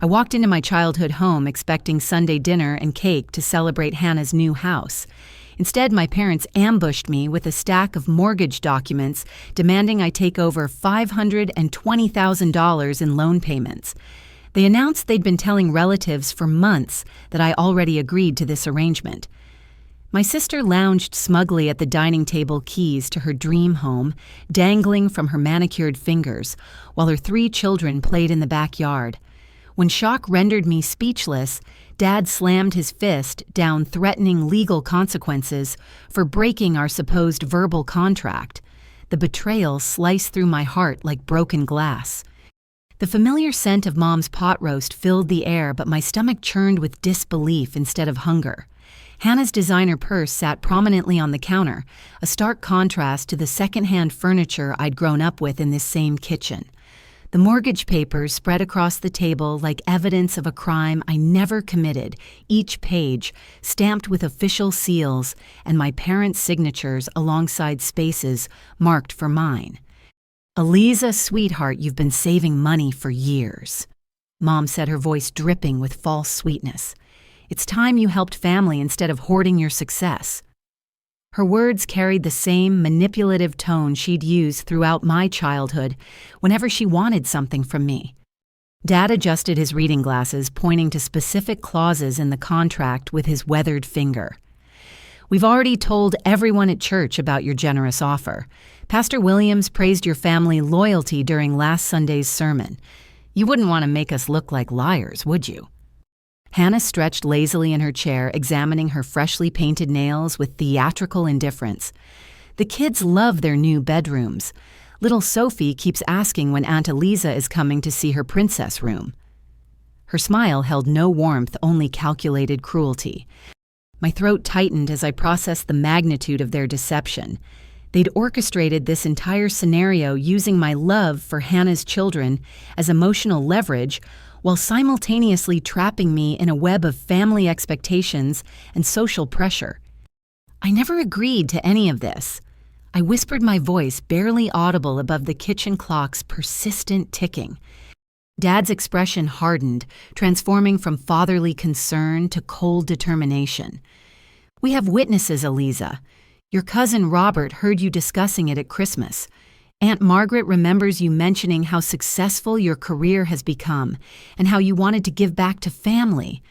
I walked into my childhood home expecting Sunday dinner and cake to celebrate Hannah's new house. Instead, my parents ambushed me with a stack of mortgage documents demanding I take over $520,000 in loan payments. They announced they'd been telling relatives for months that I already agreed to this arrangement. My sister lounged smugly at the dining table, keys to her dream home dangling from her manicured fingers, while her 3 children played in the backyard. When shock rendered me speechless, Dad slammed his fist down, threatening legal consequences for breaking our supposed verbal contract. The betrayal sliced through my heart like broken glass. The familiar scent of Mom's pot roast filled the air, but my stomach churned with disbelief instead of hunger. Hannah's designer purse sat prominently on the counter, a stark contrast to the secondhand furniture I'd grown up with in this same kitchen. The mortgage papers spread across the table like evidence of a crime I never committed, each page stamped with official seals and my parents' signatures alongside spaces marked for mine. "Eliza, sweetheart, you've been saving money for years," Mom said, her voice dripping with false sweetness. "It's time you helped family instead of hoarding your success." Her words carried the same manipulative tone she'd used throughout my childhood whenever she wanted something from me. Dad adjusted his reading glasses, pointing to specific clauses in the contract with his weathered finger. "We've already told everyone at church about your generous offer. Pastor Williams praised your family loyalty during last Sunday's sermon. You wouldn't want to make us look like liars, would you?" Hannah stretched lazily in her chair, examining her freshly painted nails with theatrical indifference. "The kids love their new bedrooms. Little Sophie keeps asking when Aunt Eliza is coming to see her princess room." Her smile held no warmth, only calculated cruelty. My throat tightened as I processed the magnitude of their deception. They'd orchestrated this entire scenario using my love for Hannah's children as emotional leverage, while simultaneously trapping me in a web of family expectations and social pressure. I never agreed to any of this. I whispered, my voice barely audible above the kitchen clock's persistent ticking. Dad's expression hardened, transforming from fatherly concern to cold determination. "We have witnesses, Eliza. Your cousin Robert heard you discussing it at Christmas. Aunt Margaret remembers you mentioning how successful your career has become and how you wanted to give back to family."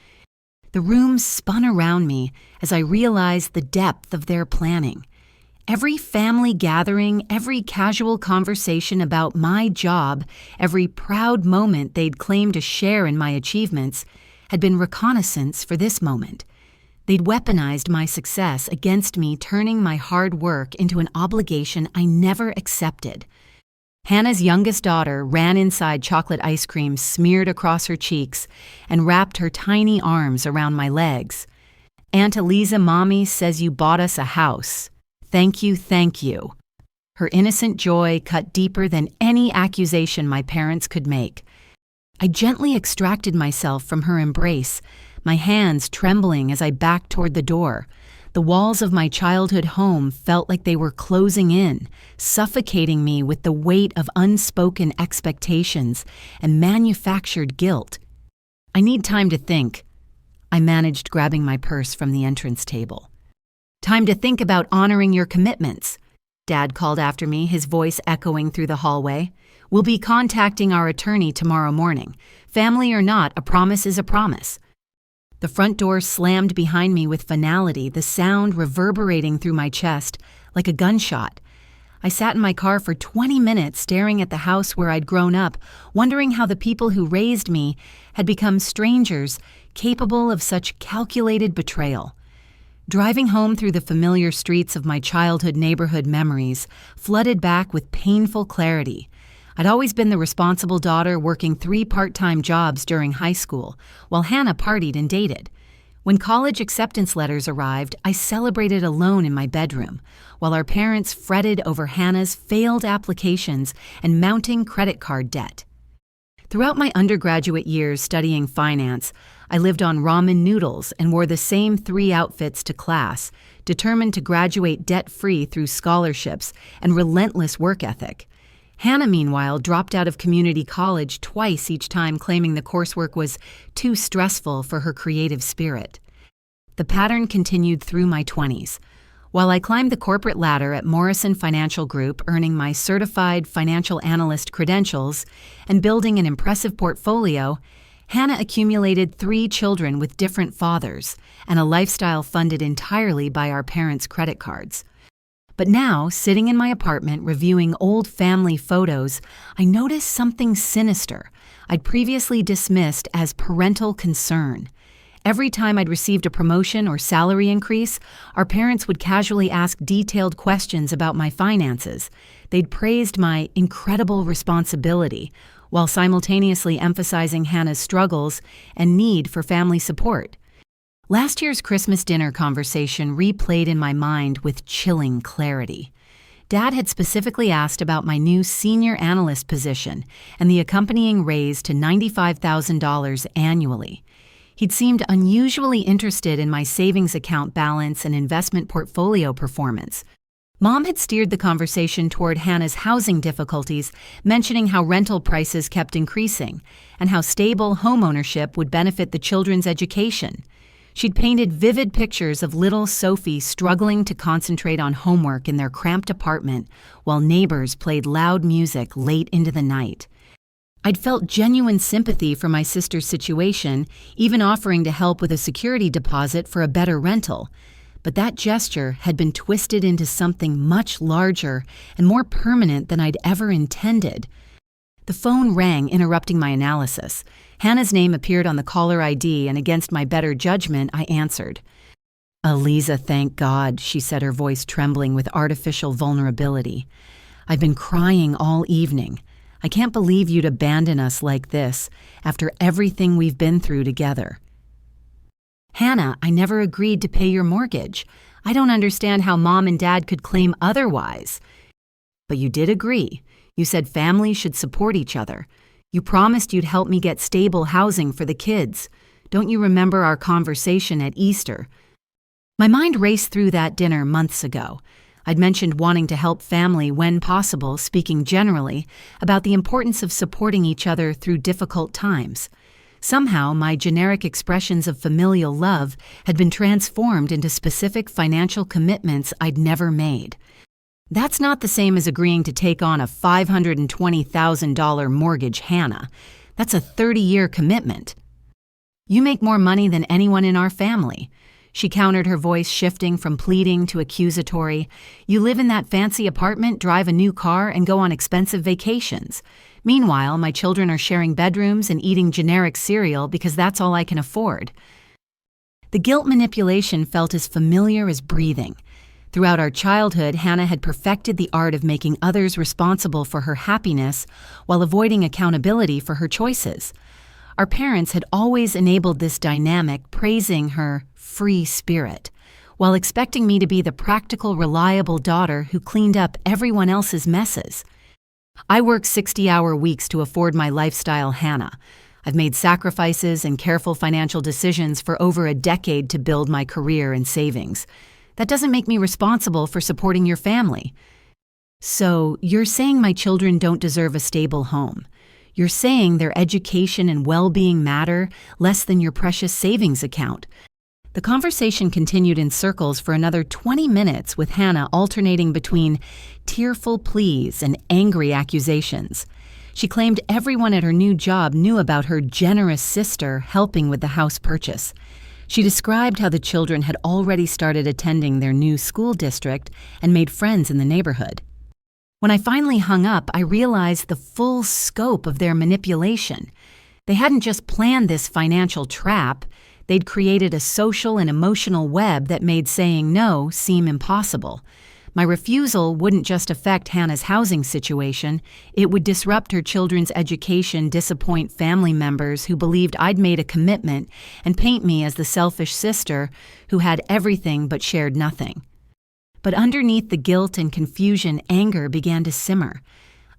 The room spun around me as I realized the depth of their planning. Every family gathering, every casual conversation about my job, every proud moment they'd claimed to share in my achievements had been reconnaissance for this moment. They'd weaponized my success against me, turning my hard work into an obligation I never accepted. Hannah's youngest daughter ran inside, chocolate ice cream smeared across her cheeks, and wrapped her tiny arms around my legs. "Aunt Eliza, Mommy says you bought us a house. Thank you, thank you." Her innocent joy cut deeper than any accusation my parents could make. I gently extracted myself from her embrace, my hands trembling as I backed toward the door. The walls of my childhood home felt like they were closing in, suffocating me with the weight of unspoken expectations and manufactured guilt. "I need time to think," I managed, grabbing my purse from the entrance table. "Time to think about honoring your commitments," Dad called after me, his voice echoing through the hallway. "We'll be contacting our attorney tomorrow morning. Family or not, a promise is a promise." The front door slammed behind me with finality, the sound reverberating through my chest like a gunshot. I sat in my car for 20 minutes staring at the house where I'd grown up, wondering how the people who raised me had become strangers capable of such calculated betrayal. Driving home through the familiar streets of my childhood neighborhood memories flooded back with painful clarity. I'd always been the responsible daughter, working 3 part-time jobs during high school, while Hannah partied and dated. When college acceptance letters arrived, I celebrated alone in my bedroom, while our parents fretted over Hannah's failed applications and mounting credit card debt. Throughout my undergraduate years studying finance, I lived on ramen noodles and wore the same 3 outfits to class, determined to graduate debt-free through scholarships and relentless work ethic. Hannah, meanwhile, dropped out of community college twice each time, claiming the coursework was too stressful for her creative spirit. The pattern continued through my 20s. While I climbed the corporate ladder at Morrison Financial Group, earning my certified financial analyst credentials and building an impressive portfolio, Hannah accumulated 3 children with different fathers and a lifestyle funded entirely by our parents' credit cards. But now, sitting in my apartment reviewing old family photos, I noticed something sinister I'd previously dismissed as parental concern. Every time I'd received a promotion or salary increase, our parents would casually ask detailed questions about my finances. They'd praised my incredible responsibility, while simultaneously emphasizing Hannah's struggles and need for family support. Last year's Christmas dinner conversation replayed in my mind with chilling clarity. Dad had specifically asked about my new senior analyst position and the accompanying raise to $95,000 annually. He'd seemed unusually interested in my savings account balance and investment portfolio performance. Mom had steered the conversation toward Hannah's housing difficulties, mentioning how rental prices kept increasing and how stable homeownership would benefit the children's education. She'd painted vivid pictures of little Sophie struggling to concentrate on homework in their cramped apartment while neighbors played loud music late into the night. I'd felt genuine sympathy for my sister's situation, even offering to help with a security deposit for a better rental. But that gesture had been twisted into something much larger and more permanent than I'd ever intended. The phone rang, interrupting my analysis. Hannah's name appeared on the caller ID, and against my better judgment, I answered. "Eliza, thank God," she said, her voice trembling with artificial vulnerability. "I've been crying all evening. I can't believe you'd abandon us like this, after everything we've been through together." "Hannah, I never agreed to pay your mortgage. I don't understand how Mom and Dad could claim otherwise." "But you did agree. You said families should support each other. You promised you'd help me get stable housing for the kids. Don't you remember our conversation at Easter?" My mind raced through that dinner months ago. I'd mentioned wanting to help family when possible, speaking generally about the importance of supporting each other through difficult times. Somehow, my generic expressions of familial love had been transformed into specific financial commitments I'd never made. That's not the same as agreeing to take on a $520,000 mortgage, Hannah. That's a 30-year commitment. "You make more money than anyone in our family," she countered, her voice shifting from pleading to accusatory. "You live in that fancy apartment, drive a new car, and go on expensive vacations. Meanwhile, my children are sharing bedrooms and eating generic cereal because that's all I can afford." The guilt manipulation felt as familiar as breathing. Throughout our childhood, Hannah had perfected the art of making others responsible for her happiness while avoiding accountability for her choices. Our parents had always enabled this dynamic, praising her free spirit, while expecting me to be the practical, reliable daughter who cleaned up everyone else's messes. I work 60-hour weeks to afford my lifestyle, Hannah. I've made sacrifices and careful financial decisions for over a decade to build my career and savings. That doesn't make me responsible for supporting your family. So, you're saying my children don't deserve a stable home. You're saying their education and well-being matter less than your precious savings account. The conversation continued in circles for another 20 minutes, with Hannah alternating between tearful pleas and angry accusations. She claimed everyone at her new job knew about her generous sister helping with the house purchase. She described how the children had already started attending their new school district and made friends in the neighborhood. When I finally hung up, I realized the full scope of their manipulation. They hadn't just planned this financial trap, they'd created a social and emotional web that made saying no seem impossible. My refusal wouldn't just affect Hannah's housing situation, it would disrupt her children's education, disappoint family members who believed I'd made a commitment, and paint me as the selfish sister who had everything but shared nothing. But underneath the guilt and confusion, anger began to simmer.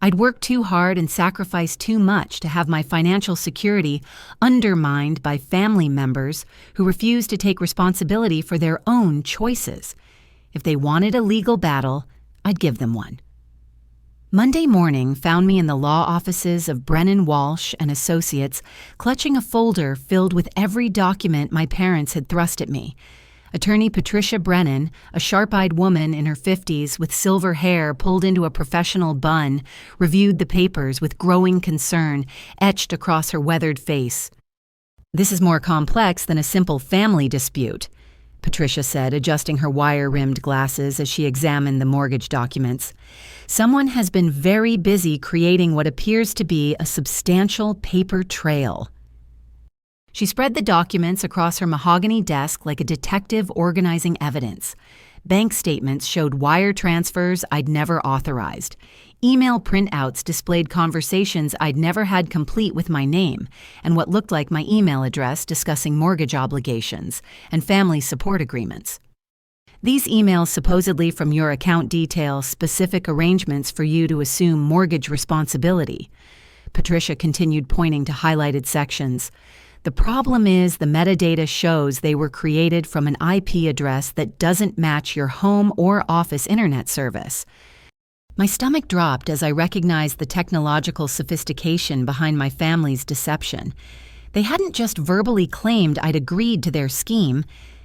I'd worked too hard and sacrificed too much to have my financial security undermined by family members who refused to take responsibility for their own choices. If they wanted a legal battle, I'd give them one. Monday morning found me in the law offices of Brennan Walsh and Associates, clutching a folder filled with every document my parents had thrust at me. Attorney Patricia Brennan, a sharp-eyed woman in her 50s with silver hair pulled into a professional bun, reviewed the papers with growing concern etched across her weathered face. "This is more complex than a simple family dispute," Patricia said, adjusting her wire-rimmed glasses as she examined the mortgage documents. "Someone has been very busy creating what appears to be a substantial paper trail." She spread the documents across her mahogany desk like a detective organizing evidence. Bank statements showed wire transfers I'd never authorized. Email printouts displayed conversations I'd never had complete with my name, and what looked like my email address discussing mortgage obligations and family support agreements. "These emails supposedly from your account detail specific arrangements for you to assume mortgage responsibility." Patricia continued, pointing to highlighted sections. "The problem is the metadata shows they were created from an IP address that doesn't match your home or office internet service." My stomach dropped as I recognized the technological sophistication behind my family's deception. They hadn't just verbally claimed I'd agreed to their scheme,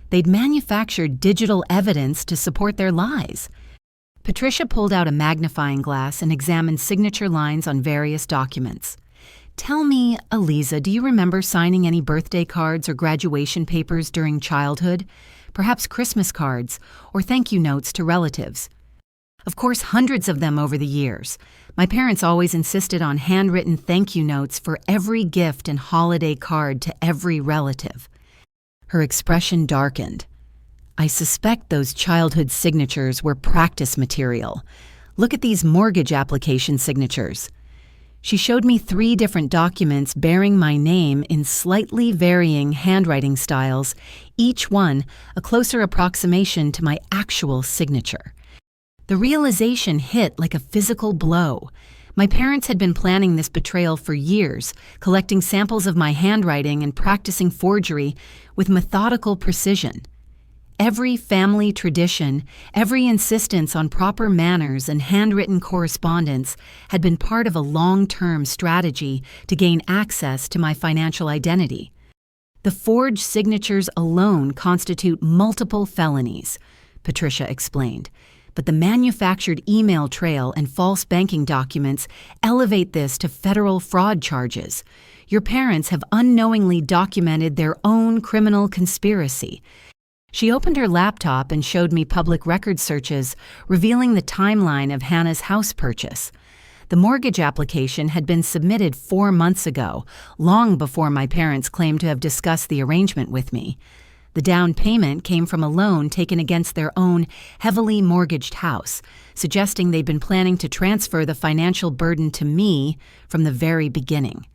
they'd manufactured digital evidence to support their lies. Patricia pulled out a magnifying glass and examined signature lines on various documents. "Tell me, Eliza, do you remember signing any birthday cards or graduation papers during childhood? Perhaps Christmas cards or thank you notes to relatives?" Of course, hundreds of them over the years. My parents always insisted on handwritten thank you notes for every gift and holiday card to every relative. Her expression darkened. "I suspect those childhood signatures were practice material. Look at these mortgage application signatures." She showed me 3 different documents bearing my name in slightly varying handwriting styles, each one a closer approximation to my actual signature. The realization hit like a physical blow. My parents had been planning this betrayal for years, collecting samples of my handwriting and practicing forgery with methodical precision. Every family tradition, every insistence on proper manners and handwritten correspondence had been part of a long-term strategy to gain access to my financial identity. The forged signatures alone constitute multiple felonies, Patricia explained. But the manufactured email trail and false banking documents elevate this to federal fraud charges. Your parents have unknowingly documented their own criminal conspiracy. She opened her laptop and showed me public record searches, revealing the timeline of Hannah's house purchase. The mortgage application had been submitted 4 months ago, long before my parents claimed to have discussed the arrangement with me. The down payment came from a loan taken against their own heavily mortgaged house, suggesting they'd been planning to transfer the financial burden to me from the very beginning.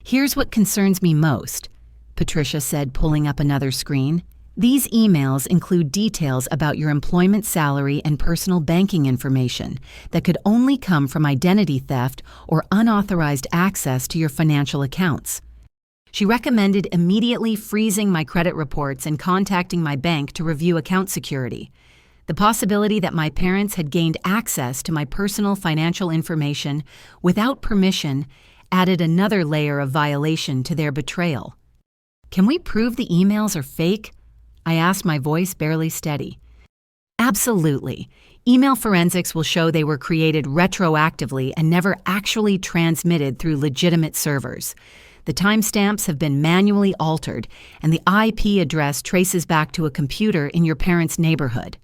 "Here's what concerns me most," Patricia said, pulling up another screen. "These emails include details about your employment salary and personal banking information that could only come from identity theft or unauthorized access to your financial accounts." She recommended immediately freezing my credit reports and contacting my bank to review account security. The possibility that my parents had gained access to my personal financial information without permission added another layer of violation to their betrayal. "Can we prove the emails are fake?" I asked, my voice barely steady. "Absolutely. Email forensics will show they were created retroactively and never actually transmitted through legitimate servers. The timestamps have been manually altered, and the IP address traces back to a computer in your parents' neighborhood."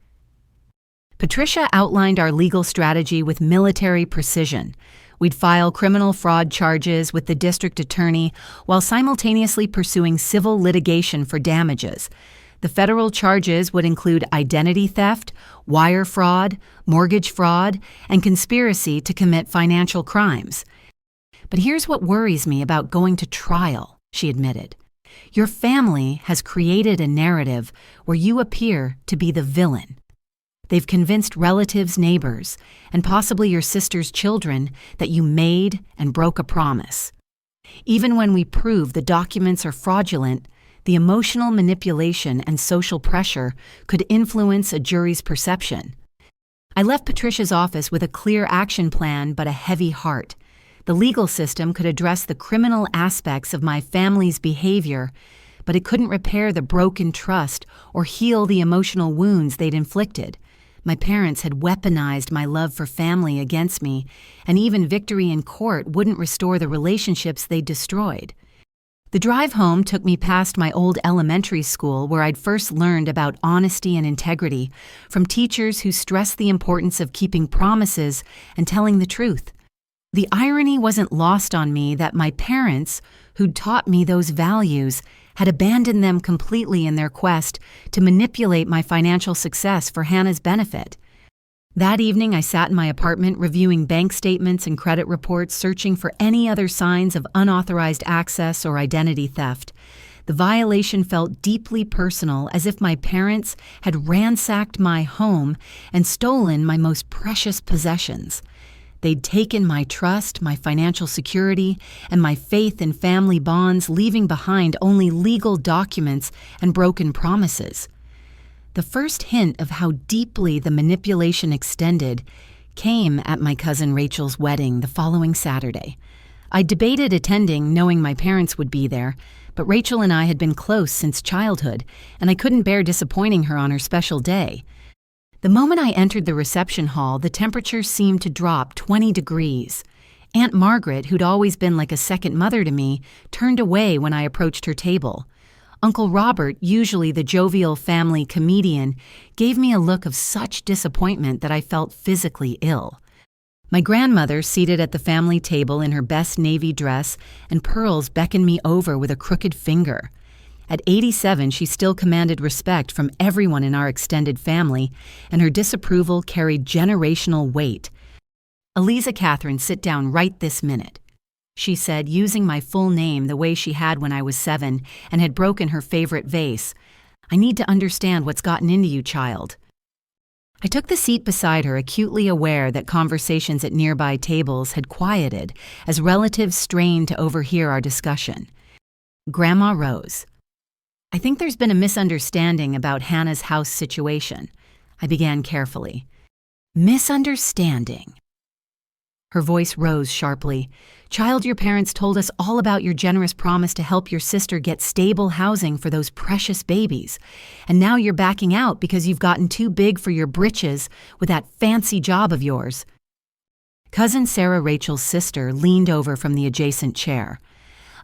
Patricia outlined our legal strategy with military precision. We'd file criminal fraud charges with the district attorney while simultaneously pursuing civil litigation for damages. The federal charges would include identity theft, wire fraud, mortgage fraud, and conspiracy to commit financial crimes. "But here's what worries me about going to trial," she admitted. "Your family has created a narrative where you appear to be the villain. They've convinced relatives, neighbors, and possibly your sister's children that you made and broke a promise. Even when we prove the documents are fraudulent, the emotional manipulation and social pressure could influence a jury's perception." I left Patricia's office with a clear action plan but a heavy heart. The legal system could address the criminal aspects of my family's behavior, but it couldn't repair the broken trust or heal the emotional wounds they'd inflicted. My parents had weaponized my love for family against me, and even victory in court wouldn't restore the relationships they'd destroyed. The drive home took me past my old elementary school where I'd first learned about honesty and integrity from teachers who stressed the importance of keeping promises and telling the truth. The irony wasn't lost on me that my parents, who'd taught me those values, had abandoned them completely in their quest to manipulate my financial success for Hannah's benefit. That evening, I sat in my apartment reviewing bank statements and credit reports, searching for any other signs of unauthorized access or identity theft. The violation felt deeply personal, as if my parents had ransacked my home and stolen my most precious possessions. They'd taken my trust, my financial security, and my faith in family bonds, leaving behind only legal documents and broken promises. The first hint of how deeply the manipulation extended came at my cousin Rachel's wedding the following Saturday. I debated attending, knowing my parents would be there, but Rachel and I had been close since childhood, and I couldn't bear disappointing her on her special day. The moment I entered the reception hall, the temperature seemed to drop 20 degrees. Aunt Margaret, who'd always been like a second mother to me, turned away when I approached her table. Uncle Robert, usually the jovial family comedian, gave me a look of such disappointment that I felt physically ill. My grandmother, seated at the family table in her best navy dress and pearls, beckoned me over with a crooked finger. At 87, she still commanded respect from everyone in our extended family, and her disapproval carried generational weight. "Eliza Catherine, sit down right this minute," she said, using my full name the way she had when I was 7 and had broken her favorite vase. "I need to understand what's gotten into you, child." I took the seat beside her, acutely aware that conversations at nearby tables had quieted as relatives strained to overhear our discussion. Grandma rose. "I think there's been a misunderstanding about Hannah's house situation," I began carefully. "Misunderstanding?" Her voice rose sharply. "Child, your parents told us all about your generous promise to help your sister get stable housing for those precious babies. And now you're backing out because you've gotten too big for your britches with that fancy job of yours." Cousin Sarah, Rachel's sister, leaned over from the adjacent chair.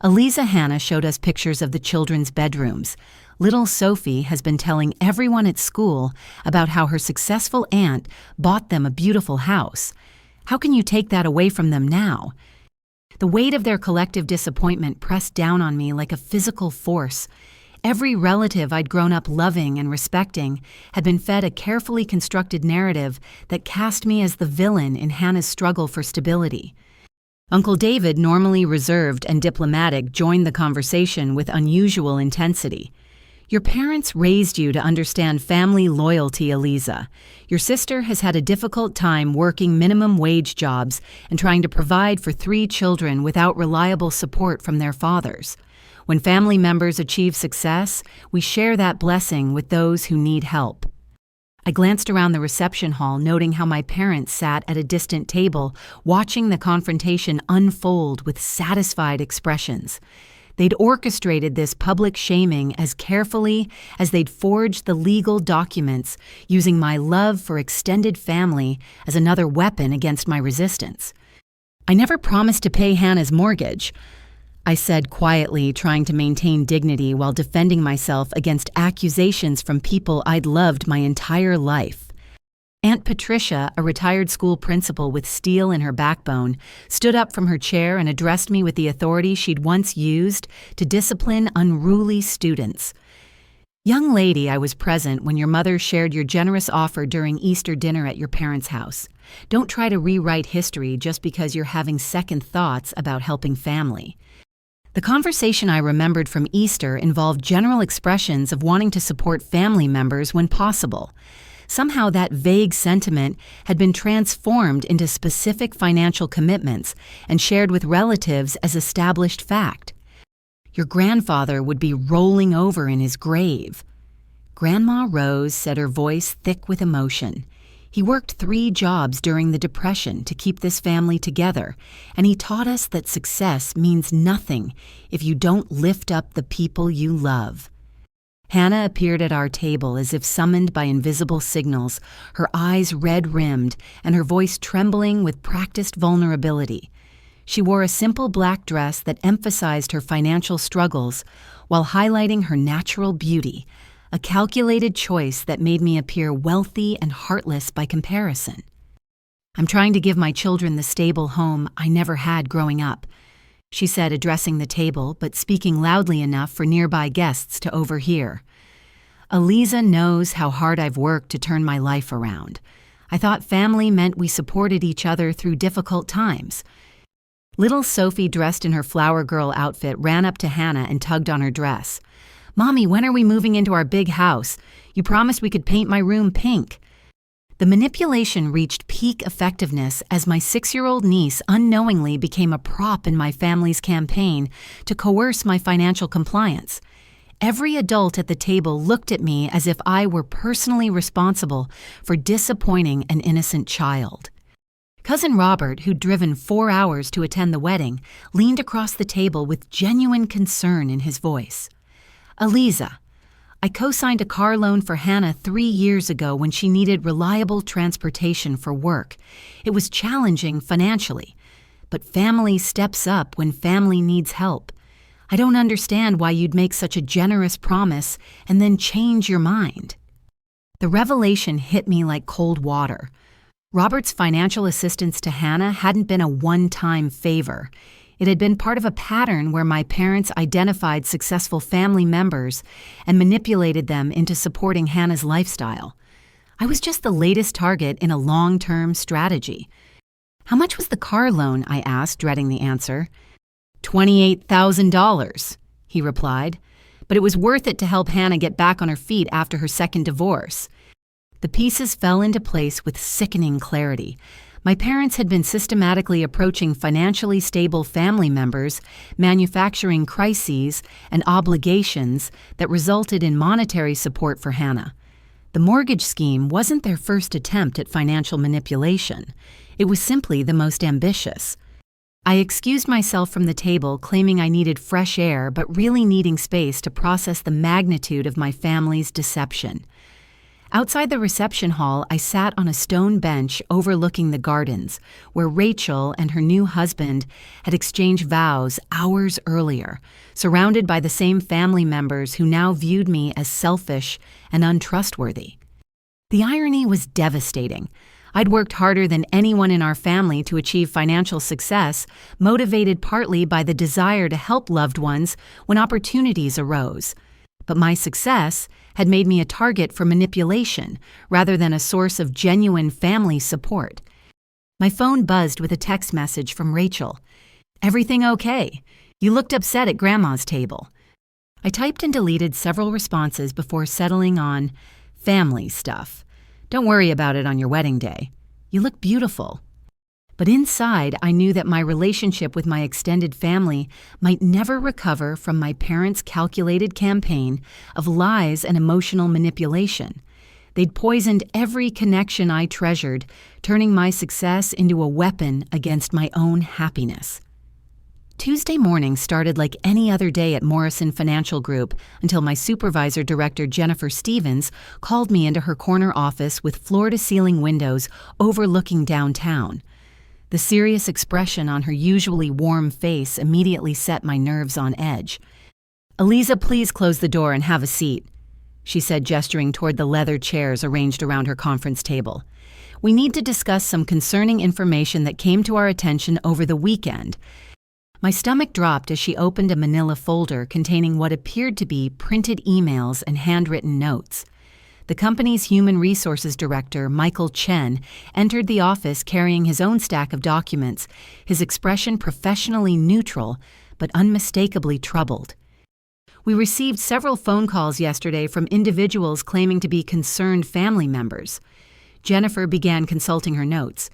Eliza Hannah showed us pictures of the children's bedrooms. Little Sophie has been telling everyone at school about how her successful aunt bought them a beautiful house. How can you take that away from them now? The weight of their collective disappointment pressed down on me like a physical force. Every relative I'd grown up loving and respecting had been fed a carefully constructed narrative that cast me as the villain in Hannah's struggle for stability. Uncle David, normally reserved and diplomatic, joined the conversation with unusual intensity. "Your parents raised you to understand family loyalty, Eliza. Your sister has had a difficult time working minimum wage jobs and trying to provide for 3 children without reliable support from their fathers. When family members achieve success, we share that blessing with those who need help." I glanced around the reception hall, noting how my parents sat at a distant table, watching the confrontation unfold with satisfied expressions. They'd orchestrated this public shaming as carefully as they'd forged the legal documents, using my love for extended family as another weapon against my resistance. "I never promised to pay Hannah's mortgage," I said quietly, trying to maintain dignity while defending myself against accusations from people I'd loved my entire life. Aunt Patricia, a retired school principal with steel in her backbone, stood up from her chair and addressed me with the authority she'd once used to discipline unruly students. "Young lady, I was present when your mother shared your generous offer during Easter dinner at your parents' house. Don't try to rewrite history just because you're having second thoughts about helping family." The conversation I remembered from Easter involved general expressions of wanting to support family members when possible. Somehow that vague sentiment had been transformed into specific financial commitments and shared with relatives as established fact. "Your grandfather would be rolling over in his grave." Grandma Rose said, her voice thick with emotion. He worked 3 jobs during the Depression to keep this family together, and he taught us that success means nothing if you don't lift up the people you love. Hannah appeared at our table as if summoned by invisible signals, her eyes red-rimmed and her voice trembling with practiced vulnerability. She wore a simple black dress that emphasized her financial struggles while highlighting her natural beauty, a calculated choice that made me appear wealthy and heartless by comparison. "I'm trying to give my children the stable home I never had growing up," she said, addressing the table but speaking loudly enough for nearby guests to overhear. "Eliza knows how hard I've worked to turn my life around. I thought family meant we supported each other through difficult times." Little Sophie, dressed in her flower girl outfit, ran up to Hannah and tugged on her dress. "Mommy, when are we moving into our big house? You promised we could paint my room pink." The manipulation reached peak effectiveness as my 6-year-old niece unknowingly became a prop in my family's campaign to coerce my financial compliance. Every adult at the table looked at me as if I were personally responsible for disappointing an innocent child. Cousin Robert, who'd driven 4 hours to attend the wedding, leaned across the table with genuine concern in his voice. "Eliza, I co-signed a car loan for Hannah 3 years ago when she needed reliable transportation for work. It was challenging financially, but family steps up when family needs help. I don't understand why you'd make such a generous promise and then change your mind." The revelation hit me like cold water. Robert's financial assistance to Hannah hadn't been a one-time favor. It had been part of a pattern where my parents identified successful family members and manipulated them into supporting Hannah's lifestyle. I was just the latest target in a long-term strategy. "How much was the car loan?" I asked, dreading the answer. $28,000, he replied, but it was worth it to help Hannah get back on her feet after her second divorce. The pieces fell into place with sickening clarity. My parents had been systematically approaching financially stable family members, manufacturing crises and obligations that resulted in monetary support for Hannah. The mortgage scheme wasn't their first attempt at financial manipulation. It was simply the most ambitious. I excused myself from the table, claiming I needed fresh air, but really needing space to process the magnitude of my family's deception. Outside the reception hall, I sat on a stone bench overlooking the gardens, where Rachel and her new husband had exchanged vows hours earlier, surrounded by the same family members who now viewed me as selfish and untrustworthy. The irony was devastating. I'd worked harder than anyone in our family to achieve financial success, motivated partly by the desire to help loved ones when opportunities arose. But my success had made me a target for manipulation rather than a source of genuine family support. My phone buzzed with a text message from Rachel. "Everything okay? You looked upset at Grandma's table." I typed and deleted several responses before settling on family stuff. "Don't worry about it on your wedding day. You look beautiful." But inside, I knew that my relationship with my extended family might never recover from my parents' calculated campaign of lies and emotional manipulation. They'd poisoned every connection I treasured, turning my success into a weapon against my own happiness. Tuesday morning started like any other day at Morrison Financial Group until my supervisor director, Jennifer Stevens, called me into her corner office with floor-to-ceiling windows overlooking downtown. The serious expression on her usually warm face immediately set my nerves on edge. "Eliza, please close the door and have a seat," she said, gesturing toward the leather chairs arranged around her conference table. "We need to discuss some concerning information that came to our attention over the weekend." My stomach dropped as she opened a manila folder containing what appeared to be printed emails and handwritten notes. The company's human resources director, Michael Chen, entered the office carrying his own stack of documents, his expression professionally neutral but unmistakably troubled. "We received several phone calls yesterday from individuals claiming to be concerned family members." Jennifer began consulting her notes.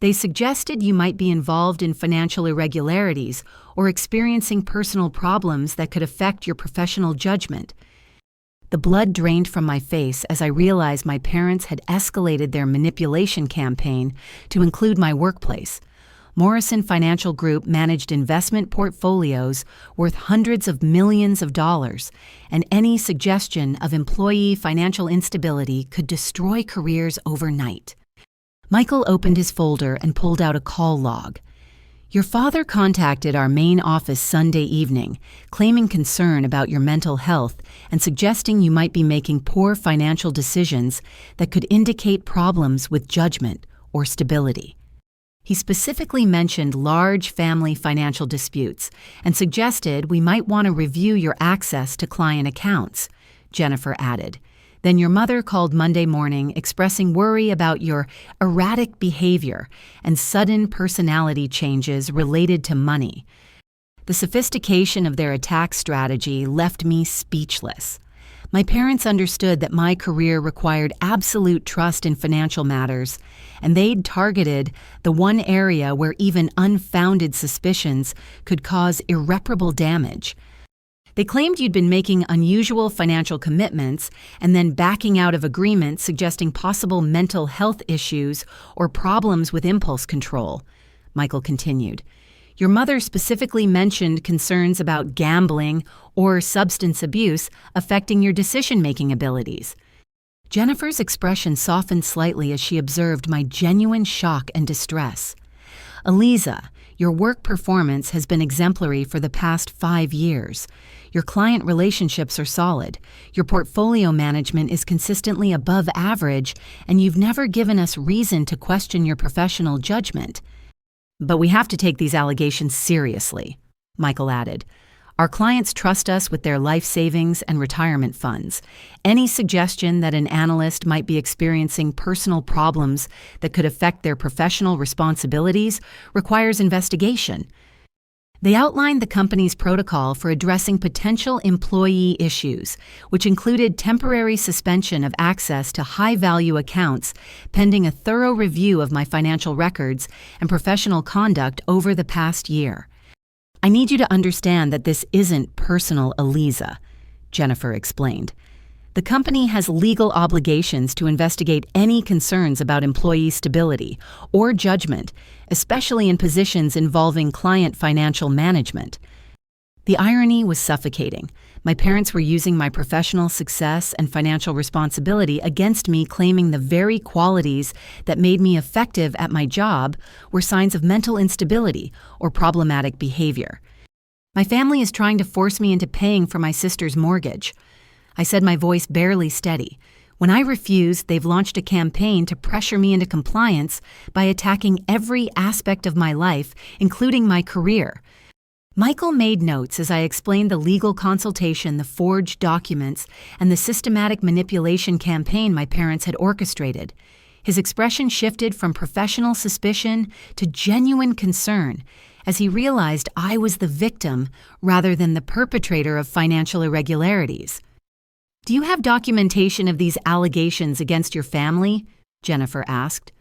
"They suggested you might be involved in financial irregularities or experiencing personal problems that could affect your professional judgment." The blood drained from my face as I realized my parents had escalated their manipulation campaign to include my workplace. Morrison Financial Group managed investment portfolios worth hundreds of millions of dollars, and any suggestion of employee financial instability could destroy careers overnight. Michael opened his folder and pulled out a call log. Your father contacted our main office Sunday evening, claiming concern about your mental health and suggesting you might be making poor financial decisions that could indicate problems with judgment or stability. He specifically mentioned large family financial disputes and suggested we might want to review your access to client accounts, Jennifer added. Then your mother called Monday morning expressing worry about your erratic behavior and sudden personality changes related to money. The sophistication of their attack strategy left me speechless. My parents understood that my career required absolute trust in financial matters, and they'd targeted the one area where even unfounded suspicions could cause irreparable damage. They claimed you'd been making unusual financial commitments and then backing out of agreements suggesting possible mental health issues or problems with impulse control, Michael continued. Your mother specifically mentioned concerns about gambling or substance abuse affecting your decision-making abilities. Jennifer's expression softened slightly as she observed my genuine shock and distress. Eliza, your work performance has been exemplary for the past 5 years. Your client relationships are solid. Your portfolio management is consistently above average, and you've never given us reason to question your professional judgment. But we have to take these allegations seriously, Michael added. Our clients trust us with their life savings and retirement funds. Any suggestion that an analyst might be experiencing personal problems that could affect their professional responsibilities requires investigation. They outlined the company's protocol for addressing potential employee issues, which included temporary suspension of access to high-value accounts pending a thorough review of my financial records and professional conduct over the past year. I need you to understand that this isn't personal, Eliza, Jennifer explained. The company has legal obligations to investigate any concerns about employee stability or judgment, especially in positions involving client financial management. The irony was suffocating. My parents were using my professional success and financial responsibility against me, claiming the very qualities that made me effective at my job were signs of mental instability or problematic behavior. My family is trying to force me into paying for my sister's mortgage. I said, my voice barely steady. When I refused, they've launched a campaign to pressure me into compliance by attacking every aspect of my life, including my career. Michael made notes as I explained the legal consultation, the forged documents, and the systematic manipulation campaign my parents had orchestrated. His expression shifted from professional suspicion to genuine concern as he realized I was the victim rather than the perpetrator of financial irregularities. Do you have documentation of these allegations against your family? Jennifer asked.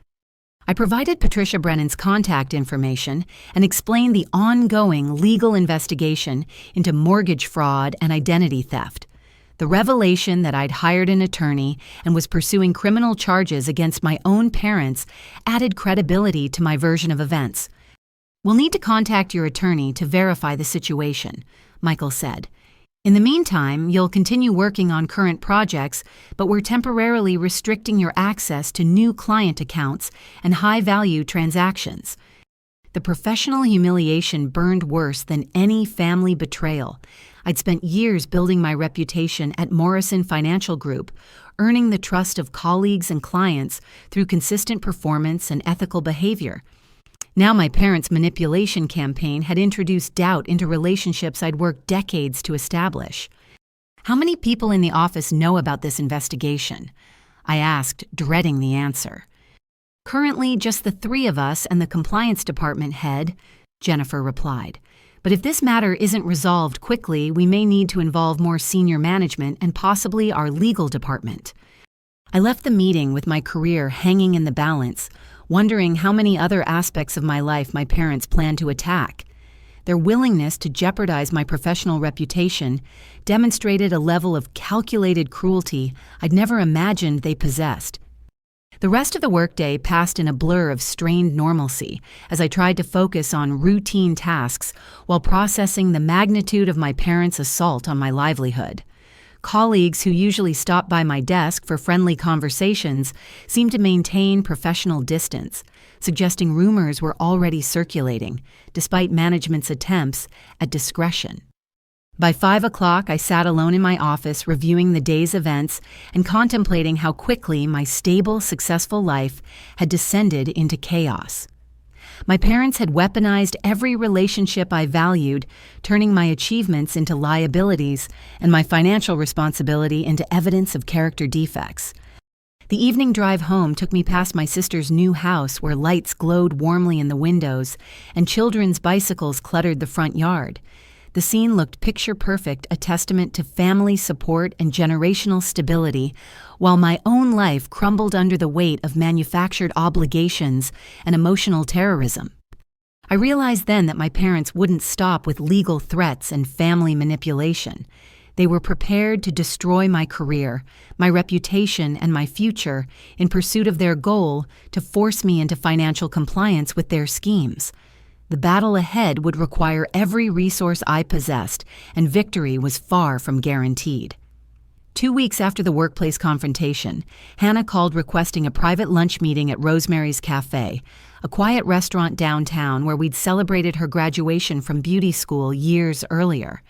I provided Patricia Brennan's contact information and explained the ongoing legal investigation into mortgage fraud and identity theft. The revelation that I'd hired an attorney and was pursuing criminal charges against my own parents added credibility to my version of events. We'll need to contact your attorney to verify the situation, Michael said. In the meantime, you'll continue working on current projects, but we're temporarily restricting your access to new client accounts and high-value transactions. The professional humiliation burned worse than any family betrayal. I'd spent years building my reputation at Morrison Financial Group, earning the trust of colleagues and clients through consistent performance and ethical behavior. Now my parents' manipulation campaign had introduced doubt into relationships I'd worked decades to establish. How many people in the office know about this investigation? I asked, dreading the answer. Currently, just the 3 of us and the compliance department head, Jennifer replied. But if this matter isn't resolved quickly, we may need to involve more senior management and possibly our legal department. I left the meeting with my career hanging in the balance, wondering how many other aspects of my life my parents planned to attack. Their willingness to jeopardize my professional reputation demonstrated a level of calculated cruelty I'd never imagined they possessed. The rest of the workday passed in a blur of strained normalcy as I tried to focus on routine tasks while processing the magnitude of my parents' assault on my livelihood. Colleagues who usually stopped by my desk for friendly conversations seemed to maintain professional distance, suggesting rumors were already circulating, despite management's attempts at discretion. By 5 o'clock, I sat alone in my office reviewing the day's events and contemplating how quickly my stable, successful life had descended into chaos. My parents had weaponized every relationship I valued, turning my achievements into liabilities and my financial responsibility into evidence of character defects. The evening drive home took me past my sister's new house where lights glowed warmly in the windows and children's bicycles cluttered the front yard. The scene looked picture-perfect, a testament to family support and generational stability, while my own life crumbled under the weight of manufactured obligations and emotional terrorism. I realized then that my parents wouldn't stop with legal threats and family manipulation. They were prepared to destroy my career, my reputation, and my future in pursuit of their goal to force me into financial compliance with their schemes. The battle ahead would require every resource I possessed, and victory was far from guaranteed. 2 weeks after the workplace confrontation, Hannah called requesting a private lunch meeting at Rosemary's Cafe, a quiet restaurant downtown where we'd celebrated her graduation from beauty school years earlier.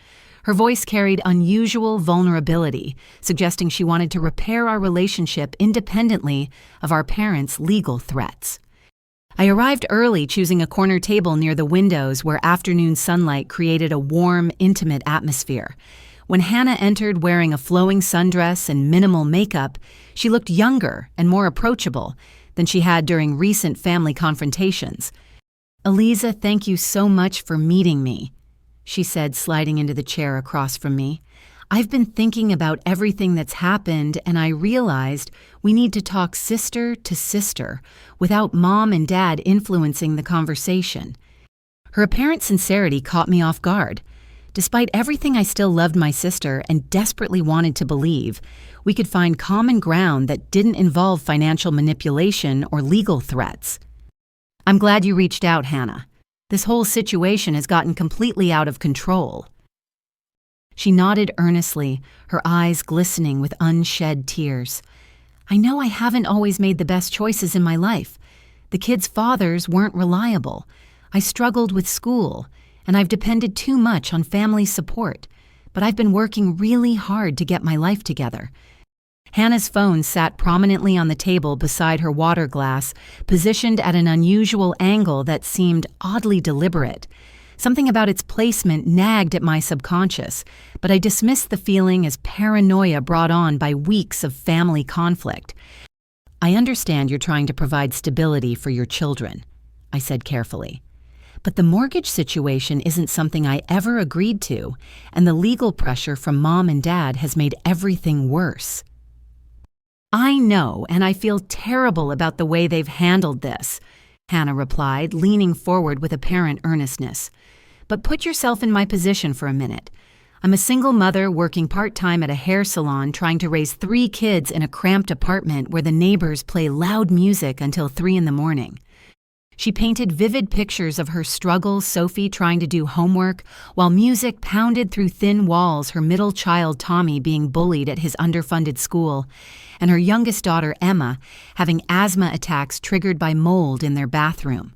Her voice carried unusual vulnerability, suggesting she wanted to repair our relationship independently of our parents' legal threats. I arrived early, choosing a corner table near the windows where afternoon sunlight created a warm, intimate atmosphere. When Hannah entered wearing a flowing sundress and minimal makeup, she looked younger and more approachable than she had during recent family confrontations. "Eliza, thank you so much for meeting me," she said, sliding into the chair across from me. "I've been thinking about everything that's happened, and I realized we need to talk sister to sister without Mom and Dad influencing the conversation." Her apparent sincerity caught me off guard. Despite everything, I still loved my sister and desperately wanted to believe we could find common ground that didn't involve financial manipulation or legal threats. "I'm glad you reached out, Hannah. This whole situation has gotten completely out of control." She nodded earnestly, her eyes glistening with unshed tears. "I know I haven't always made the best choices in my life. The kids' fathers weren't reliable. I struggled with school, and I've depended too much on family support. But I've been working really hard to get my life together." Hannah's phone sat prominently on the table beside her water glass, positioned at an unusual angle that seemed oddly deliberate. Something about its placement nagged at my subconscious, but I dismissed the feeling as paranoia brought on by weeks of family conflict. "I understand you're trying to provide stability for your children," I said carefully. "But the mortgage situation isn't something I ever agreed to, and the legal pressure from Mom and Dad has made everything worse." "I know, and I feel terrible about the way they've handled this," Hannah replied, leaning forward with apparent earnestness. "But put yourself in my position for a minute. I'm a single mother working part-time at a hair salon trying to raise 3 kids in a cramped apartment where the neighbors play loud music until 3 in the morning. She painted vivid pictures of her struggle, Sophie trying to do homework, while music pounded through thin walls, her middle child Tommy being bullied at his underfunded school, and her youngest daughter Emma having asthma attacks triggered by mold in their bathroom.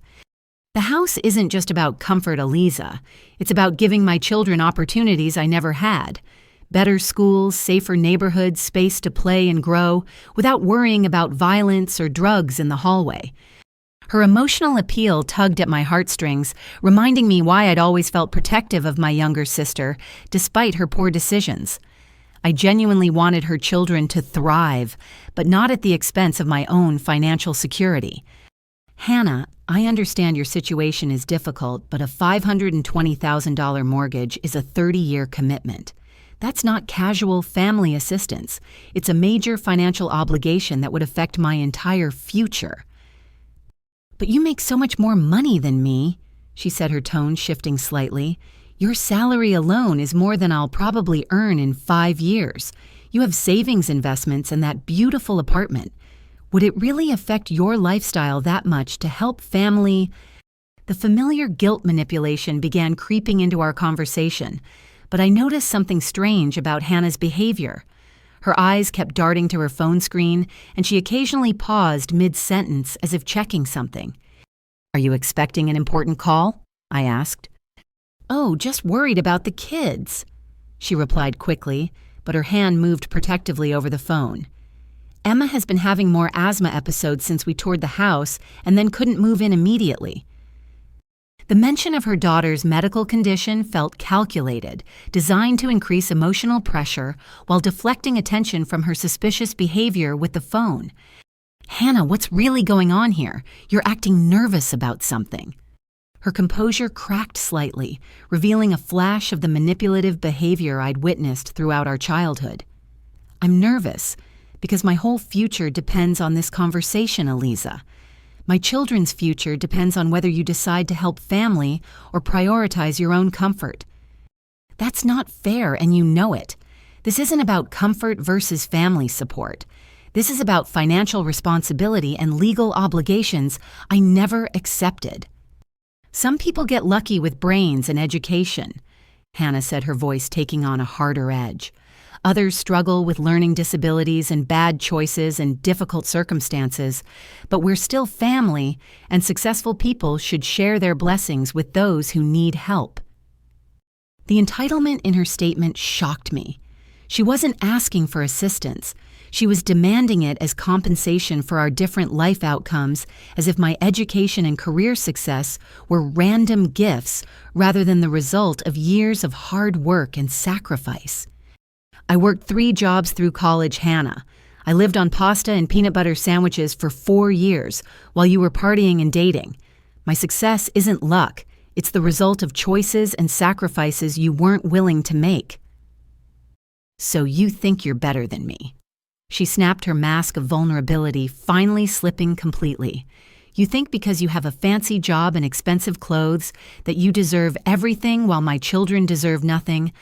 The house isn't just about comfort, Eliza. It's about giving my children opportunities I never had. Better schools, safer neighborhoods, space to play and grow, without worrying about violence or drugs in the hallway. Her emotional appeal tugged at my heartstrings, reminding me why I'd always felt protective of my younger sister, despite her poor decisions. I genuinely wanted her children to thrive, but not at the expense of my own financial security. "Hannah, I understand your situation is difficult, but a $520,000 mortgage is a 30-year commitment. That's not casual family assistance. It's a major financial obligation that would affect my entire future." "But you make so much more money than me," she said, her tone shifting slightly. "Your salary alone is more than I'll probably earn in 5 years. You have savings investments and that beautiful apartment. Would it really affect your lifestyle that much to help family?" The familiar guilt manipulation began creeping into our conversation, but I noticed something strange about Hannah's behavior. Her eyes kept darting to her phone screen, and she occasionally paused mid-sentence as if checking something. "Are you expecting an important call?" I asked. "Oh, just worried about the kids," she replied quickly, but her hand moved protectively over the phone. "Emma has been having more asthma episodes since we toured the house and then couldn't move in immediately." The mention of her daughter's medical condition felt calculated, designed to increase emotional pressure while deflecting attention from her suspicious behavior with the phone. "Hannah, what's really going on here? You're acting nervous about something." Her composure cracked slightly, revealing a flash of the manipulative behavior I'd witnessed throughout our childhood. "I'm nervous because my whole future depends on this conversation, Eliza. My children's future depends on whether you decide to help family or prioritize your own comfort. That's not fair, and you know it. This isn't about comfort versus family support. This is about financial responsibility and legal obligations I never accepted." "Some people get lucky with brains and education," Hannah said, her voice taking on a harder edge. "Others struggle with learning disabilities and bad choices and difficult circumstances, but we're still family, and successful people should share their blessings with those who need help." The entitlement in her statement shocked me. She wasn't asking for assistance. She was demanding it as compensation for our different life outcomes, as if my education and career success were random gifts rather than the result of years of hard work and sacrifice. "I worked 3 jobs through college, Hannah. I lived on pasta and peanut butter sandwiches for 4 years while you were partying and dating. My success isn't luck. It's the result of choices and sacrifices you weren't willing to make." "So you think you're better than me?" She snapped her mask of vulnerability, finally slipping completely. "You think because you have a fancy job and expensive clothes that you deserve everything while my children deserve nothing?"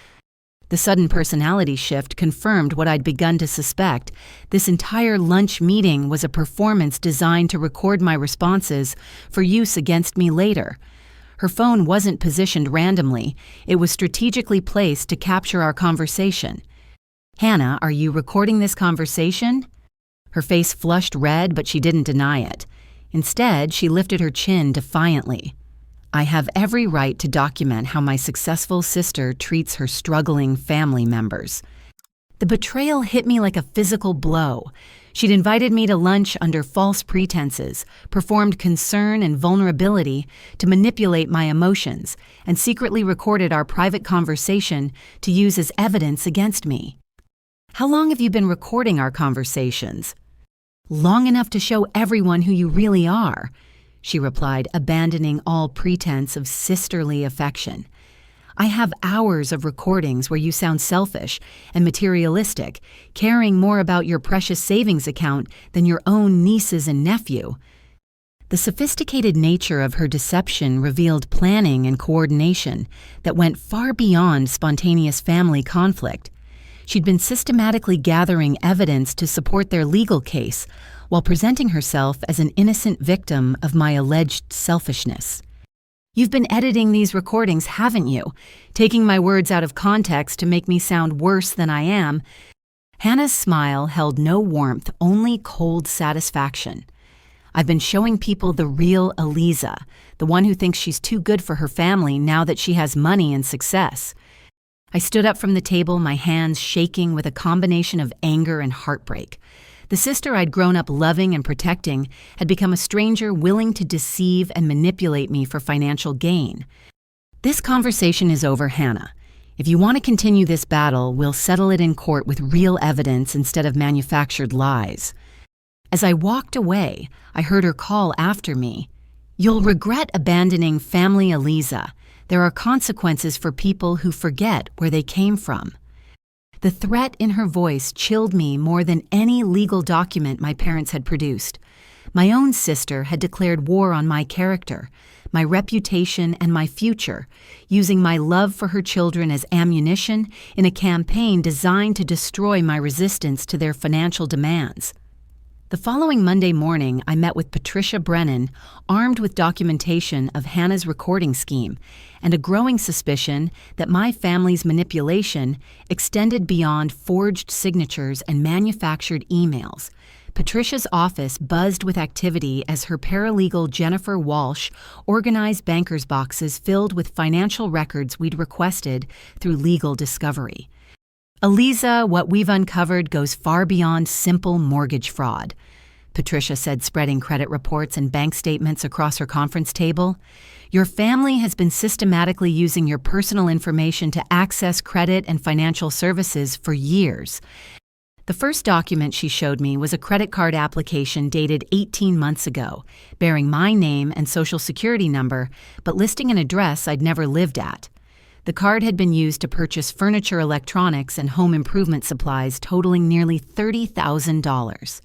The sudden personality shift confirmed what I'd begun to suspect. This entire lunch meeting was a performance designed to record my responses for use against me later. Her phone wasn't positioned randomly. It was strategically placed to capture our conversation. "Hannah, are you recording this conversation?" Her face flushed red, but she didn't deny it. Instead, she lifted her chin defiantly. "I have every right to document how my successful sister treats her struggling family members." The betrayal hit me like a physical blow. She'd invited me to lunch under false pretenses, performed concern and vulnerability to manipulate my emotions, and secretly recorded our private conversation to use as evidence against me. "How long have you been recording our conversations?" "Long enough to show everyone who you really are," she replied, abandoning all pretense of sisterly affection. "I have hours of recordings where you sound selfish and materialistic, caring more about your precious savings account than your own nieces and nephew." The sophisticated nature of her deception revealed planning and coordination that went far beyond spontaneous family conflict. She'd been systematically gathering evidence to support their legal case while presenting herself as an innocent victim of my alleged selfishness. "You've been editing these recordings, haven't you? Taking my words out of context to make me sound worse than I am." Hannah's smile held no warmth, only cold satisfaction. "I've been showing people the real Eliza, the one who thinks she's too good for her family now that she has money and success." I stood up from the table, my hands shaking with a combination of anger and heartbreak. The sister I'd grown up loving and protecting had become a stranger willing to deceive and manipulate me for financial gain. "This conversation is over, Hannah. If you want to continue this battle, we'll settle it in court with real evidence instead of manufactured lies." As I walked away, I heard her call after me, "You'll regret abandoning family Eliza. There are consequences for people who forget where they came from." The threat in her voice chilled me more than any legal document my parents had produced. My own sister had declared war on my character, my reputation, and my future, using my love for her children as ammunition in a campaign designed to destroy my resistance to their financial demands. The following Monday morning, I met with Patricia Brennan, armed with documentation of Hannah's recording scheme and a growing suspicion that my family's manipulation extended beyond forged signatures and manufactured emails. Patricia's office buzzed with activity as her paralegal Jennifer Walsh organized bankers' boxes filled with financial records we'd requested through legal discovery. "Eliza, what we've uncovered goes far beyond simple mortgage fraud," Patricia said, spreading credit reports and bank statements across her conference table. "Your family has been systematically using your personal information to access credit and financial services for years." The first document she showed me was a credit card application dated 18 months ago, bearing my name and social security number, but listing an address I'd never lived at. The card had been used to purchase furniture, electronics, and home improvement supplies totaling nearly $30,000.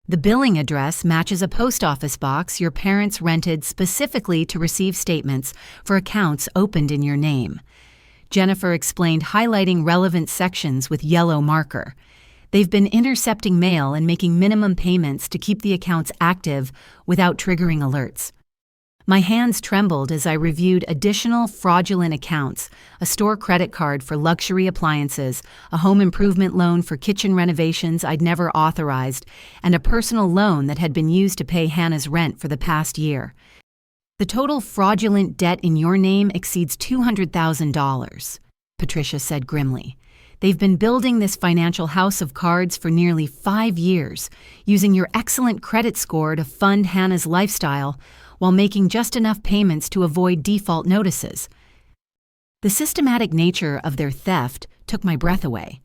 The billing address matches a post office box your parents rented specifically to receive statements for accounts opened in your name. Jennifer explained, highlighting relevant sections with yellow marker. They've been intercepting mail and making minimum payments to keep the accounts active without triggering alerts. My hands trembled as I reviewed additional fraudulent accounts, a store credit card for luxury appliances, a home improvement loan for kitchen renovations I'd never authorized, and a personal loan that had been used to pay Hannah's rent for the past year. "The total fraudulent debt in your name exceeds $200,000, Patricia said grimly. "They've been building this financial house of cards for nearly 5 years, using your excellent credit score to fund Hannah's lifestyle, while making just enough payments to avoid default notices." The systematic nature of their theft took my breath away.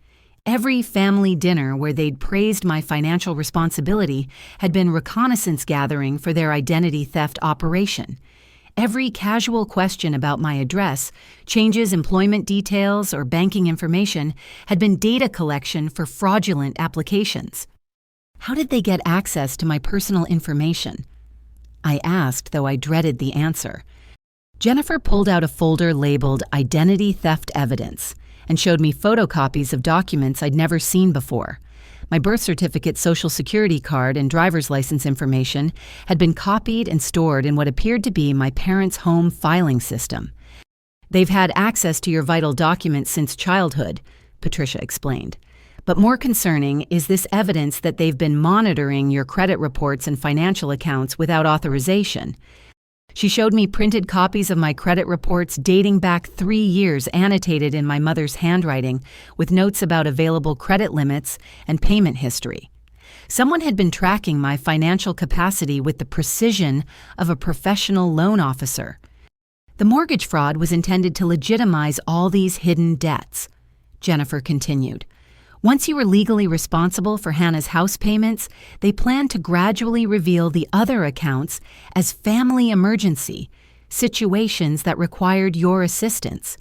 Every family dinner where they'd praised my financial responsibility had been reconnaissance gathering for their identity theft operation. Every casual question about my address, changes, employment details, or banking information had been data collection for fraudulent applications. How did they get access to my personal information? I asked, though I dreaded the answer. Jennifer pulled out a folder labeled Identity Theft Evidence and showed me photocopies of documents I'd never seen before. My birth certificate, social security card, and driver's license information had been copied and stored in what appeared to be my parents' home filing system. "They've had access to your vital documents since childhood," Patricia explained. "But more concerning is this evidence that they've been monitoring your credit reports and financial accounts without authorization." She showed me printed copies of my credit reports dating back 3 years, annotated in my mother's handwriting, with notes about available credit limits and payment history. Someone had been tracking my financial capacity with the precision of a professional loan officer. The mortgage fraud was intended to legitimize all these hidden debts, Jennifer continued. Once you were legally responsible for Hannah's house payments, they planned to gradually reveal the other accounts as family emergency, situations that required your assistance.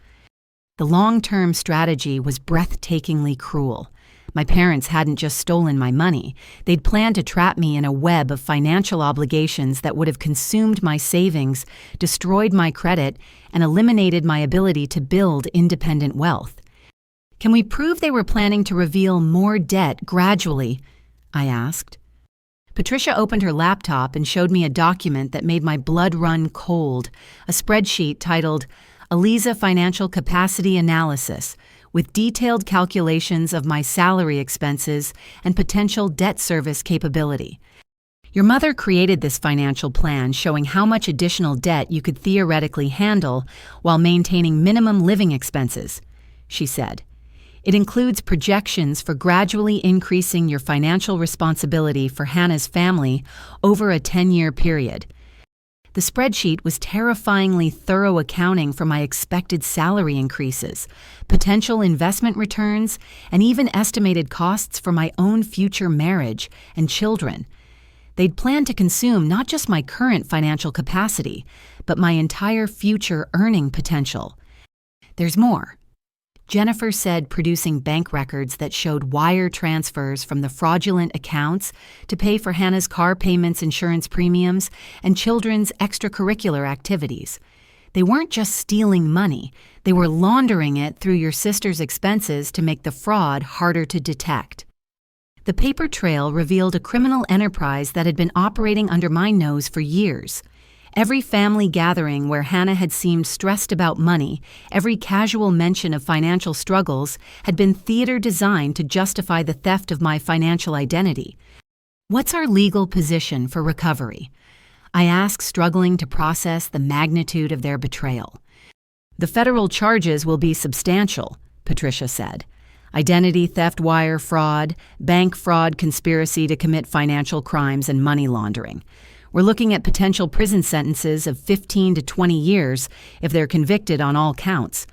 The long-term strategy was breathtakingly cruel. My parents hadn't just stolen my money. They'd planned to trap me in a web of financial obligations that would have consumed my savings, destroyed my credit, and eliminated my ability to build independent wealth. "Can we prove they were planning to reveal more debt gradually?" I asked. Patricia opened her laptop and showed me a document that made my blood run cold, a spreadsheet titled Eliza Financial Capacity Analysis, with detailed calculations of my salary expenses and potential debt service capability. "Your mother created this financial plan showing how much additional debt you could theoretically handle while maintaining minimum living expenses," she said. "It includes projections for gradually increasing your financial responsibility for Hannah's family over a 10-year period." The spreadsheet was terrifyingly thorough accounting for my expected salary increases, potential investment returns, and even estimated costs for my own future marriage and children. They'd planned to consume not just my current financial capacity, but my entire future earning potential. "There's more." Jennifer said, producing bank records that showed wire transfers from the fraudulent accounts to pay for Hannah's car payments, insurance premiums, and children's extracurricular activities. They weren't just stealing money, they were laundering it through your sister's expenses to make the fraud harder to detect. The paper trail revealed a criminal enterprise that had been operating under my nose for years. Every family gathering where Hannah had seemed stressed about money, every casual mention of financial struggles, had been theater designed to justify the theft of my financial identity. "What's our legal position for recovery?" I asked, struggling to process the magnitude of their betrayal. "The federal charges will be substantial," Patricia said. "Identity theft, wire fraud, bank fraud, conspiracy to commit financial crimes, and money laundering. We're looking at potential prison sentences of 15 to 20 years if they're convicted on all counts."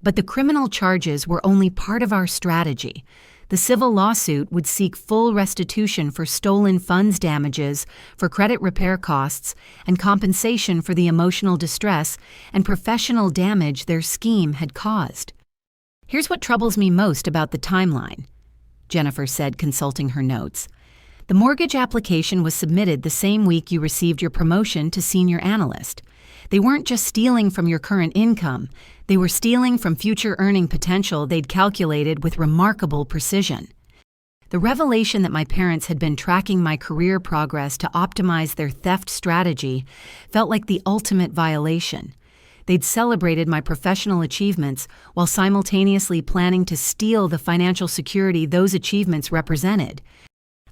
But the criminal charges were only part of our strategy. The civil lawsuit would seek full restitution for stolen funds damages, for credit repair costs, and compensation for the emotional distress and professional damage their scheme had caused. "Here's what troubles me most about the timeline," Jennifer said, consulting her notes. "The mortgage application was submitted the same week you received your promotion to senior analyst. They weren't just stealing from your current income, they were stealing from future earning potential they'd calculated with remarkable precision. The revelation that my parents had been tracking my career progress to optimize their theft strategy felt like the ultimate violation. They'd celebrated my professional achievements while simultaneously planning to steal the financial security those achievements represented.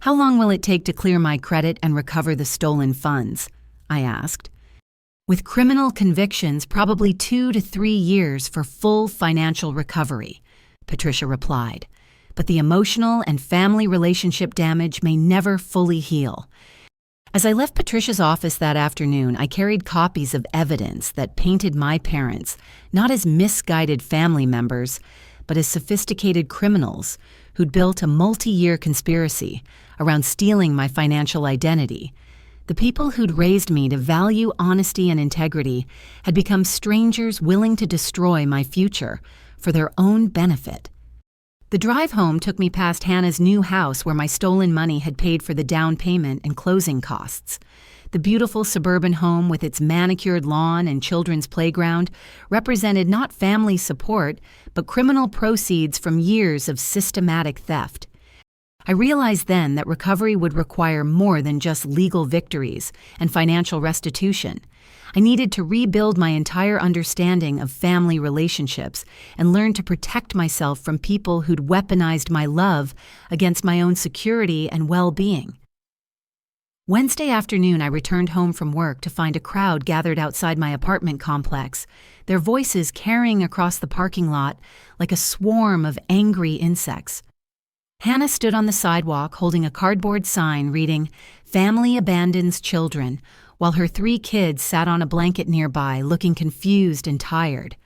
"How long will it take to clear my credit and recover the stolen funds?" I asked. "With criminal convictions, probably 2 to 3 years for full financial recovery," Patricia replied. "But the emotional and family relationship damage may never fully heal." As I left Patricia's office that afternoon, I carried copies of evidence that painted my parents not as misguided family members, but as sophisticated criminals who'd built a multi-year conspiracy around stealing my financial identity. The people who'd raised me to value honesty and integrity had become strangers willing to destroy my future for their own benefit. The drive home took me past Hannah's new house where my stolen money had paid for the down payment and closing costs. The beautiful suburban home with its manicured lawn and children's playground represented not family support, but criminal proceeds from years of systematic theft. I realized then that recovery would require more than just legal victories and financial restitution. I needed to rebuild my entire understanding of family relationships and learn to protect myself from people who'd weaponized my love against my own security and well-being. Wednesday afternoon, I returned home from work to find a crowd gathered outside my apartment complex, their voices carrying across the parking lot like a swarm of angry insects. Hannah stood on the sidewalk holding a cardboard sign reading, "Family abandons children," while her 3 kids sat on a blanket nearby, looking confused and tired.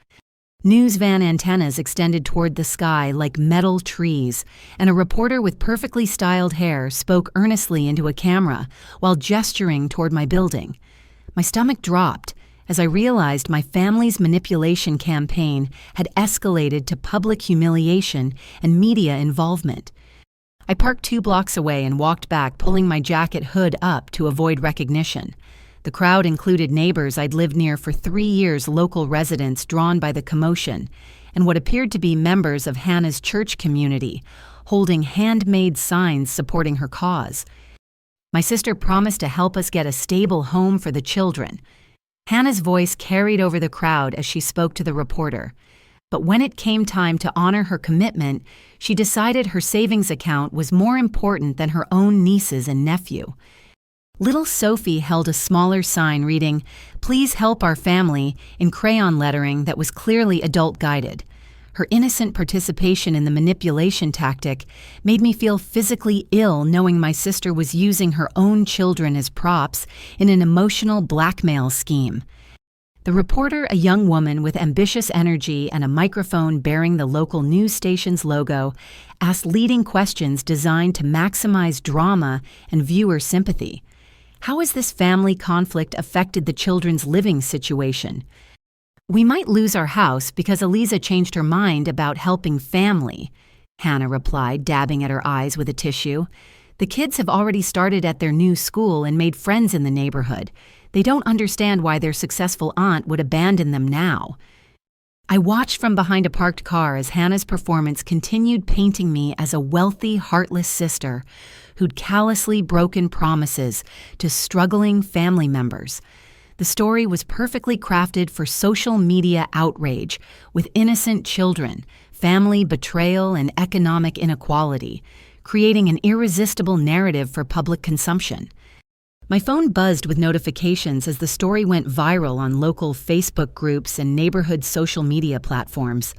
News van antennas extended toward the sky like metal trees, and a reporter with perfectly styled hair spoke earnestly into a camera while gesturing toward my building. My stomach dropped as I realized my family's manipulation campaign had escalated to public humiliation and media involvement. I parked 2 blocks away and walked back, pulling my jacket hood up to avoid recognition. The crowd included neighbors I'd lived near for 3 years, local residents drawn by the commotion, and what appeared to be members of Hannah's church community, holding handmade signs supporting her cause. My sister promised to help us get a stable home for the children. Hannah's voice carried over the crowd as she spoke to the reporter. But when it came time to honor her commitment, she decided her savings account was more important than her own nieces and nephew. Little Sophie held a smaller sign reading, "Please help our family," in crayon lettering that was clearly adult-guided. Her innocent participation in the manipulation tactic made me feel physically ill, knowing my sister was using her own children as props in an emotional blackmail scheme. The reporter, a young woman with ambitious energy and a microphone bearing the local news station's logo, asked leading questions designed to maximize drama and viewer sympathy. How has this family conflict affected the children's living situation? "We might lose our house because Eliza changed her mind about helping family," Hannah replied, dabbing at her eyes with a tissue. "The kids have already started at their new school and made friends in the neighborhood. They don't understand why their successful aunt would abandon them now." I watched from behind a parked car as Hannah's performance continued painting me as a wealthy, heartless sister who'd callously broken promises to struggling family members. The story was perfectly crafted for social media outrage, with innocent children, family betrayal, and economic inequality, creating an irresistible narrative for public consumption. My phone buzzed with notifications as the story went viral on local Facebook groups and neighborhood social media platforms.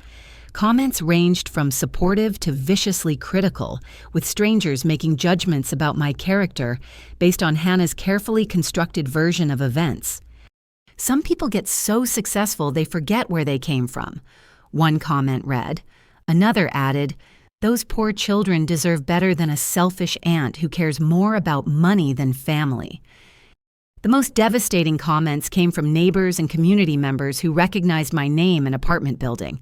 Comments ranged from supportive to viciously critical, with strangers making judgments about my character based on Hannah's carefully constructed version of events. "Some people get so successful they forget where they came from," one comment read. Another added, "Those poor children deserve better than a selfish aunt who cares more about money than family." The most devastating comments came from neighbors and community members who recognized my name in apartment building.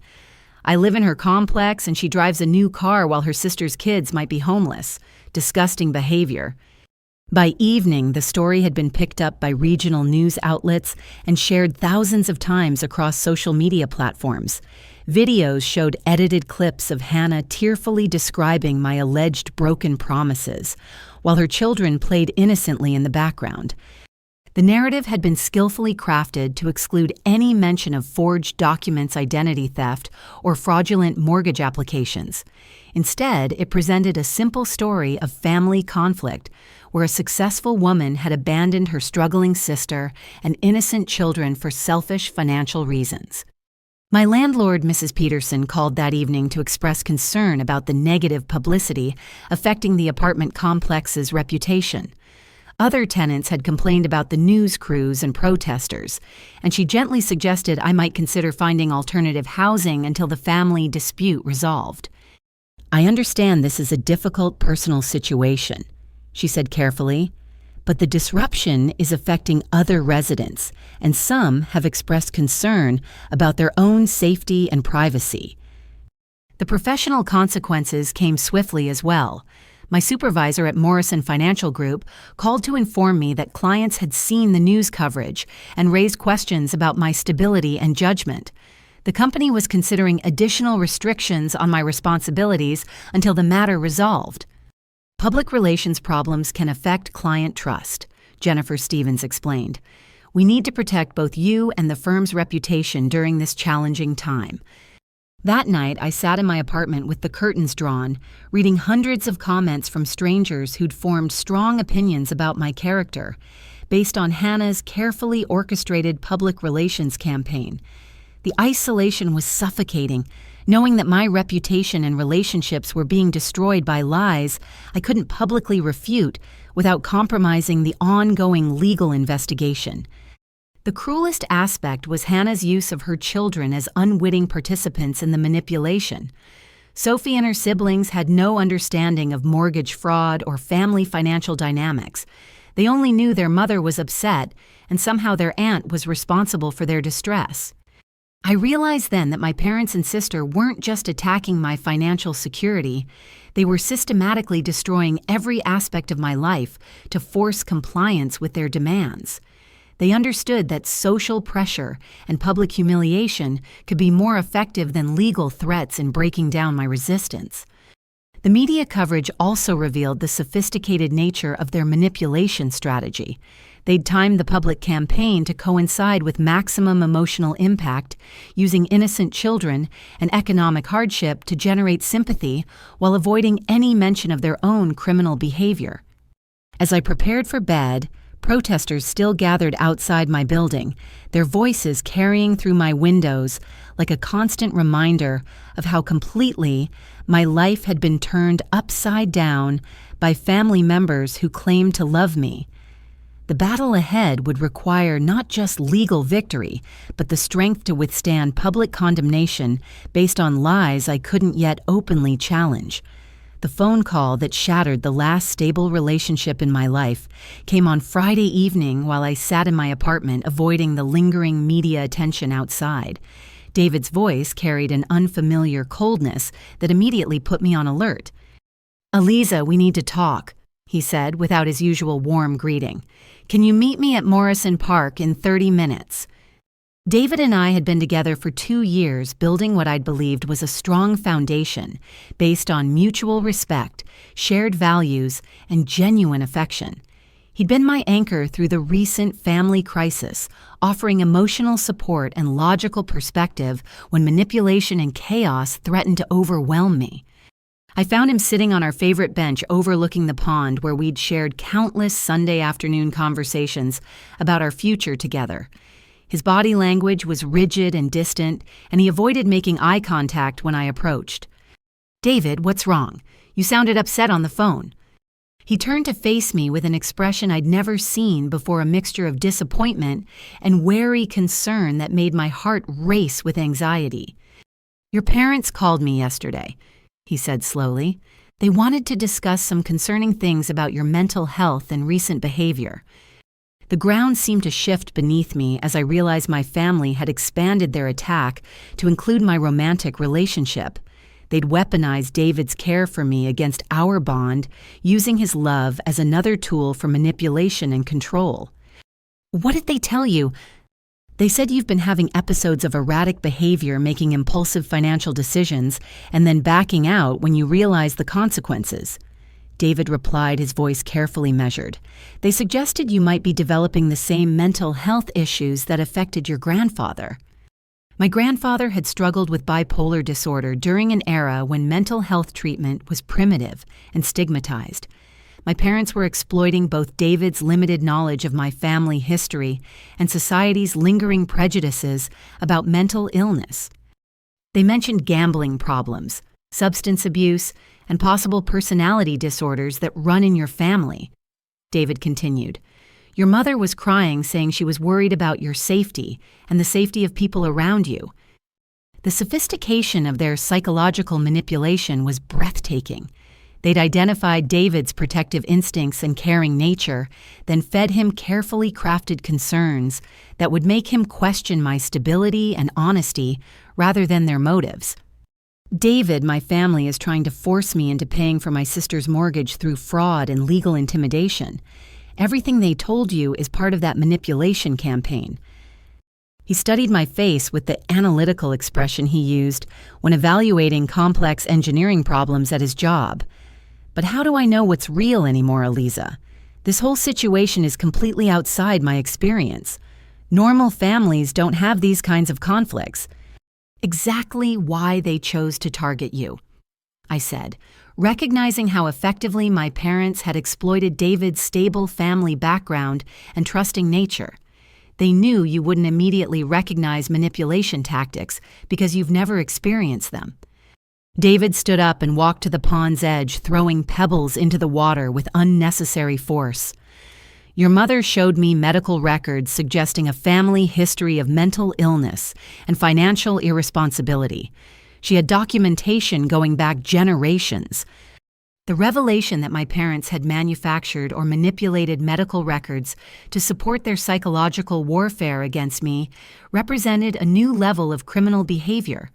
"I live in her complex and she drives a new car while her sister's kids might be homeless. Disgusting behavior." By evening, the story had been picked up by regional news outlets and shared thousands of times across social media platforms. Videos showed edited clips of Hannah tearfully describing my alleged broken promises, while her children played innocently in the background. The narrative had been skillfully crafted to exclude any mention of forged documents, identity theft, or fraudulent mortgage applications. Instead, it presented a simple story of family conflict, where a successful woman had abandoned her struggling sister and innocent children for selfish financial reasons. My landlord, Mrs. Peterson, called that evening to express concern about the negative publicity affecting the apartment complex's reputation. Other tenants had complained about the news crews and protesters, and she gently suggested I might consider finding alternative housing until the family dispute resolved. "I understand this is a difficult personal situation," she said carefully, "but the disruption is affecting other residents, and some have expressed concern about their own safety and privacy." The professional consequences came swiftly as well. My supervisor at Morrison Financial Group called to inform me that clients had seen the news coverage and raised questions about my stability and judgment. The company was considering additional restrictions on my responsibilities until the matter resolved. "Public relations problems can affect client trust," Jennifer Stevens explained. "We need to protect both you and the firm's reputation during this challenging time." That night, I sat in my apartment with the curtains drawn, reading hundreds of comments from strangers who'd formed strong opinions about my character, based on Hannah's carefully orchestrated public relations campaign. The isolation was suffocating. Knowing that my reputation and relationships were being destroyed by lies I couldn't publicly refute without compromising the ongoing legal investigation. The cruelest aspect was Hannah's use of her children as unwitting participants in the manipulation. Sophie and her siblings had no understanding of mortgage fraud or family financial dynamics. They only knew their mother was upset, and somehow their aunt was responsible for their distress. I realized then that my parents and sister weren't just attacking my financial security, they were systematically destroying every aspect of my life to force compliance with their demands. They understood that social pressure and public humiliation could be more effective than legal threats in breaking down my resistance. The media coverage also revealed the sophisticated nature of their manipulation strategy. They'd timed the public campaign to coincide with maximum emotional impact, using innocent children and economic hardship to generate sympathy while avoiding any mention of their own criminal behavior. As I prepared for bed, protesters still gathered outside my building, their voices carrying through my windows like a constant reminder of how completely my life had been turned upside down by family members who claimed to love me. The battle ahead would require not just legal victory, but the strength to withstand public condemnation based on lies I couldn't yet openly challenge. The phone call that shattered the last stable relationship in my life came on Friday evening while I sat in my apartment avoiding the lingering media attention outside. David's voice carried an unfamiliar coldness that immediately put me on alert. "Aliza, we need to talk," he said without his usual warm greeting. "Can you meet me at Morrison Park in 30 minutes? David and I had been together for 2 years, building what I'd believed was a strong foundation based on mutual respect, shared values, and genuine affection. He'd been my anchor through the recent family crisis, offering emotional support and logical perspective when manipulation and chaos threatened to overwhelm me. I found him sitting on our favorite bench overlooking the pond where we'd shared countless Sunday afternoon conversations about our future together. His body language was rigid and distant, and he avoided making eye contact when I approached. "David, what's wrong? You sounded upset on the phone." He turned to face me with an expression I'd never seen before, a mixture of disappointment and wary concern that made my heart race with anxiety. "Your parents called me yesterday," he said slowly. "They wanted to discuss some concerning things about your mental health and recent behavior." The ground seemed to shift beneath me as I realized my family had expanded their attack to include my romantic relationship. They'd weaponized David's care for me against our bond, using his love as another tool for manipulation and control. "What did they tell you?" "They said you've been having episodes of erratic behavior, making impulsive financial decisions, and then backing out when you realize the consequences." David replied, his voice carefully measured. "They suggested you might be developing the same mental health issues that affected your grandfather." My grandfather had struggled with bipolar disorder during an era when mental health treatment was primitive and stigmatized. My parents were exploiting both David's limited knowledge of my family history and society's lingering prejudices about mental illness. They mentioned gambling problems, substance abuse, and possible personality disorders that run in your family. David continued, "Your mother was crying, saying she was worried about your safety and the safety of people around you." The sophistication of their psychological manipulation was breathtaking. They'd identified David's protective instincts and caring nature, then fed him carefully crafted concerns that would make him question my stability and honesty rather than their motives. "David, my family is trying to force me into paying for my sister's mortgage through fraud and legal intimidation. Everything they told you is part of that manipulation campaign." He studied my face with the analytical expression he used when evaluating complex engineering problems at his job. "But how do I know what's real anymore, Aliza? This whole situation is completely outside my experience. Normal families don't have these kinds of conflicts." "Exactly why they chose to target you," I said, recognizing how effectively my parents had exploited David's stable family background and trusting nature. They knew you wouldn't immediately recognize manipulation tactics because you've never experienced them. David stood up and walked to the pond's edge, throwing pebbles into the water with unnecessary force. "Your mother showed me medical records suggesting a family history of mental illness and financial irresponsibility. She had documentation going back generations. The revelation that my parents had manufactured or manipulated medical records to support their psychological warfare against me represented a new level of criminal behavior.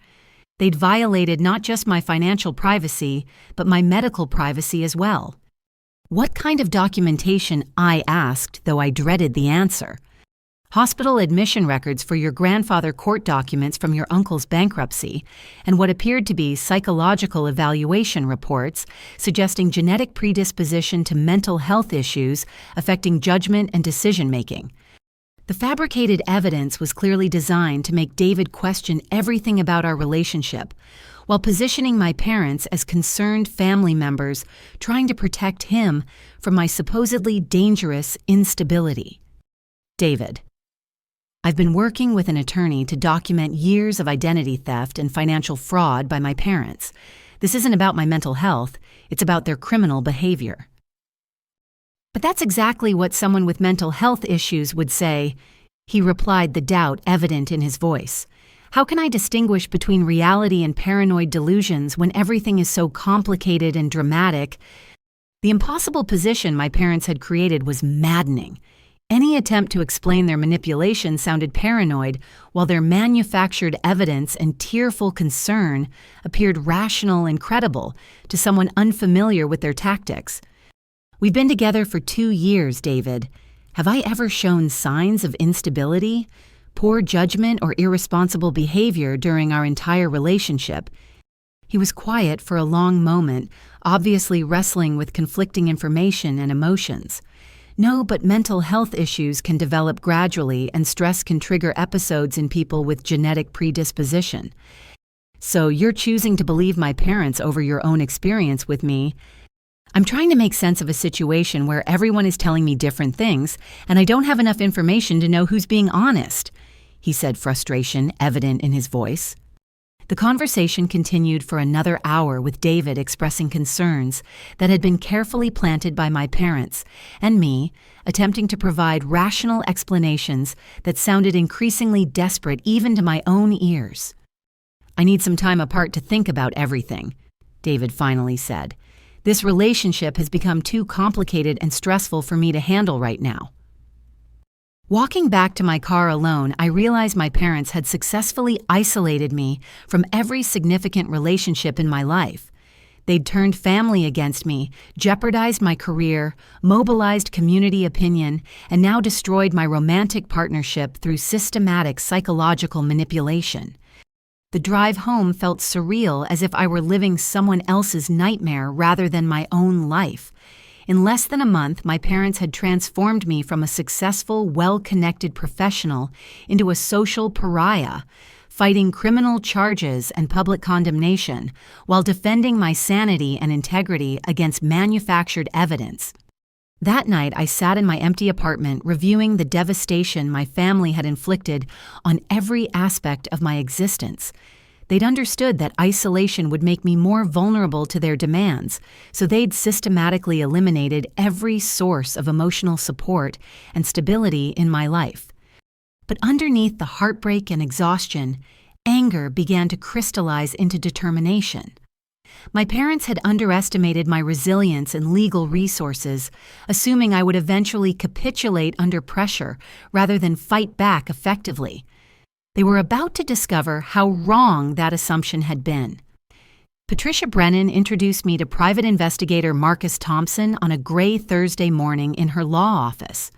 They'd violated not just my financial privacy, but my medical privacy as well." "What kind of documentation?" I asked, though I dreaded the answer. "Hospital admission records for your grandfather, court documents from your uncle's bankruptcy, and what appeared to be psychological evaluation reports suggesting genetic predisposition to mental health issues affecting judgment and decision-making." The fabricated evidence was clearly designed to make David question everything about our relationship, while positioning my parents as concerned family members trying to protect him from my supposedly dangerous instability. "David, I've been working with an attorney to document years of identity theft and financial fraud by my parents. This isn't about my mental health, it's about their criminal behavior." "But that's exactly what someone with mental health issues would say," he replied, the doubt evident in his voice. How can I distinguish between reality and paranoid delusions when everything is so complicated and dramatic? The impossible position my parents had created was maddening. Any attempt to explain their manipulation sounded paranoid, while their manufactured evidence and tearful concern appeared rational and credible to someone unfamiliar with their tactics. We've been together for 2 years, David. Have I ever shown signs of instability, poor judgment, or irresponsible behavior during our entire relationship? He was quiet for a long moment, obviously wrestling with conflicting information and emotions. No, but mental health issues can develop gradually, and stress can trigger episodes in people with genetic predisposition. So you're choosing to believe my parents over your own experience with me. I'm trying to make sense of a situation where everyone is telling me different things, and I don't have enough information to know who's being honest, he said, frustration evident in his voice. The conversation continued for another hour, with David expressing concerns that had been carefully planted by my parents, and me attempting to provide rational explanations that sounded increasingly desperate even to my own ears. I need some time apart to think about everything, David finally said. This relationship has become too complicated and stressful for me to handle right now. Walking back to my car alone, I realized my parents had successfully isolated me from every significant relationship in my life. They'd turned family against me, jeopardized my career, mobilized community opinion, and now destroyed my romantic partnership through systematic psychological manipulation. The drive home felt surreal, as if I were living someone else's nightmare rather than my own life. In less than a month, my parents had transformed me from a successful, well-connected professional into a social pariah, fighting criminal charges and public condemnation while defending my sanity and integrity against manufactured evidence. That night, I sat in my empty apartment reviewing the devastation my family had inflicted on every aspect of my existence. They'd understood that isolation would make me more vulnerable to their demands, so they'd systematically eliminated every source of emotional support and stability in my life. But underneath the heartbreak and exhaustion, anger began to crystallize into determination. My parents had underestimated my resilience and legal resources, assuming I would eventually capitulate under pressure rather than fight back effectively. They were about to discover how wrong that assumption had been. Patricia Brennan introduced me to private investigator Marcus Thompson on a gray Thursday morning in her law office.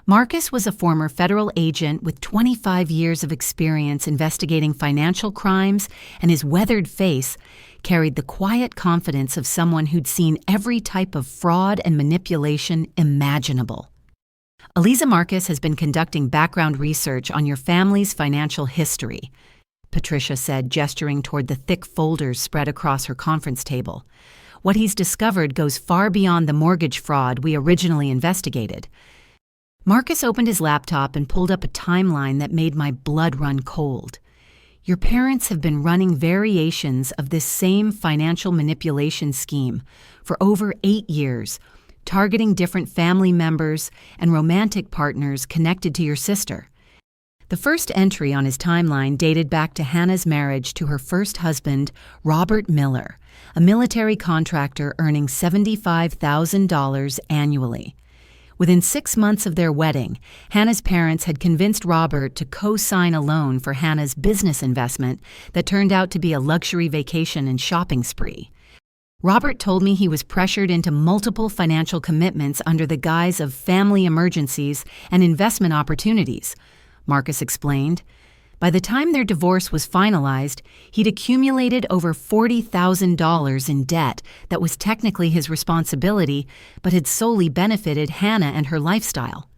Marcus was a former federal agent with 25 years of experience investigating financial crimes, and his weathered face carried the quiet confidence of someone who'd seen every type of fraud and manipulation imaginable. Eliza Marcus has been conducting background research on your family's financial history, Patricia said, gesturing toward the thick folders spread across her conference table. What he's discovered goes far beyond the mortgage fraud we originally investigated. Marcus opened his laptop and pulled up a timeline that made my blood run cold. Your parents have been running variations of this same financial manipulation scheme for over 8 years, targeting different family members and romantic partners connected to your sister. The first entry on his timeline dated back to Hannah's marriage to her first husband, Robert Miller, a military contractor earning $75,000 annually. Within 6 months of their wedding, Hannah's parents had convinced Robert to co-sign a loan for Hannah's business investment that turned out to be a luxury vacation and shopping spree. Robert told me he was pressured into multiple financial commitments under the guise of family emergencies and investment opportunities, Marcus explained. By the time their divorce was finalized, he'd accumulated over $40,000 in debt that was technically his responsibility, but had solely benefited Hannah and her lifestyle.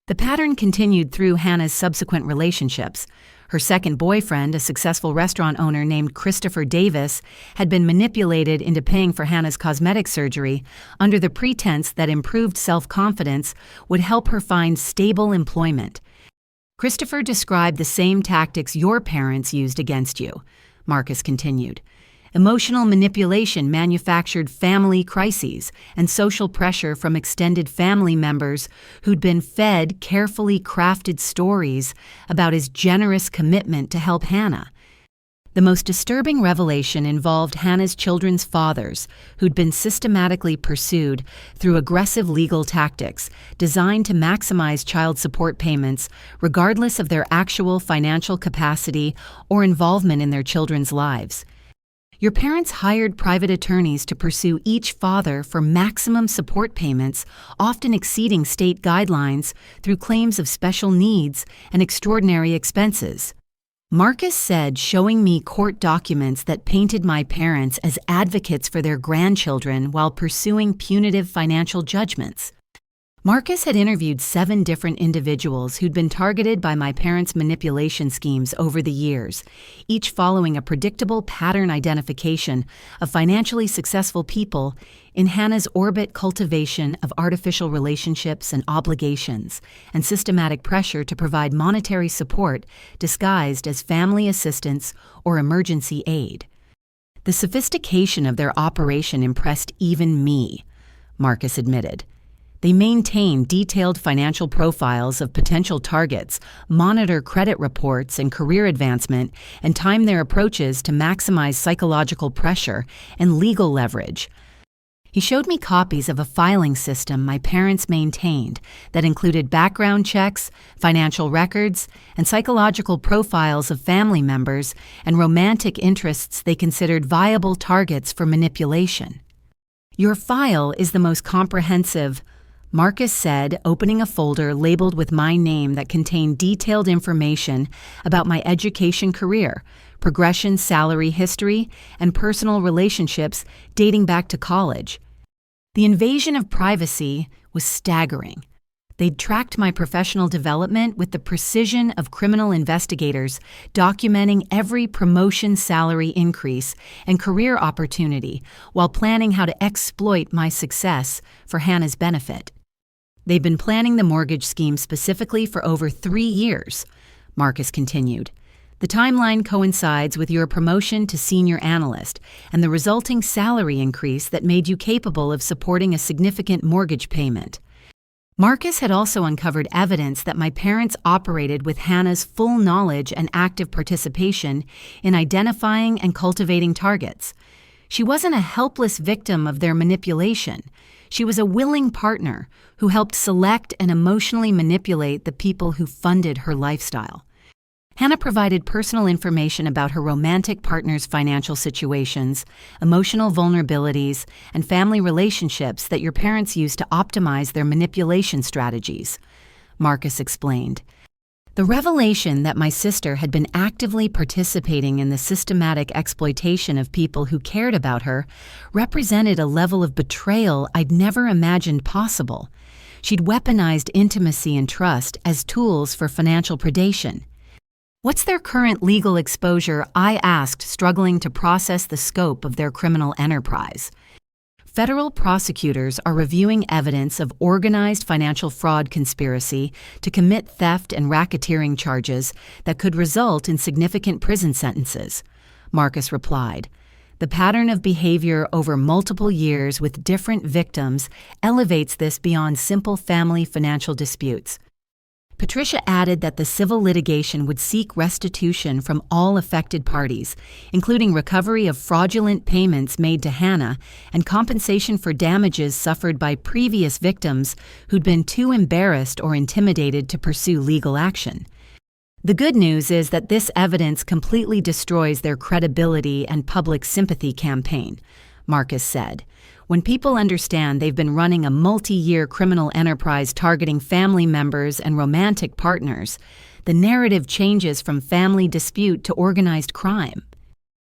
The pattern continued through Hannah's subsequent relationships. Her second boyfriend, a successful restaurant owner named Christopher Davis, had been manipulated into paying for Hannah's cosmetic surgery under the pretense that improved self-confidence would help her find stable employment. Christopher described the same tactics your parents used against you, Marcus continued. Emotional manipulation manufactured family crises and social pressure from extended family members who'd been fed carefully crafted stories about his generous commitment to help Hannah. The most disturbing revelation involved Hannah's children's fathers, who'd been systematically pursued through aggressive legal tactics designed to maximize child support payments regardless of their actual financial capacity or involvement in their children's lives. Your parents hired private attorneys to pursue each father for maximum support payments, often exceeding state guidelines through claims of special needs and extraordinary expenses. Marcus said, showing me court documents that painted my parents as advocates for their grandchildren while pursuing punitive financial judgments. Marcus had interviewed 7 different individuals who'd been targeted by my parents' manipulation schemes over the years, each following a predictable pattern identification of financially successful people in Hannah's orbit cultivation of artificial relationships and obligations, and systematic pressure to provide monetary support disguised as family assistance or emergency aid. The sophistication of their operation impressed even me, Marcus admitted. They maintain detailed financial profiles of potential targets, monitor credit reports and career advancement, and time their approaches to maximize psychological pressure and legal leverage. He showed me copies of a filing system my parents maintained that included background checks, financial records, and psychological profiles of family members and romantic interests they considered viable targets for manipulation. "Your file is the most comprehensive," Marcus said, opening a folder labeled with my name that contained detailed information about my education career, progression, salary history, and personal relationships dating back to college. The invasion of privacy was staggering. They'd tracked my professional development with the precision of criminal investigators, documenting every promotion, salary increase, and career opportunity while planning how to exploit my success for Hannah's benefit. "They've been planning the mortgage scheme specifically for over 3 years," Marcus continued. "The timeline coincides with your promotion to senior analyst and the resulting salary increase that made you capable of supporting a significant mortgage payment." Marcus had also uncovered evidence that my parents operated with Hannah's full knowledge and active participation in identifying and cultivating targets. She wasn't a helpless victim of their manipulation. She was a willing partner who helped select and emotionally manipulate the people who funded her lifestyle. Hannah provided personal information about her romantic partner's financial situations, emotional vulnerabilities, and family relationships that your parents used to optimize their manipulation strategies, Marcus explained. The revelation that my sister had been actively participating in the systematic exploitation of people who cared about her represented a level of betrayal I'd never imagined possible. She'd weaponized intimacy and trust as tools for financial predation. "What's their current legal exposure?" I asked, struggling to process the scope of their criminal enterprise. Federal prosecutors are reviewing evidence of organized financial fraud conspiracy to commit theft and racketeering charges that could result in significant prison sentences, Marcus replied. The pattern of behavior over multiple years with different victims elevates this beyond simple family financial disputes. Patricia added that the civil litigation would seek restitution from all affected parties, including recovery of fraudulent payments made to Hannah and compensation for damages suffered by previous victims who'd been too embarrassed or intimidated to pursue legal action. "The good news is that this evidence completely destroys their credibility and public sympathy campaign," Marcus said. "When people understand they've been running a multi-year criminal enterprise targeting family members and romantic partners, the narrative changes from family dispute to organized crime."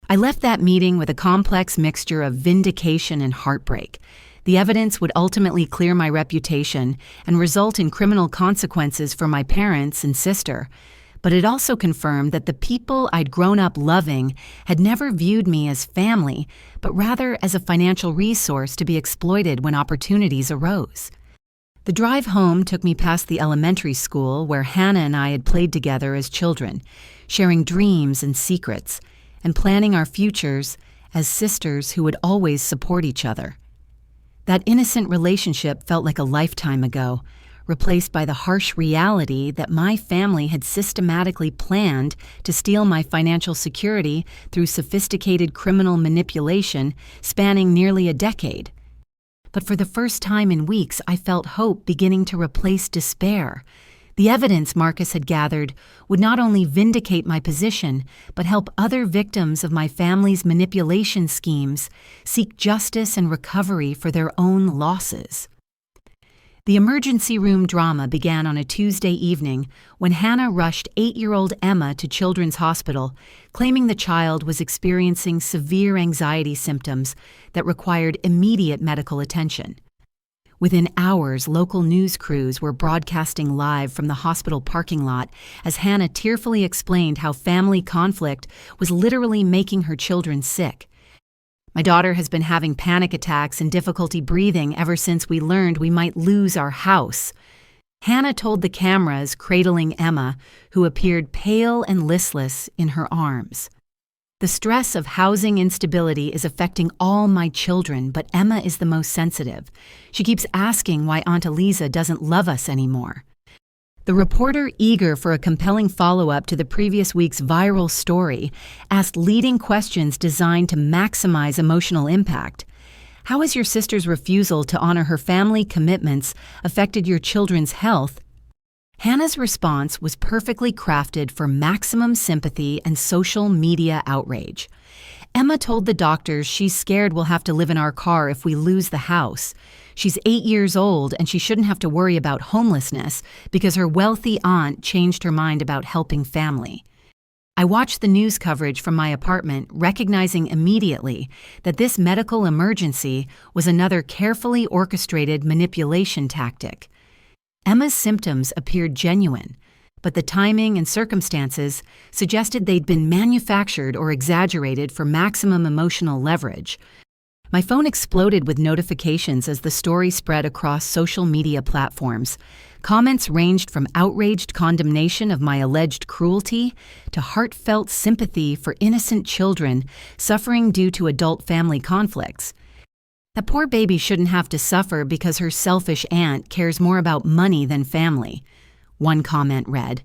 I left that meeting with a complex mixture of vindication and heartbreak. The evidence would ultimately clear my reputation and result in criminal consequences for my parents and sister. But it also confirmed that the people I'd grown up loving had never viewed me as family, but rather as a financial resource to be exploited when opportunities arose. The drive home took me past the elementary school where Hannah and I had played together as children, sharing dreams and secrets, and planning our futures as sisters who would always support each other. That innocent relationship felt like a lifetime ago, replaced by the harsh reality that my family had systematically planned to steal my financial security through sophisticated criminal manipulation spanning nearly a decade. But for the first time in weeks, I felt hope beginning to replace despair. The evidence Marcus had gathered would not only vindicate my position, but help other victims of my family's manipulation schemes seek justice and recovery for their own losses. The emergency room drama began on a Tuesday evening when Hannah rushed 8-year-old Emma to Children's Hospital, claiming the child was experiencing severe anxiety symptoms that required immediate medical attention. Within hours, local news crews were broadcasting live from the hospital parking lot as Hannah tearfully explained how family conflict was literally making her children sick. My daughter has been having panic attacks and difficulty breathing ever since we learned we might lose our house. Hannah told the cameras, cradling Emma, who appeared pale and listless in her arms. The stress of housing instability is affecting all my children, but Emma is the most sensitive. She keeps asking why Aunt Eliza doesn't love us anymore. The reporter, eager for a compelling follow-up to the previous week's viral story, asked leading questions designed to maximize emotional impact. How has your sister's refusal to honor her family commitments affected your children's health? Hannah's response was perfectly crafted for maximum sympathy and social media outrage. Emma told the doctors she's scared we'll have to live in our car if we lose the house. She's 8 years old and she shouldn't have to worry about homelessness because her wealthy aunt changed her mind about helping family. I watched the news coverage from my apartment, recognizing immediately that this medical emergency was another carefully orchestrated manipulation tactic. Emma's symptoms appeared genuine, but the timing and circumstances suggested they'd been manufactured or exaggerated for maximum emotional leverage. My phone exploded with notifications as the story spread across social media platforms. Comments ranged from outraged condemnation of my alleged cruelty to heartfelt sympathy for innocent children suffering due to adult family conflicts. That poor baby shouldn't have to suffer because her selfish aunt cares more about money than family, one comment read.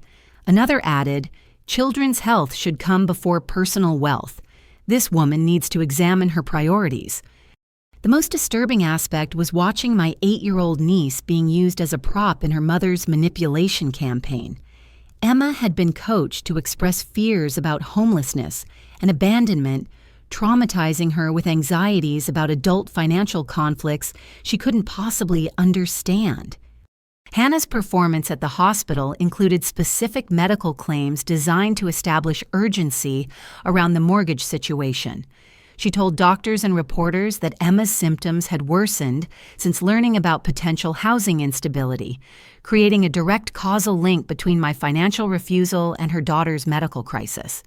Another added, children's health should come before personal wealth. This woman needs to examine her priorities. The most disturbing aspect was watching my 8-year-old niece being used as a prop in her mother's manipulation campaign. Emma had been coached to express fears about homelessness and abandonment, traumatizing her with anxieties about adult financial conflicts she couldn't possibly understand. Hannah's performance at the hospital included specific medical claims designed to establish urgency around the mortgage situation. She told doctors and reporters that Emma's symptoms had worsened since learning about potential housing instability, creating a direct causal link between my financial refusal and her daughter's medical crisis.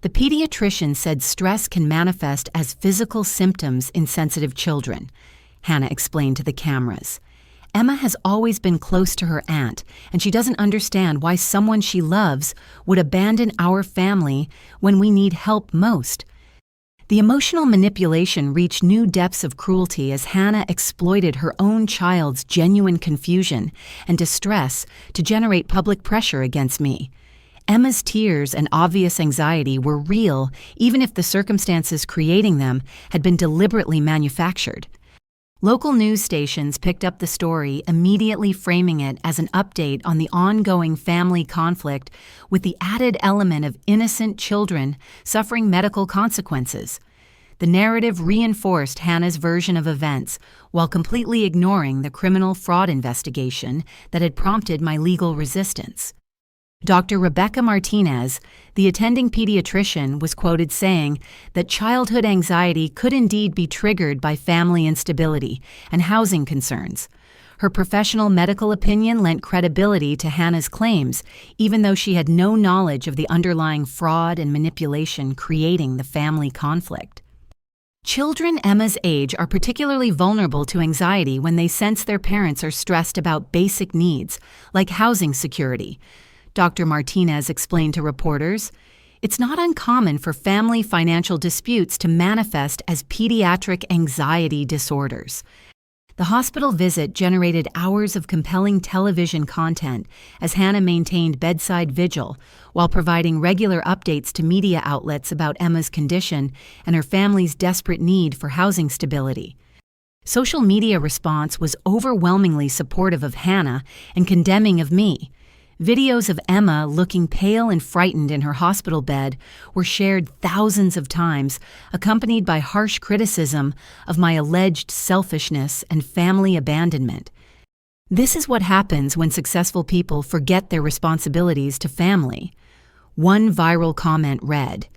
The pediatrician said stress can manifest as physical symptoms in sensitive children, Hannah explained to the cameras. Emma has always been close to her aunt, and she doesn't understand why someone she loves would abandon our family when we need help most. The emotional manipulation reached new depths of cruelty as Hannah exploited her own child's genuine confusion and distress to generate public pressure against me. Emma's tears and obvious anxiety were real, even if the circumstances creating them had been deliberately manufactured. Local news stations picked up the story, immediately framing it as an update on the ongoing family conflict with the added element of innocent children suffering medical consequences. The narrative reinforced Hannah's version of events while completely ignoring the criminal fraud investigation that had prompted my legal resistance. Dr. Rebecca Martinez, the attending pediatrician, was quoted saying that childhood anxiety could indeed be triggered by family instability and housing concerns. Her professional medical opinion lent credibility to Hannah's claims, even though she had no knowledge of the underlying fraud and manipulation creating the family conflict. Children Emma's age are particularly vulnerable to anxiety when they sense their parents are stressed about basic needs, like housing security. Dr. Martinez explained to reporters, It's not uncommon for family financial disputes to manifest as pediatric anxiety disorders. The hospital visit generated hours of compelling television content as Hannah maintained bedside vigil while providing regular updates to media outlets about Emma's condition and her family's desperate need for housing stability. Social media response was overwhelmingly supportive of Hannah and condemning of me. Videos of Emma looking pale and frightened in her hospital bed were shared thousands of times, accompanied by harsh criticism of my alleged selfishness and family abandonment. This is what happens when successful people forget their responsibilities to family. One viral comment read,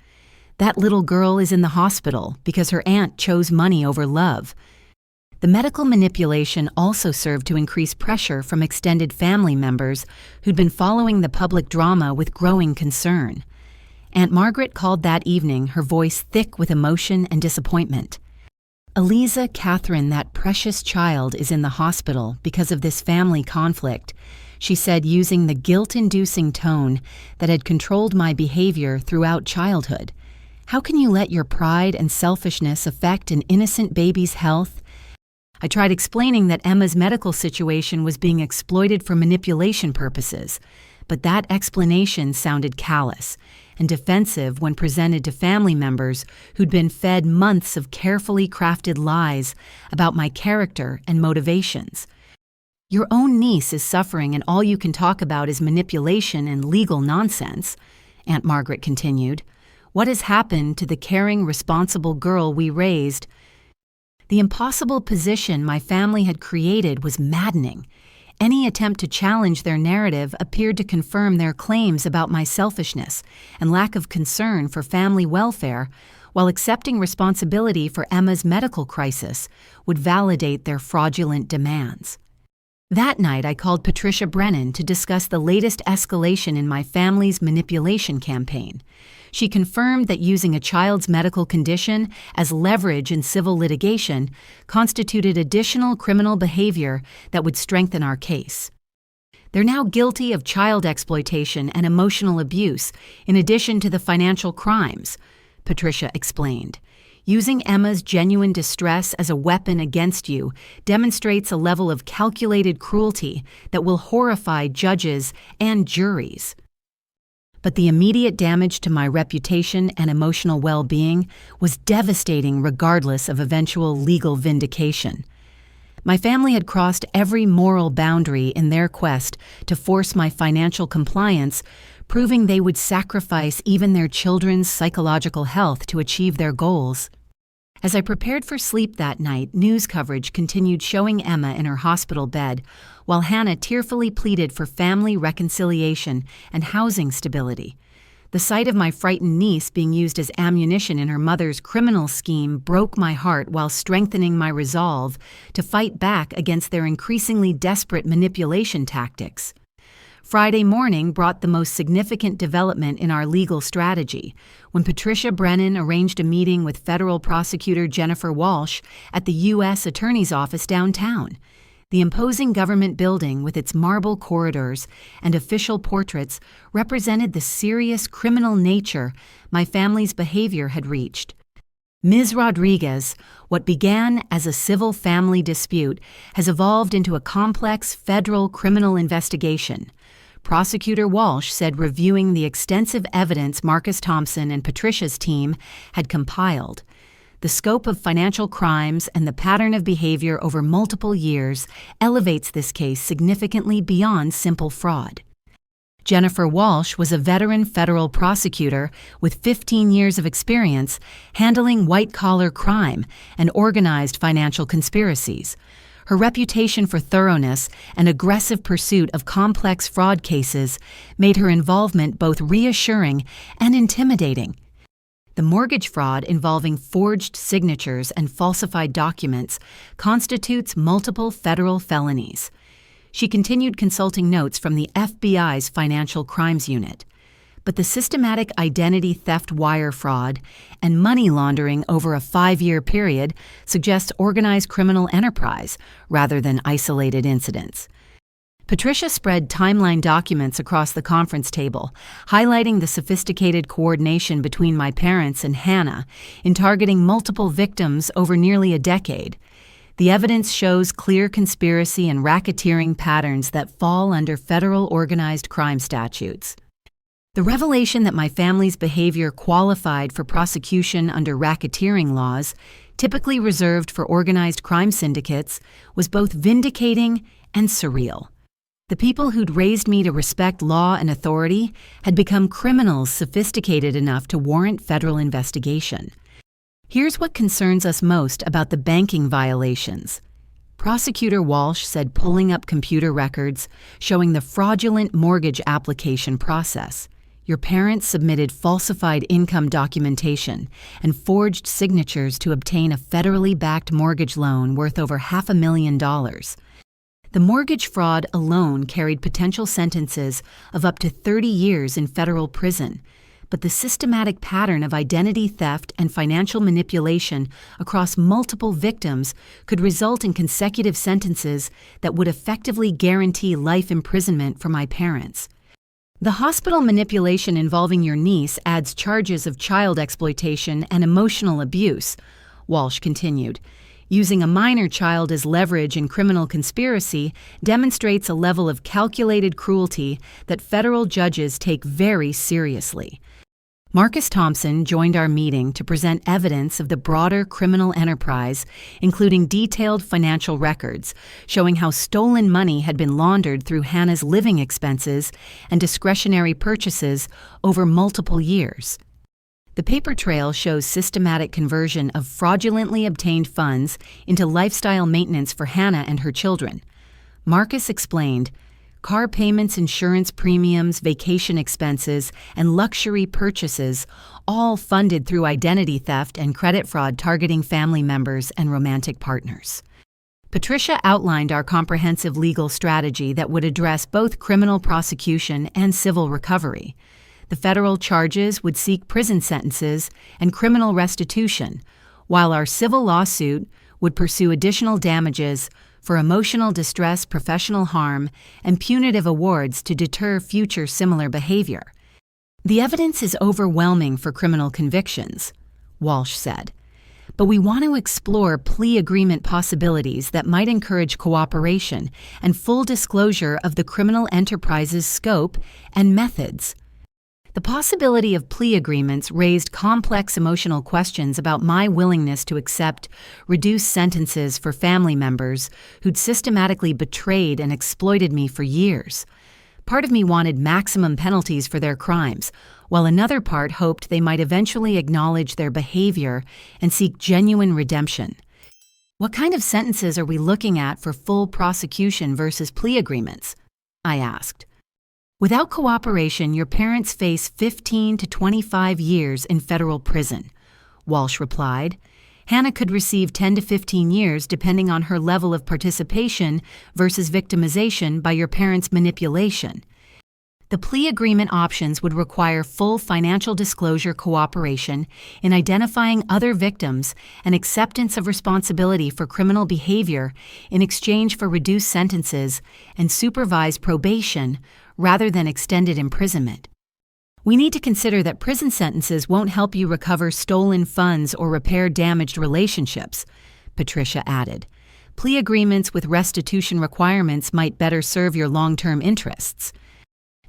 "That little girl is in the hospital because her aunt chose money over love." The medical manipulation also served to increase pressure from extended family members who'd been following the public drama with growing concern. Aunt Margaret called that evening, her voice thick with emotion and disappointment. "Eliza Catherine, that precious child, is in the hospital because of this family conflict," she said, using the guilt-inducing tone that had controlled my behavior throughout childhood. "How can you let your pride and selfishness affect an innocent baby's health?" I tried explaining that Emma's medical situation was being exploited for manipulation purposes, but that explanation sounded callous and defensive when presented to family members who'd been fed months of carefully crafted lies about my character and motivations. "Your own niece is suffering and all you can talk about is manipulation and legal nonsense," Aunt Margaret continued. "What has happened to the caring, responsible girl we raised?" The impossible position my family had created was maddening. Any attempt to challenge their narrative appeared to confirm their claims about my selfishness and lack of concern for family welfare, while accepting responsibility for Emma's medical crisis would validate their fraudulent demands. That night, I called Patricia Brennan to discuss the latest escalation in my family's manipulation campaign. She confirmed that using a child's medical condition as leverage in civil litigation constituted additional criminal behavior that would strengthen our case. "They're now guilty of child exploitation and emotional abuse, in addition to the financial crimes," Patricia explained. "Using Emma's genuine distress as a weapon against you demonstrates a level of calculated cruelty that will horrify judges and juries." But the immediate damage to my reputation and emotional well-being was devastating regardless of eventual legal vindication. My family had crossed every moral boundary in their quest to force my financial compliance, proving they would sacrifice even their children's psychological health to achieve their goals. As I prepared for sleep that night, news coverage continued showing Emma in her hospital bed, while Hannah tearfully pleaded for family reconciliation and housing stability. The sight of my frightened niece being used as ammunition in her mother's criminal scheme broke my heart while strengthening my resolve to fight back against their increasingly desperate manipulation tactics. Friday morning brought the most significant development in our legal strategy when Patricia Brennan arranged a meeting with federal prosecutor Jennifer Walsh at the U.S. Attorney's Office downtown. The imposing government building with its marble corridors and official portraits represented the serious criminal nature my family's behavior had reached. Ms. Rodriguez, what began as a civil family dispute has evolved into a complex federal criminal investigation. Prosecutor Walsh said reviewing the extensive evidence Marcus Thompson and Patricia's team had compiled. The scope of financial crimes and the pattern of behavior over multiple years elevates this case significantly beyond simple fraud. Jennifer Walsh was a veteran federal prosecutor with 15 years of experience handling white-collar crime and organized financial conspiracies. Her reputation for thoroughness and aggressive pursuit of complex fraud cases made her involvement both reassuring and intimidating. The mortgage fraud involving forged signatures and falsified documents constitutes multiple federal felonies. She continued consulting notes from the FBI's Financial Crimes Unit. But the systematic identity theft wire fraud and money laundering over a 5-year period suggests organized criminal enterprise rather than isolated incidents. Patricia spread timeline documents across the conference table, highlighting the sophisticated coordination between my parents and Hannah in targeting multiple victims over nearly a decade. The evidence shows clear conspiracy and racketeering patterns that fall under federal organized crime statutes. The revelation that my family's behavior qualified for prosecution under racketeering laws, typically reserved for organized crime syndicates, was both vindicating and surreal. The people who'd raised me to respect law and authority had become criminals sophisticated enough to warrant federal investigation. Here's what concerns us most about the banking violations. Prosecutor Walsh said pulling up computer records showing the fraudulent mortgage application process. Your parents submitted falsified income documentation and forged signatures to obtain a federally backed mortgage loan worth over $500,000. The mortgage fraud alone carried potential sentences of up to 30 years in federal prison, but the systematic pattern of identity theft and financial manipulation across multiple victims could result in consecutive sentences that would effectively guarantee life imprisonment for my parents. The hospital manipulation involving your niece adds charges of child exploitation and emotional abuse, Walsh continued. Using a minor child as leverage in criminal conspiracy demonstrates a level of calculated cruelty that federal judges take very seriously. Marcus Thompson joined our meeting to present evidence of the broader criminal enterprise, including detailed financial records showing how stolen money had been laundered through Hannah's living expenses and discretionary purchases over multiple years. The paper trail shows systematic conversion of fraudulently obtained funds into lifestyle maintenance for Hannah and her children. Marcus explained, car payments, insurance premiums, vacation expenses, and luxury purchases, all funded through identity theft and credit fraud targeting family members and romantic partners. Patricia outlined our comprehensive legal strategy that would address both criminal prosecution and civil recovery. The federal charges would seek prison sentences and criminal restitution, while our civil lawsuit would pursue additional damages for emotional distress, professional harm, and punitive awards to deter future similar behavior. The evidence is overwhelming for criminal convictions, Walsh said, but we want to explore plea agreement possibilities that might encourage cooperation and full disclosure of the criminal enterprise's scope and methods. The possibility of plea agreements raised complex emotional questions about my willingness to accept reduced sentences for family members who'd systematically betrayed and exploited me for years. Part of me wanted maximum penalties for their crimes, while another part hoped they might eventually acknowledge their behavior and seek genuine redemption. What kind of sentences are we looking at for full prosecution versus plea agreements? I asked. Without cooperation, your parents face 15 to 25 years in federal prison, Walsh replied. Hannah could receive 10 to 15 years depending on her level of participation versus victimization by your parents' manipulation. The plea agreement options would require full financial disclosure cooperation in identifying other victims and acceptance of responsibility for criminal behavior in exchange for reduced sentences and supervised probation rather than extended imprisonment. We need to consider that prison sentences won't help you recover stolen funds or repair damaged relationships, Patricia added. Plea agreements with restitution requirements might better serve your long-term interests.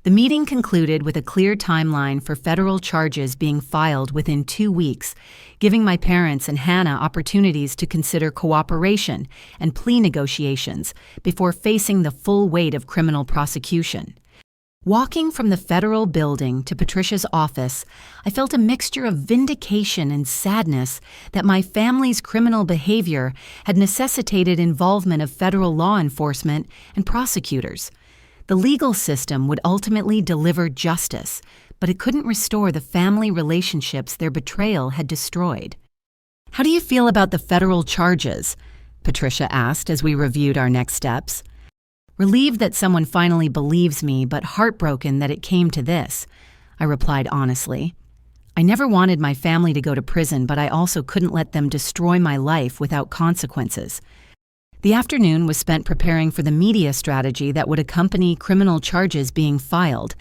The meeting concluded with a clear timeline for federal charges being filed within 2 weeks, giving my parents and Hannah opportunities to consider cooperation and plea negotiations before facing the full weight of criminal prosecution. Walking from the federal building to Patricia's office, I felt a mixture of vindication and sadness that my family's criminal behavior had necessitated involvement of federal law enforcement and prosecutors. The legal system would ultimately deliver justice, but it couldn't restore the family relationships their betrayal had destroyed. How do you feel about the federal charges? Patricia asked as we reviewed our next steps. Relieved that someone finally believes me, but heartbroken that it came to this, I replied honestly. I never wanted my family to go to prison, but I also couldn't let them destroy my life without consequences. The afternoon was spent preparing for the media strategy that would accompany criminal charges being filed.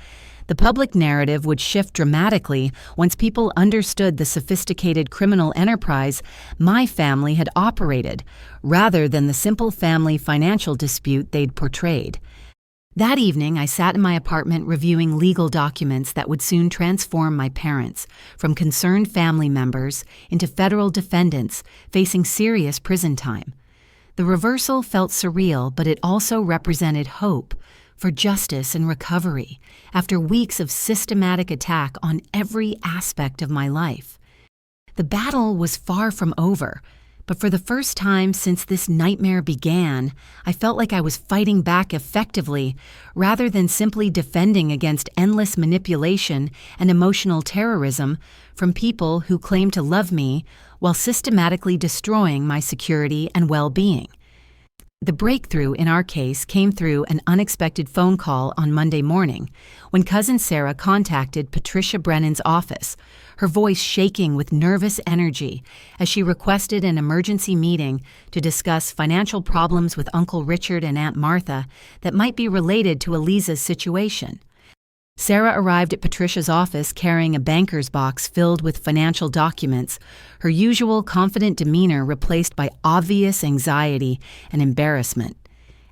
The public narrative would shift dramatically once people understood the sophisticated criminal enterprise my family had operated, rather than the simple family financial dispute they'd portrayed. That evening, I sat in my apartment reviewing legal documents that would soon transform my parents from concerned family members into federal defendants facing serious prison time. The reversal felt surreal, but it also represented hope for justice and recovery after weeks of systematic attack on every aspect of my life. The battle was far from over, but for the first time since this nightmare began, I felt like I was fighting back effectively rather than simply defending against endless manipulation and emotional terrorism from people who claimed to love me while systematically destroying my security and well-being. The breakthrough in our case came through an unexpected phone call on Monday morning when cousin Sarah contacted Patricia Brennan's office, her voice shaking with nervous energy as she requested an emergency meeting to discuss financial problems with Uncle Richard and Aunt Martha that might be related to Eliza's situation. Sarah arrived at Patricia's office carrying a banker's box filled with financial documents, her usual confident demeanor replaced by obvious anxiety and embarrassment.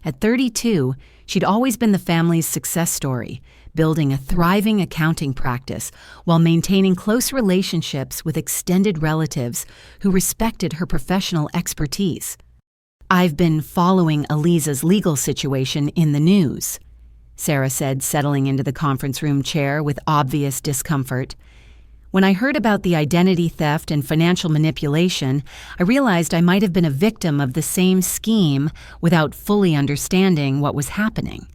At 32, she'd always been the family's success story, building a thriving accounting practice while maintaining close relationships with extended relatives who respected her professional expertise. "I've been following Eliza's legal situation in the news," Sarah said, settling into the conference room chair with obvious discomfort. "When I heard about the identity theft and financial manipulation, I realized I might have been a victim of the same scheme without fully understanding what was happening."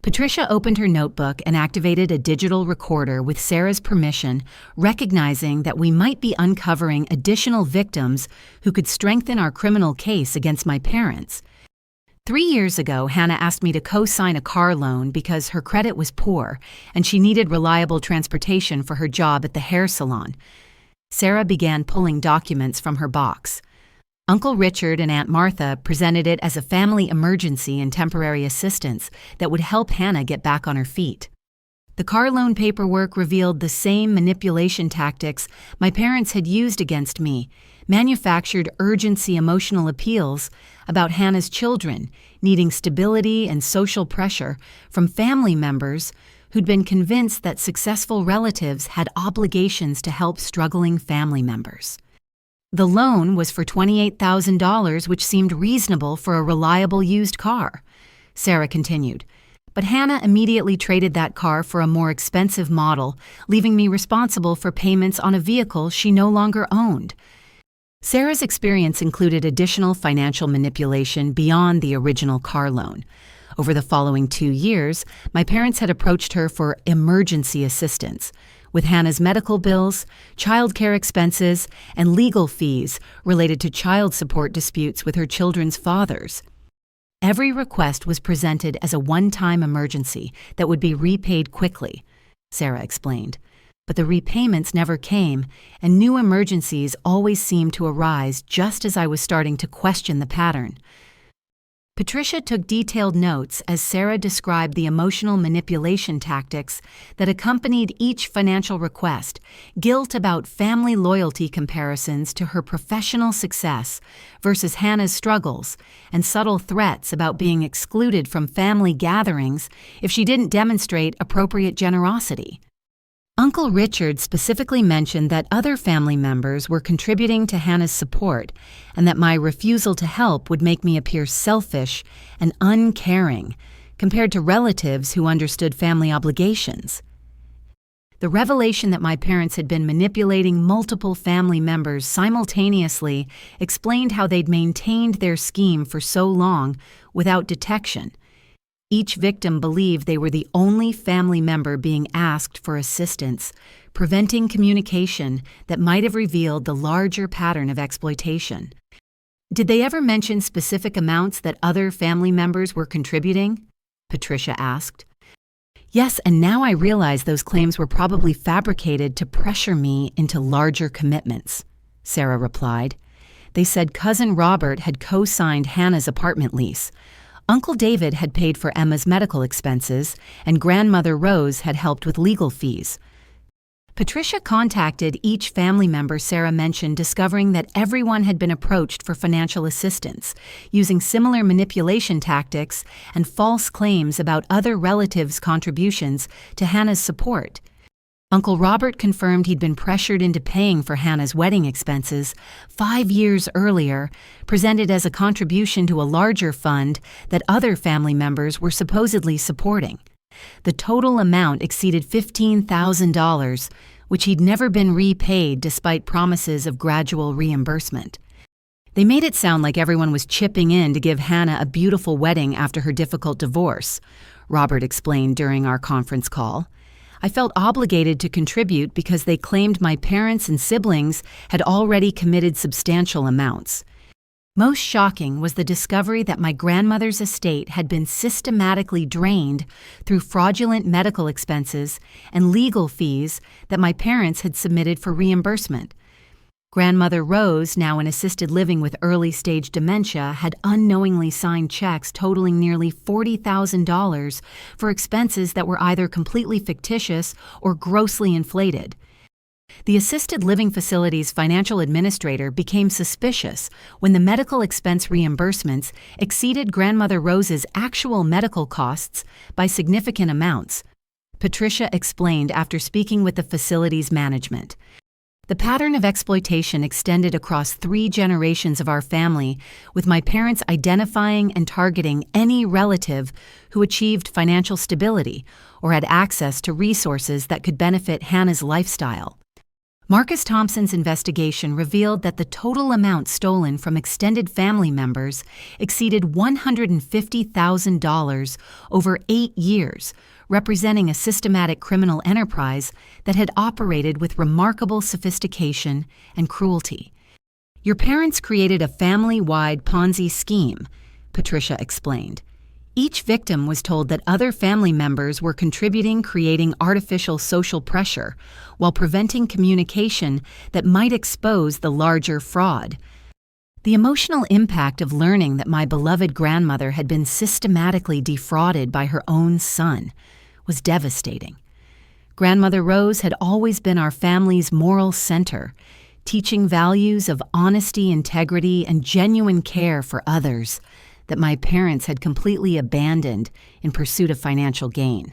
Patricia opened her notebook and activated a digital recorder with Sarah's permission, recognizing that we might be uncovering additional victims who could strengthen our criminal case against my parents. 3 years ago, Hannah asked me to co-sign a car loan because her credit was poor and she needed reliable transportation for her job at the hair salon. Sarah began pulling documents from her box. Uncle Richard and Aunt Martha presented it as a family emergency and temporary assistance that would help Hannah get back on her feet. The car loan paperwork revealed the same manipulation tactics my parents had used against me, manufactured urgency emotional appeals about Hannah's children needing stability and social pressure from family members who'd been convinced that successful relatives had obligations to help struggling family members. The loan was for $28,000, which seemed reasonable for a reliable used car, Sarah continued. But Hannah immediately traded that car for a more expensive model, leaving me responsible for payments on a vehicle she no longer owned. Sarah's experience included additional financial manipulation beyond the original car loan. Over the following 2 years, my parents had approached her for emergency assistance, with Hannah's medical bills, childcare expenses, and legal fees related to child support disputes with her children's fathers. Every request was presented as a one-time emergency that would be repaid quickly, Sarah explained. But the repayments never came, and new emergencies always seemed to arise just as I was starting to question the pattern. Patricia took detailed notes as Sarah described the emotional manipulation tactics that accompanied each financial request, guilt about family loyalty comparisons to her professional success versus Hannah's struggles, and subtle threats about being excluded from family gatherings if she didn't demonstrate appropriate generosity. Uncle Richard specifically mentioned that other family members were contributing to Hannah's support and that my refusal to help would make me appear selfish and uncaring compared to relatives who understood family obligations. The revelation that my parents had been manipulating multiple family members simultaneously explained how they'd maintained their scheme for so long without detection. Each victim believed they were the only family member being asked for assistance, preventing communication that might have revealed the larger pattern of exploitation. "Did they ever mention specific amounts that other family members were contributing?" Patricia asked. "Yes, and now I realize those claims were probably fabricated to pressure me into larger commitments," Sarah replied. They said Cousin Robert had co-signed Hannah's apartment lease. Uncle David had paid for Emma's medical expenses, and Grandmother Rose had helped with legal fees. Patricia contacted each family member Sarah mentioned, discovering that everyone had been approached for financial assistance, using similar manipulation tactics and false claims about other relatives' contributions to Hannah's support. Uncle Robert confirmed he'd been pressured into paying for Hannah's wedding expenses 5 years earlier, presented as a contribution to a larger fund that other family members were supposedly supporting. The total amount exceeded $15,000, which he'd never been repaid despite promises of gradual reimbursement. They made it sound like everyone was chipping in to give Hannah a beautiful wedding after her difficult divorce, Robert explained during our conference call. I felt obligated to contribute because they claimed my parents and siblings had already committed substantial amounts. Most shocking was the discovery that my grandmother's estate had been systematically drained through fraudulent medical expenses and legal fees that my parents had submitted for reimbursement. Grandmother Rose, now in assisted living with early-stage dementia, had unknowingly signed checks totaling nearly $40,000 for expenses that were either completely fictitious or grossly inflated. The assisted living facility's financial administrator became suspicious when the medical expense reimbursements exceeded Grandmother Rose's actual medical costs by significant amounts, Patricia explained after speaking with the facility's management. The pattern of exploitation extended across 3 generations of our family, with my parents identifying and targeting any relative who achieved financial stability or had access to resources that could benefit Hannah's lifestyle. Marcus Thompson's investigation revealed that the total amount stolen from extended family members exceeded $150,000 over 8 years, representing a systematic criminal enterprise that had operated with remarkable sophistication and cruelty. Your parents created a family-wide Ponzi scheme, Patricia explained. Each victim was told that other family members were contributing, creating artificial social pressure, while preventing communication that might expose the larger fraud. The emotional impact of learning that my beloved grandmother had been systematically defrauded by her own son was devastating. Grandmother Rose had always been our family's moral center, teaching values of honesty, integrity, and genuine care for others that my parents had completely abandoned in pursuit of financial gain.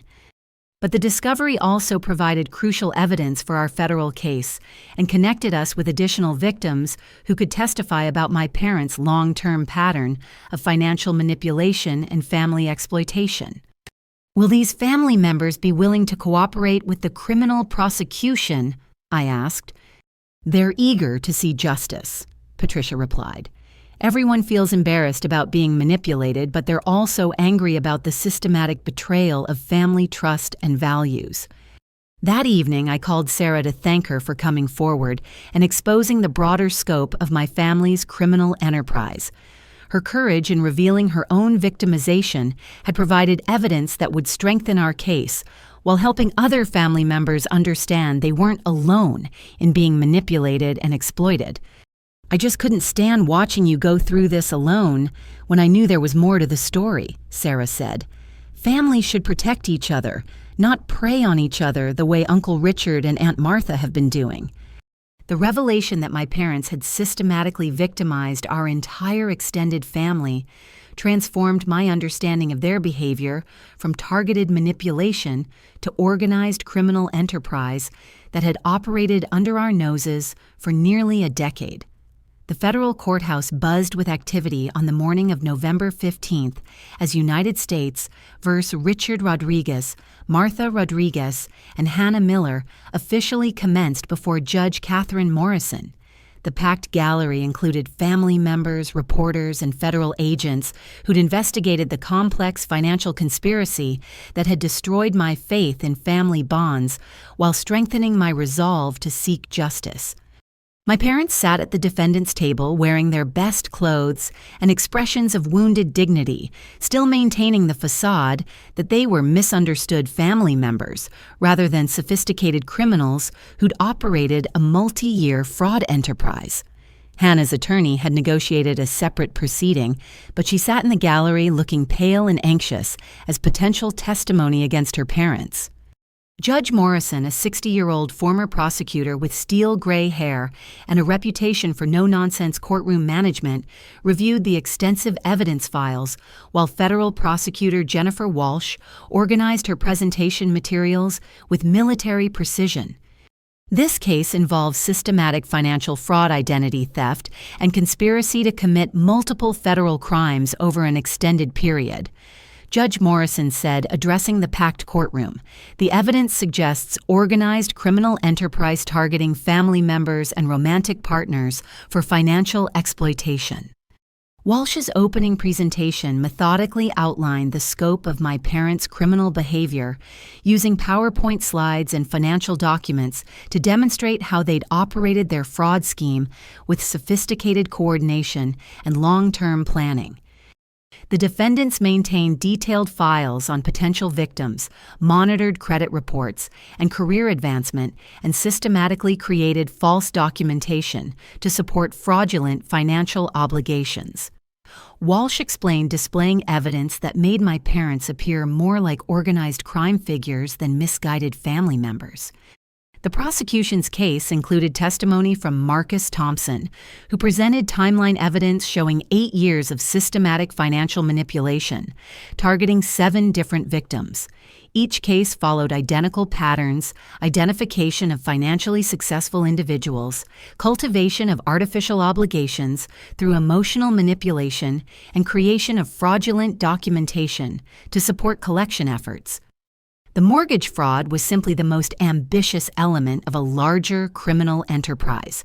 But the discovery also provided crucial evidence for our federal case and connected us with additional victims who could testify about my parents' long-term pattern of financial manipulation and family exploitation. Will these family members be willing to cooperate with the criminal prosecution? I asked. They're eager to see justice, Patricia replied. Everyone feels embarrassed about being manipulated, but they're also angry about the systematic betrayal of family trust and values. That evening, I called Sarah to thank her for coming forward and exposing the broader scope of my family's criminal enterprise. Her courage in revealing her own victimization had provided evidence that would strengthen our case, while helping other family members understand they weren't alone in being manipulated and exploited. I just couldn't stand watching you go through this alone when I knew there was more to the story, Sarah said. Families should protect each other, not prey on each other the way Uncle Richard and Aunt Martha have been doing. The revelation that my parents had systematically victimized our entire extended family transformed my understanding of their behavior from targeted manipulation to organized criminal enterprise that had operated under our noses for nearly a decade. The federal courthouse buzzed with activity on the morning of November 15th as United States vs. Richard Rodriguez, Martha Rodriguez, and Hannah Miller officially commenced before Judge Catherine Morrison. The packed gallery included family members, reporters, and federal agents who'd investigated the complex financial conspiracy that had destroyed my faith in family bonds while strengthening my resolve to seek justice. My parents sat at the defendant's table wearing their best clothes and expressions of wounded dignity, still maintaining the facade that they were misunderstood family members rather than sophisticated criminals who'd operated a multi-year fraud enterprise. Hannah's attorney had negotiated a separate proceeding, but she sat in the gallery looking pale and anxious as potential testimony against her parents. Judge Morrison, a 60-year-old former prosecutor with steel gray hair and a reputation for no-nonsense courtroom management, reviewed the extensive evidence files, while federal prosecutor Jennifer Walsh organized her presentation materials with military precision. This case involves systematic financial fraud, identity theft, and conspiracy to commit multiple federal crimes over an extended period. Judge Morrison said, addressing the packed courtroom, the evidence suggests organized criminal enterprise targeting family members and romantic partners for financial exploitation. Walsh's opening presentation methodically outlined the scope of my parents' criminal behavior, using PowerPoint slides and financial documents to demonstrate how they'd operated their fraud scheme with sophisticated coordination and long-term planning. The defendants maintained detailed files on potential victims, monitored credit reports and career advancement, and systematically created false documentation to support fraudulent financial obligations. Walsh explained displaying evidence that made my parents appear more like organized crime figures than misguided family members. The prosecution's case included testimony from Marcus Thompson, who presented timeline evidence showing 8 years of systematic financial manipulation, targeting 7 different victims. Each case followed identical patterns: identification of financially successful individuals, cultivation of artificial obligations through emotional manipulation, and creation of fraudulent documentation to support collection efforts. The mortgage fraud was simply the most ambitious element of a larger criminal enterprise,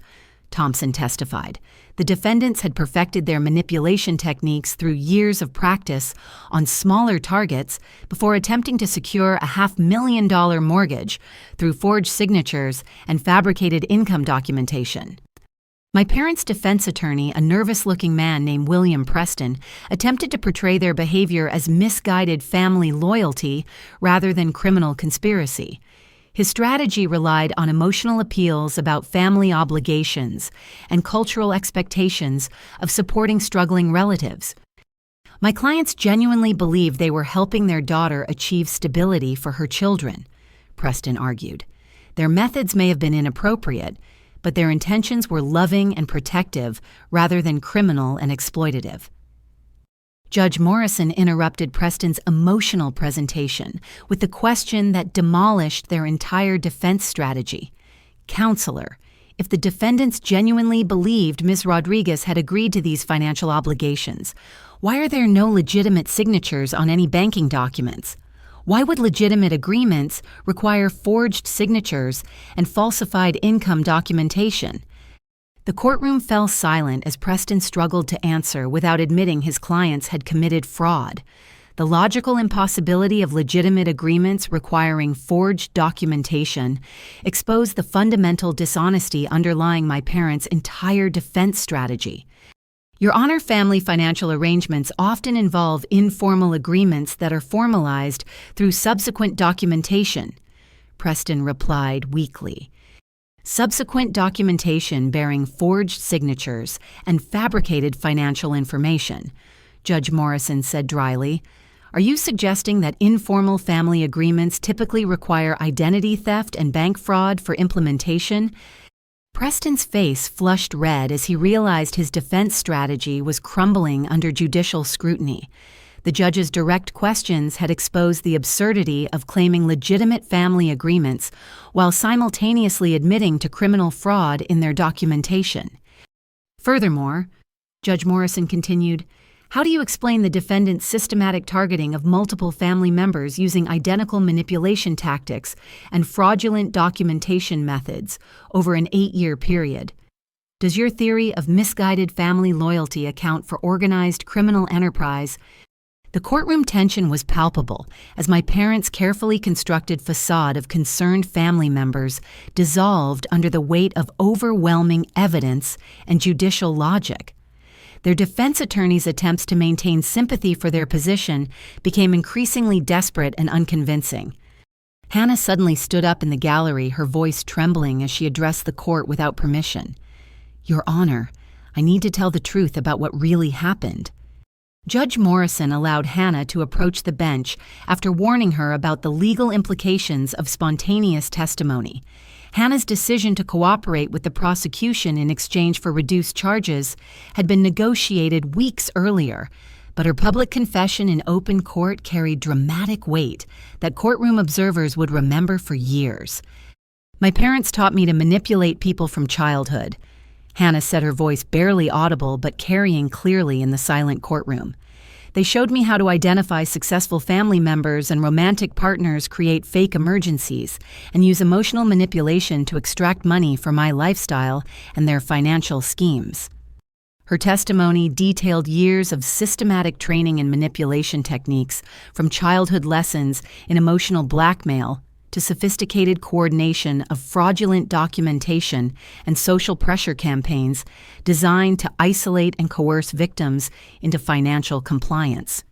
Thompson testified. The defendants had perfected their manipulation techniques through years of practice on smaller targets before attempting to secure a $500,000 mortgage through forged signatures and fabricated income documentation. My parents' defense attorney, a nervous-looking man named William Preston, attempted to portray their behavior as misguided family loyalty rather than criminal conspiracy. His strategy relied on emotional appeals about family obligations and cultural expectations of supporting struggling relatives. My clients genuinely believed they were helping their daughter achieve stability for her children, Preston argued. Their methods may have been inappropriate, but their intentions were loving and protective rather than criminal and exploitative. Judge Morrison interrupted Preston's emotional presentation with the question that demolished their entire defense strategy. Counselor, if the defendants genuinely believed Ms. Rodriguez had agreed to these financial obligations, why are there no legitimate signatures on any banking documents? Why would legitimate agreements require forged signatures and falsified income documentation? The courtroom fell silent as Preston struggled to answer without admitting his clients had committed fraud. The logical impossibility of legitimate agreements requiring forged documentation exposed the fundamental dishonesty underlying my parents' entire defense strategy. Your Honor, family financial arrangements often involve informal agreements that are formalized through subsequent documentation, Preston replied weakly. Subsequent documentation bearing forged signatures and fabricated financial information, Judge Morrison said dryly. Are you suggesting that informal family agreements typically require identity theft and bank fraud for implementation? Preston's face flushed red as he realized his defense strategy was crumbling under judicial scrutiny. The judge's direct questions had exposed the absurdity of claiming legitimate family agreements while simultaneously admitting to criminal fraud in their documentation. Furthermore, Judge Morrison continued, how do you explain the defendant's systematic targeting of multiple family members using identical manipulation tactics and fraudulent documentation methods over an 8-year period? Does your theory of misguided family loyalty account for organized criminal enterprise? The courtroom tension was palpable as my parents' carefully constructed facade of concerned family members dissolved under the weight of overwhelming evidence and judicial logic. Their defense attorneys' attempts to maintain sympathy for their position became increasingly desperate and unconvincing. Hannah suddenly stood up in the gallery, her voice trembling as she addressed the court without permission. Your Honor, I need to tell the truth about what really happened." Judge Morrison allowed Hannah to approach the bench after warning her about the legal implications of spontaneous testimony. Hannah's decision to cooperate with the prosecution in exchange for reduced charges had been negotiated weeks earlier, but her public confession in open court carried dramatic weight that courtroom observers would remember for years. "My parents taught me to manipulate people from childhood," Hannah said, her voice barely audible but carrying clearly in the silent courtroom. "They showed me how to identify successful family members and romantic partners, create fake emergencies, and use emotional manipulation to extract money from my lifestyle and their financial schemes." Her testimony detailed years of systematic training in manipulation techniques, from childhood lessons in emotional blackmail to sophisticated coordination of fraudulent documentation and social pressure campaigns designed to isolate and coerce victims into financial compliance.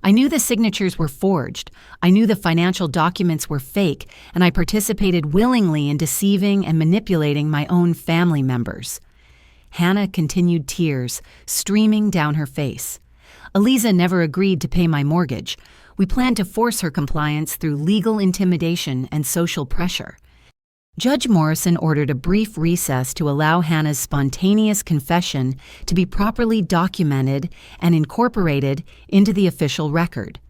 "I knew the signatures were forged, I knew the financial documents were fake, and I participated willingly in deceiving and manipulating my own family members." Hannah continued, tears streaming down her face. "Eliza never agreed to pay my mortgage. We planned to force her compliance through legal intimidation and social pressure." Judge Morrison ordered a brief recess to allow Hannah's spontaneous confession to be properly documented and incorporated into the official record.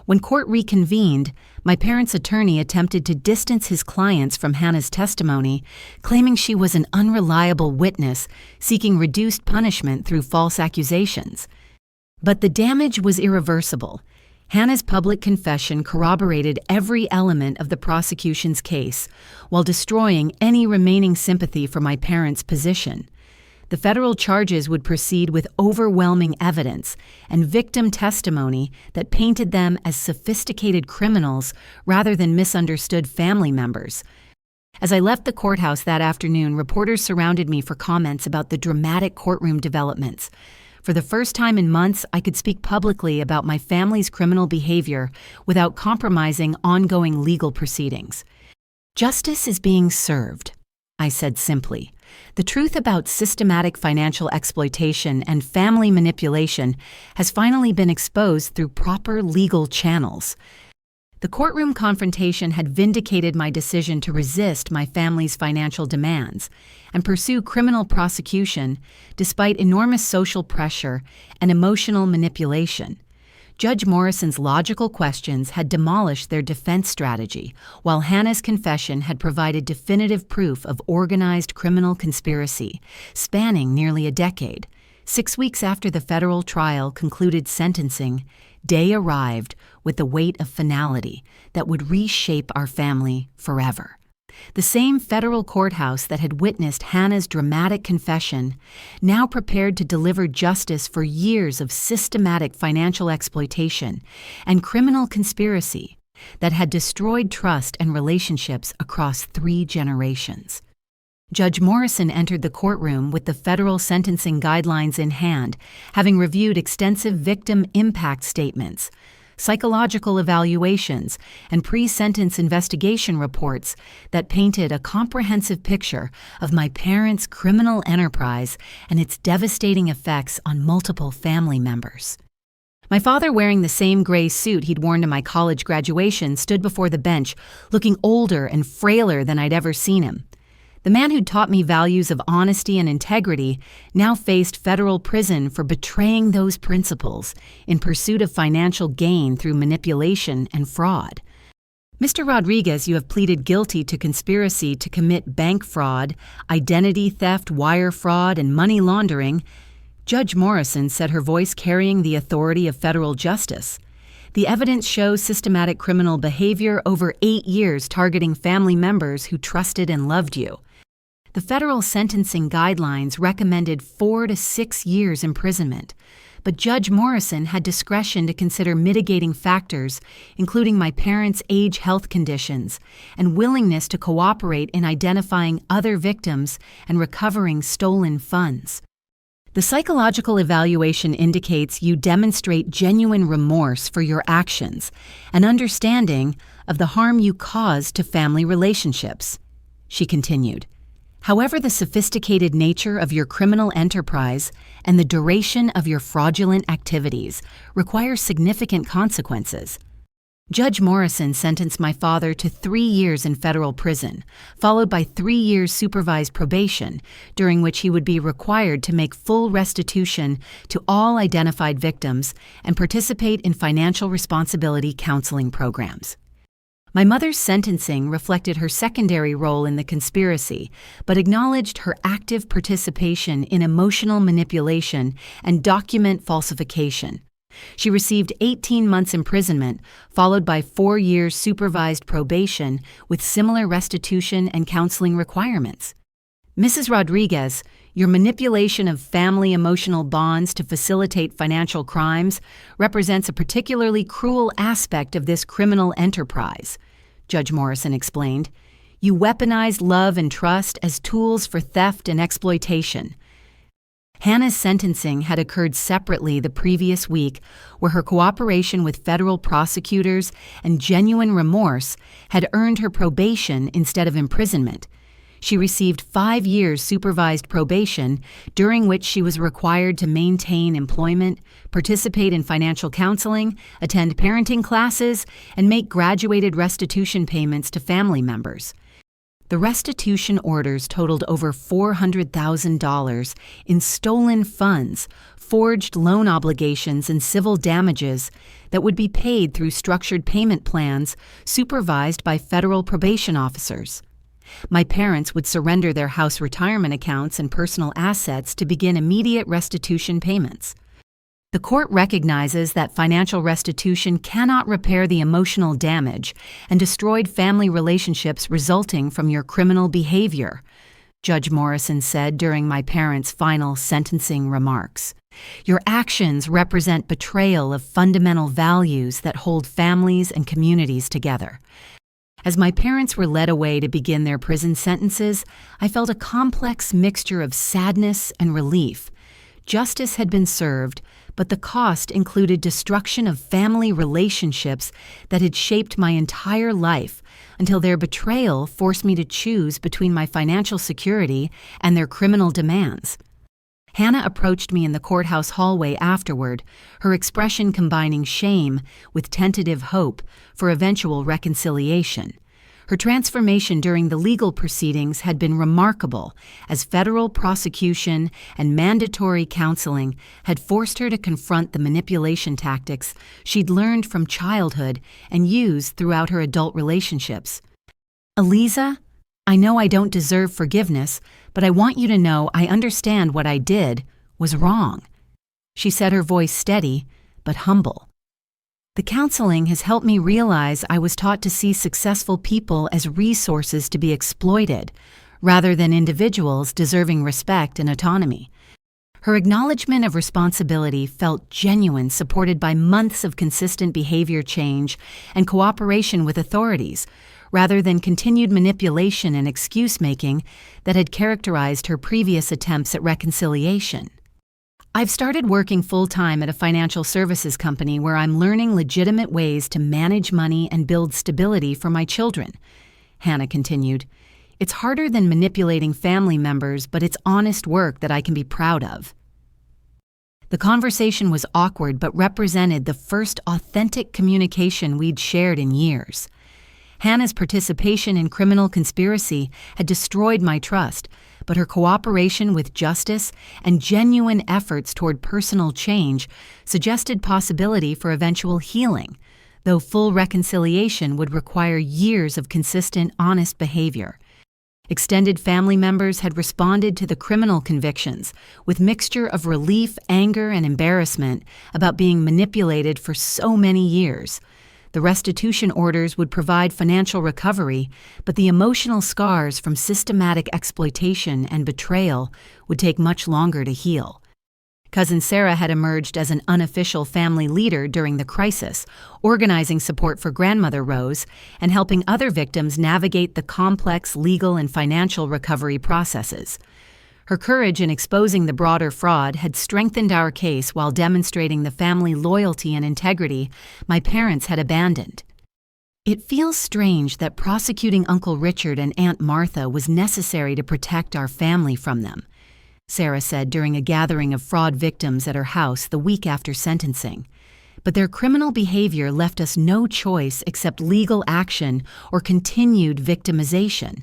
When court reconvened, my parents' attorney attempted to distance his clients from Hannah's testimony, claiming she was an unreliable witness seeking reduced punishment through false accusations. But the damage was irreversible. Hannah's public confession corroborated every element of the prosecution's case while destroying any remaining sympathy for my parents' position. The federal charges would proceed with overwhelming evidence and victim testimony that painted them as sophisticated criminals rather than misunderstood family members. As I left the courthouse that afternoon, reporters surrounded me for comments about the dramatic courtroom developments. For the first time in months, I could speak publicly about my family's criminal behavior without compromising ongoing legal proceedings. "Justice is being served," I said simply. "The truth about systematic financial exploitation and family manipulation has finally been exposed through proper legal channels." The courtroom confrontation had vindicated my decision to resist my family's financial demands and pursue criminal prosecution despite enormous social pressure and emotional manipulation. Judge Morrison's logical questions had demolished their defense strategy, while Hannah's confession had provided definitive proof of organized criminal conspiracy, spanning nearly a decade. 6 weeks after the federal trial concluded sentencing, day arrived with the weight of finality that would reshape our family forever. The same federal courthouse that had witnessed Hannah's dramatic confession now prepared to deliver justice for years of systematic financial exploitation and criminal conspiracy that had destroyed trust and relationships across 3 generations. Judge Morrison entered the courtroom with the federal sentencing guidelines in hand, having reviewed extensive victim impact statements, psychological evaluations, and pre-sentence investigation reports that painted a comprehensive picture of my parents' criminal enterprise and its devastating effects on multiple family members. My father, wearing the same gray suit he'd worn to my college graduation, stood before the bench, looking older and frailer than I'd ever seen him. The man who'd taught me values of honesty and integrity now faced federal prison for betraying those principles in pursuit of financial gain through manipulation and fraud. "Mr. Rodriguez, you have pleaded guilty to conspiracy to commit bank fraud, identity theft, wire fraud, and money laundering," Judge Morrison said, her voice carrying the authority of federal justice. "The evidence shows systematic criminal behavior over 8 years targeting family members who trusted and loved you." The federal sentencing guidelines recommended 4 to 6 years imprisonment, but Judge Morrison had discretion to consider mitigating factors, including my parents' age, health conditions, and willingness to cooperate in identifying other victims and recovering stolen funds. "The psychological evaluation indicates you demonstrate genuine remorse for your actions and understanding of the harm you caused to family relationships," she continued. However, the sophisticated nature of your criminal enterprise and the duration of your fraudulent activities require significant consequences. Judge Morrison sentenced my father to 3 years in federal prison, followed by 3 years supervised probation, during which he would be required to make full restitution to all identified victims and participate in financial responsibility counseling programs. My mother's sentencing reflected her secondary role in the conspiracy, but acknowledged her active participation in emotional manipulation and document falsification. She received 18 months imprisonment, followed by 4 years supervised probation with similar restitution and counseling requirements. Mrs. Rodriguez, your manipulation of family emotional bonds to facilitate financial crimes represents a particularly cruel aspect of this criminal enterprise, Judge Morrison explained. You weaponized love and trust as tools for theft and exploitation. Hannah's sentencing had occurred separately the previous week, where her cooperation with federal prosecutors and genuine remorse had earned her probation instead of imprisonment. She received 5 years supervised probation, during which she was required to maintain employment, participate in financial counseling, attend parenting classes, and make graduated restitution payments to family members. The restitution orders totaled over $400,000 in stolen funds, forged loan obligations, and civil damages that would be paid through structured payment plans supervised by federal probation officers. My parents would surrender their house retirement accounts and personal assets to begin immediate restitution payments. The court recognizes that financial restitution cannot repair the emotional damage and destroyed family relationships resulting from your criminal behavior, Judge Morrison said during my parents' final sentencing remarks. Your actions represent betrayal of fundamental values that hold families and communities together. As my parents were led away to begin their prison sentences, I felt a complex mixture of sadness and relief. Justice had been served, but the cost included destruction of family relationships that had shaped my entire life until their betrayal forced me to choose between my financial security and their criminal demands. Hannah approached me in the courthouse hallway afterward, her expression combining shame with tentative hope for eventual reconciliation. Her transformation during the legal proceedings had been remarkable, as federal prosecution and mandatory counseling had forced her to confront the manipulation tactics she'd learned from childhood and used throughout her adult relationships. Eliza, I know I don't deserve forgiveness, but I want you to know I understand what I did was wrong. She said, her voice steady but humble. The counseling has helped me realize I was taught to see successful people as resources to be exploited, rather than individuals deserving respect and autonomy. Her acknowledgement of responsibility felt genuine, supported by months of consistent behavior change and cooperation with authorities, rather than continued manipulation and excuse-making that had characterized her previous attempts at reconciliation. I've started working full-time at a financial services company where I'm learning legitimate ways to manage money and build stability for my children, Hannah continued. It's harder than manipulating family members, but it's honest work that I can be proud of. The conversation was awkward but represented the first authentic communication we'd shared in years. Hannah's participation in criminal conspiracy had destroyed my trust, but her cooperation with justice and genuine efforts toward personal change suggested possibility for eventual healing, though full reconciliation would require years of consistent, honest behavior. Extended family members had responded to the criminal convictions with mixture of relief, anger, and embarrassment about being manipulated for so many years. The restitution orders would provide financial recovery, but the emotional scars from systematic exploitation and betrayal would take much longer to heal. Cousin Sarah had emerged as an unofficial family leader during the crisis, organizing support for grandmother Rose and helping other victims navigate the complex legal and financial recovery processes. Her courage in exposing the broader fraud had strengthened our case while demonstrating the family loyalty and integrity my parents had abandoned. It feels strange that prosecuting Uncle Richard and Aunt Martha was necessary to protect our family from them, Sarah said during a gathering of fraud victims at her house the week after sentencing. But their criminal behavior left us no choice except legal action or continued victimization.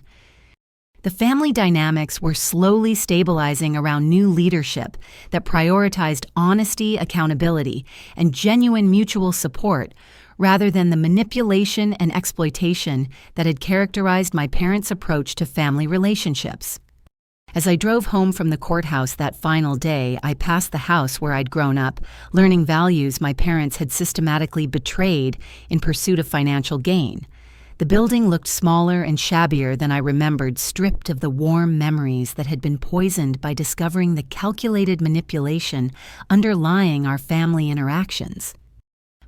The family dynamics were slowly stabilizing around new leadership that prioritized honesty, accountability, and genuine mutual support rather than the manipulation and exploitation that had characterized my parents' approach to family relationships. As I drove home from the courthouse that final day, I passed the house where I'd grown up, learning values my parents had systematically betrayed in pursuit of financial gain. The building looked smaller and shabbier than I remembered, stripped of the warm memories that had been poisoned by discovering the calculated manipulation underlying our family interactions.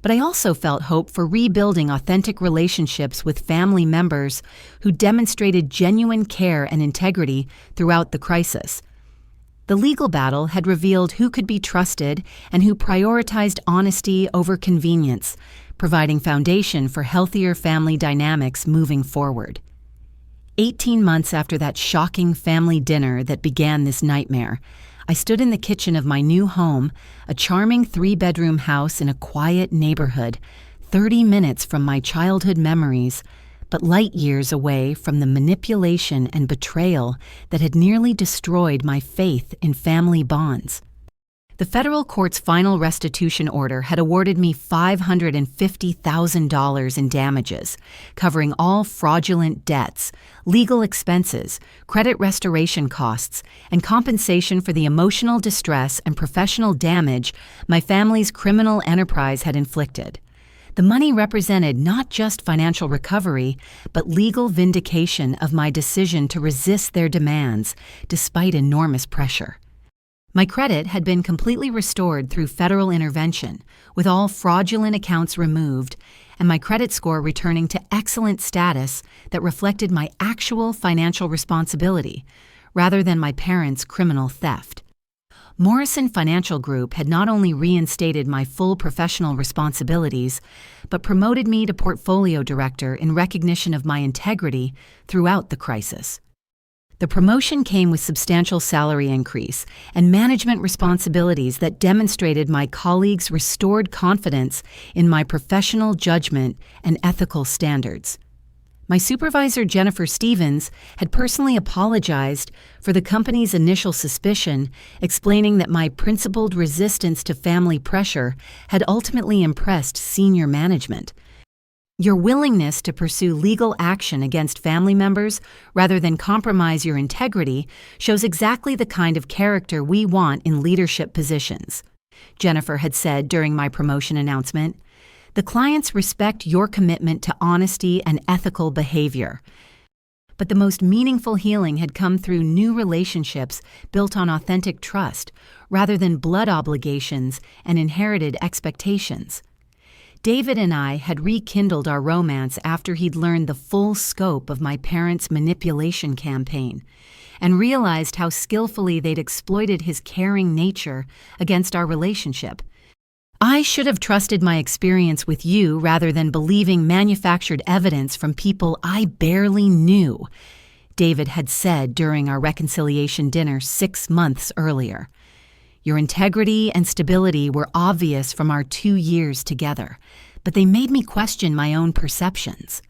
But I also felt hope for rebuilding authentic relationships with family members who demonstrated genuine care and integrity throughout the crisis. The legal battle had revealed who could be trusted and who prioritized honesty over convenience, providing foundation for healthier family dynamics moving forward. 18 months after that shocking family dinner that began this nightmare, I stood in the kitchen of my new home, a charming 3-bedroom house in a quiet neighborhood, 30 minutes from my childhood memories, but light years away from the manipulation and betrayal that had nearly destroyed my faith in family bonds. The federal court's final restitution order had awarded me $550,000 in damages, covering all fraudulent debts, legal expenses, credit restoration costs, and compensation for the emotional distress and professional damage my family's criminal enterprise had inflicted. The money represented not just financial recovery, but legal vindication of my decision to resist their demands, despite enormous pressure. My credit had been completely restored through federal intervention, with all fraudulent accounts removed, and my credit score returning to excellent status that reflected my actual financial responsibility, rather than my parents' criminal theft. Morrison Financial Group had not only reinstated my full professional responsibilities, but promoted me to portfolio director in recognition of my integrity throughout the crisis. The promotion came with substantial salary increase and management responsibilities that demonstrated my colleagues' restored confidence in my professional judgment and ethical standards. My supervisor, Jennifer Stevens, had personally apologized for the company's initial suspicion, explaining that my principled resistance to family pressure had ultimately impressed senior management. Your willingness to pursue legal action against family members rather than compromise your integrity shows exactly the kind of character we want in leadership positions, Jennifer had said during my promotion announcement. The clients respect your commitment to honesty and ethical behavior. But the most meaningful healing had come through new relationships built on authentic trust rather than blood obligations and inherited expectations. David and I had rekindled our romance after he'd learned the full scope of my parents' manipulation campaign and realized how skillfully they'd exploited his caring nature against our relationship. I should have trusted my experience with you rather than believing manufactured evidence from people I barely knew, David had said during our reconciliation dinner 6 months earlier. Your integrity and stability were obvious from our 2 years together, but they made me question my own perceptions.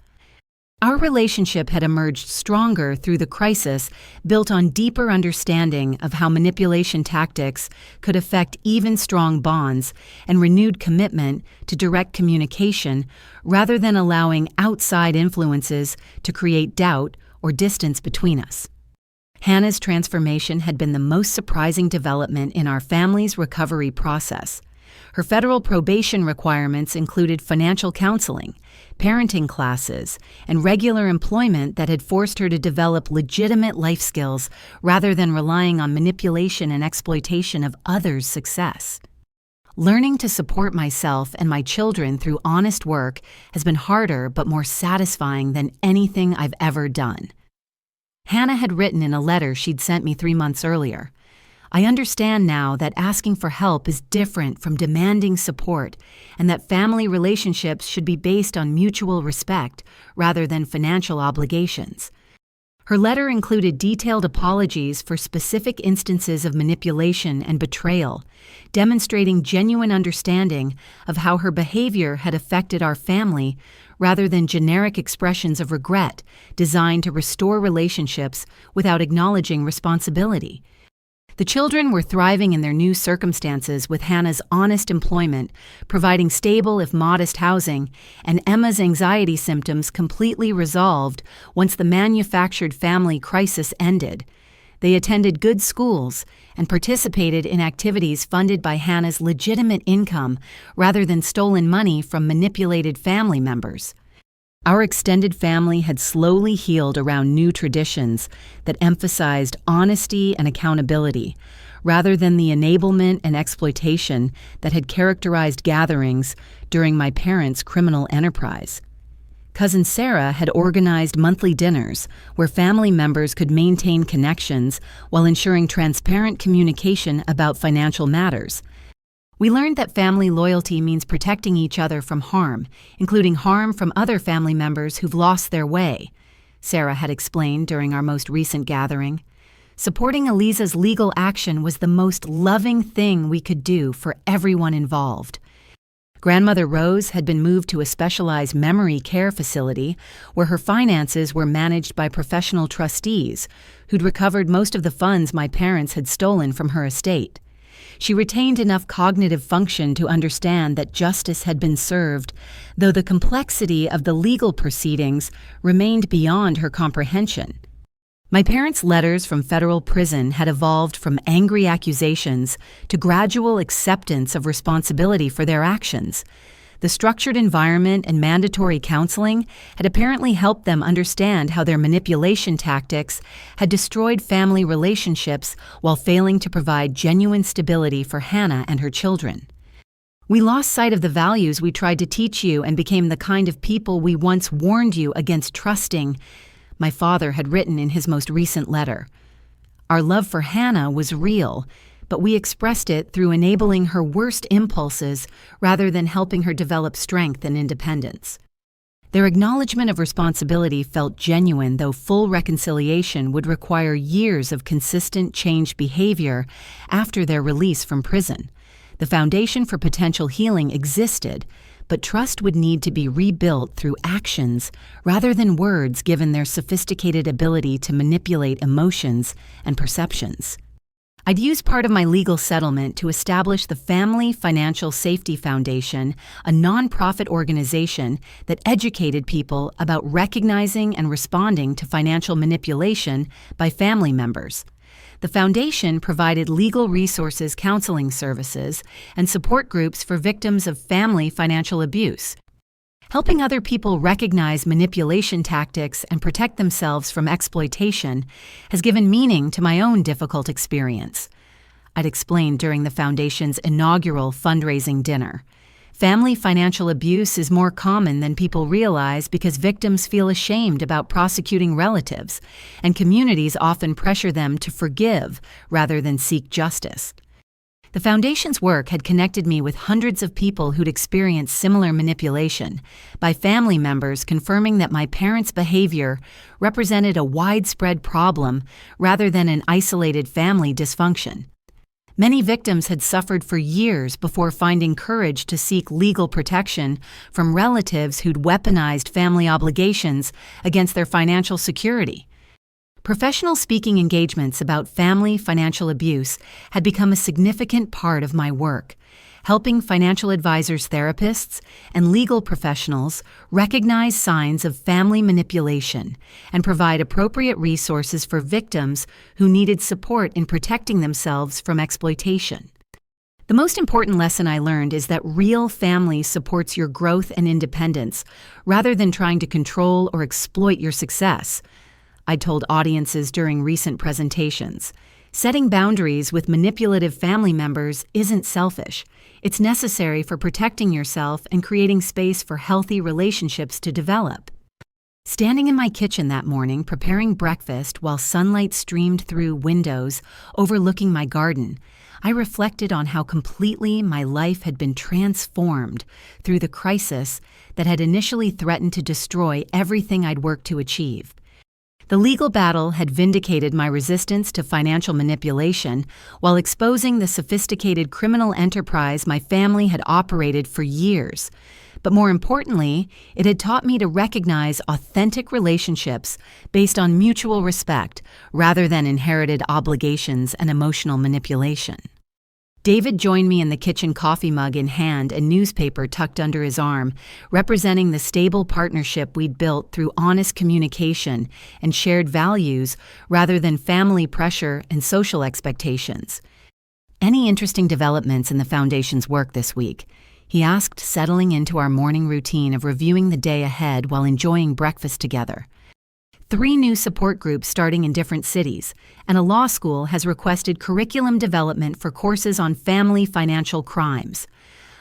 Our relationship had emerged stronger through the crisis, built on deeper understanding of how manipulation tactics could affect even strong bonds and renewed commitment to direct communication rather than allowing outside influences to create doubt or distance between us. Hannah's transformation had been the most surprising development in our family's recovery process. Her federal probation requirements included financial counseling, parenting classes, and regular employment that had forced her to develop legitimate life skills rather than relying on manipulation and exploitation of others' success. Learning to support myself and my children through honest work has been harder but more satisfying than anything I've ever done. Hannah had written in a letter she'd sent me 3 months earlier, I understand now that asking for help is different from demanding support, and that family relationships should be based on mutual respect rather than financial obligations. Her letter included detailed apologies for specific instances of manipulation and betrayal, demonstrating genuine understanding of how her behavior had affected our family rather than generic expressions of regret designed to restore relationships without acknowledging responsibility. The children were thriving in their new circumstances with Hannah's honest employment, providing stable if modest housing, and Emma's anxiety symptoms completely resolved once the manufactured family crisis ended. They attended good schools and participated in activities funded by Hannah's legitimate income rather than stolen money from manipulated family members. Our extended family had slowly healed around new traditions that emphasized honesty and accountability, rather than the enablement and exploitation that had characterized gatherings during my parents' criminal enterprise. Cousin Sarah had organized monthly dinners where family members could maintain connections while ensuring transparent communication about financial matters. We learned that family loyalty means protecting each other from harm, including harm from other family members who've lost their way, Sarah had explained during our most recent gathering. Supporting Eliza's legal action was the most loving thing we could do for everyone involved. Grandmother Rose had been moved to a specialized memory care facility where her finances were managed by professional trustees who'd recovered most of the funds my parents had stolen from her estate. She retained enough cognitive function to understand that justice had been served, though the complexity of the legal proceedings remained beyond her comprehension. My parents' letters from federal prison had evolved from angry accusations to gradual acceptance of responsibility for their actions. The structured environment and mandatory counseling had apparently helped them understand how their manipulation tactics had destroyed family relationships while failing to provide genuine stability for Hannah and her children. We lost sight of the values we tried to teach you and became the kind of people we once warned you against trusting, my father had written in his most recent letter. Our love for Hannah was real, but we expressed it through enabling her worst impulses rather than helping her develop strength and independence. Their acknowledgement of responsibility felt genuine, though full reconciliation would require years of consistent changed behavior after their release from prison. The foundation for potential healing existed, but trust would need to be rebuilt through actions rather than words given their sophisticated ability to manipulate emotions and perceptions. I'd used part of my legal settlement to establish the Family Financial Safety Foundation, a nonprofit organization that educated people about recognizing and responding to financial manipulation by family members. The foundation provided legal resources, counseling services, and support groups for victims of family financial abuse. Helping other people recognize manipulation tactics and protect themselves from exploitation has given meaning to my own difficult experience. I'd explained during the Foundation's inaugural fundraising dinner. Family financial abuse is more common than people realize because victims feel ashamed about prosecuting relatives, and communities often pressure them to forgive rather than seek justice. The Foundation's work had connected me with hundreds of people who'd experienced similar manipulation, by family members confirming that my parents' behavior represented a widespread problem rather than an isolated family dysfunction. Many victims had suffered for years before finding courage to seek legal protection from relatives who'd weaponized family obligations against their financial security. Professional speaking engagements about family financial abuse had become a significant part of my work, helping financial advisors, therapists, and legal professionals recognize signs of family manipulation and provide appropriate resources for victims who needed support in protecting themselves from exploitation. The most important lesson I learned is that real family supports your growth and independence rather than trying to control or exploit your success. I told audiences during recent presentations. Setting boundaries with manipulative family members isn't selfish. It's necessary for protecting yourself and creating space for healthy relationships to develop. Standing in my kitchen that morning preparing breakfast while sunlight streamed through windows overlooking my garden, I reflected on how completely my life had been transformed through the crisis that had initially threatened to destroy everything I'd worked to achieve. The legal battle had vindicated my resistance to financial manipulation while exposing the sophisticated criminal enterprise my family had operated for years. But more importantly, it had taught me to recognize authentic relationships based on mutual respect rather than inherited obligations and emotional manipulation. David joined me in the kitchen, coffee mug in hand and newspaper tucked under his arm, representing the stable partnership we'd built through honest communication and shared values rather than family pressure and social expectations. "Any interesting developments in the Foundation's work this week?" he asked, settling into our morning routine of reviewing the day ahead while enjoying breakfast together. 3 new support groups starting in different cities, and a law school has requested curriculum development for courses on family financial crimes.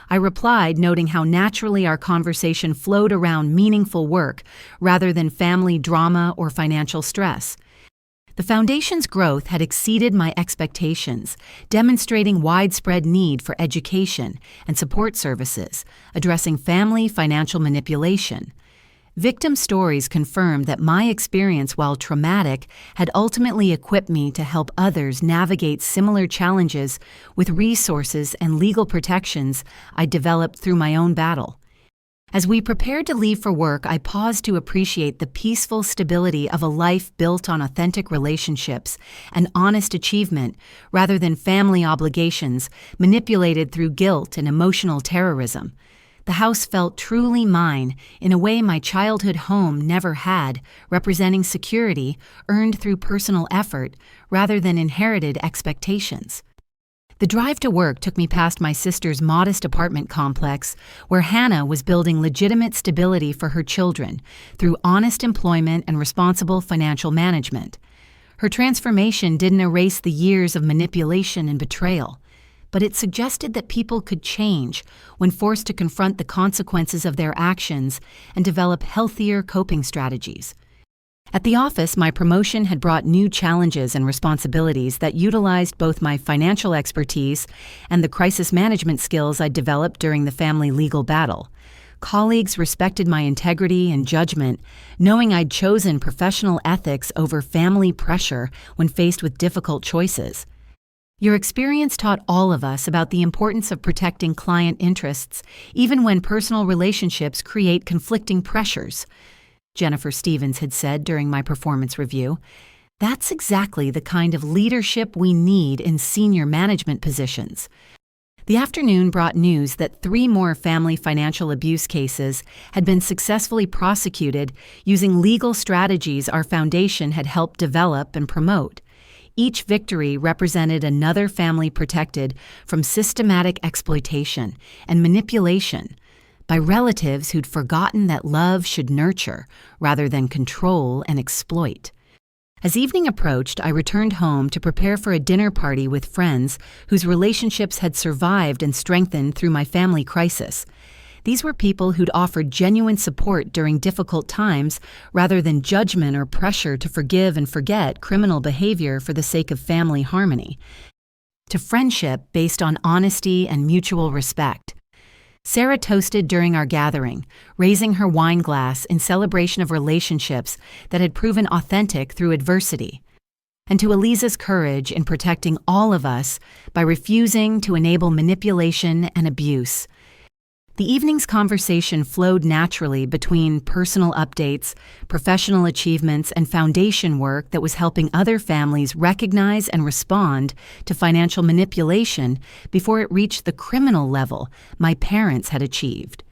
I replied, noting how naturally our conversation flowed around meaningful work rather than family drama or financial stress. The Foundation's growth had exceeded my expectations, demonstrating widespread need for education and support services addressing family financial manipulation. Victim stories confirmed that my experience, while traumatic, had ultimately equipped me to help others navigate similar challenges with resources and legal protections I developed through my own battle. As we prepared to leave for work, I paused to appreciate the peaceful stability of a life built on authentic relationships and honest achievement rather than family obligations manipulated through guilt and emotional terrorism. The house felt truly mine in a way my childhood home never had, representing security earned through personal effort rather than inherited expectations. The drive to work took me past my sister's modest apartment complex, where Hannah was building legitimate stability for her children through honest employment and responsible financial management. Her transformation didn't erase the years of manipulation and betrayal, but it suggested that people could change when forced to confront the consequences of their actions and develop healthier coping strategies. At the office, my promotion had brought new challenges and responsibilities that utilized both my financial expertise and the crisis management skills I developed during the family legal battle. Colleagues respected my integrity and judgment, knowing I'd chosen professional ethics over family pressure when faced with difficult choices. "Your experience taught all of us about the importance of protecting client interests, even when personal relationships create conflicting pressures," Jennifer Stevens had said during my performance review. "That's exactly the kind of leadership we need in senior management positions." The afternoon brought news that 3 more family financial abuse cases had been successfully prosecuted using legal strategies our foundation had helped develop and promote. Each victory represented another family protected from systematic exploitation and manipulation by relatives who'd forgotten that love should nurture rather than control and exploit. As evening approached, I returned home to prepare for a dinner party with friends whose relationships had survived and strengthened through my family crisis. These were people who'd offered genuine support during difficult times rather than judgment or pressure to forgive and forget criminal behavior for the sake of family harmony. To friendship based on honesty and mutual respect. Sarah toasted during our gathering, raising her wine glass in celebration of relationships that had proven authentic through adversity. And to Eliza's courage in protecting all of us by refusing to enable manipulation and abuse. The evening's conversation flowed naturally between personal updates, professional achievements, and foundation work that was helping other families recognize and respond to financial manipulation before it reached the criminal level my parents had achieved.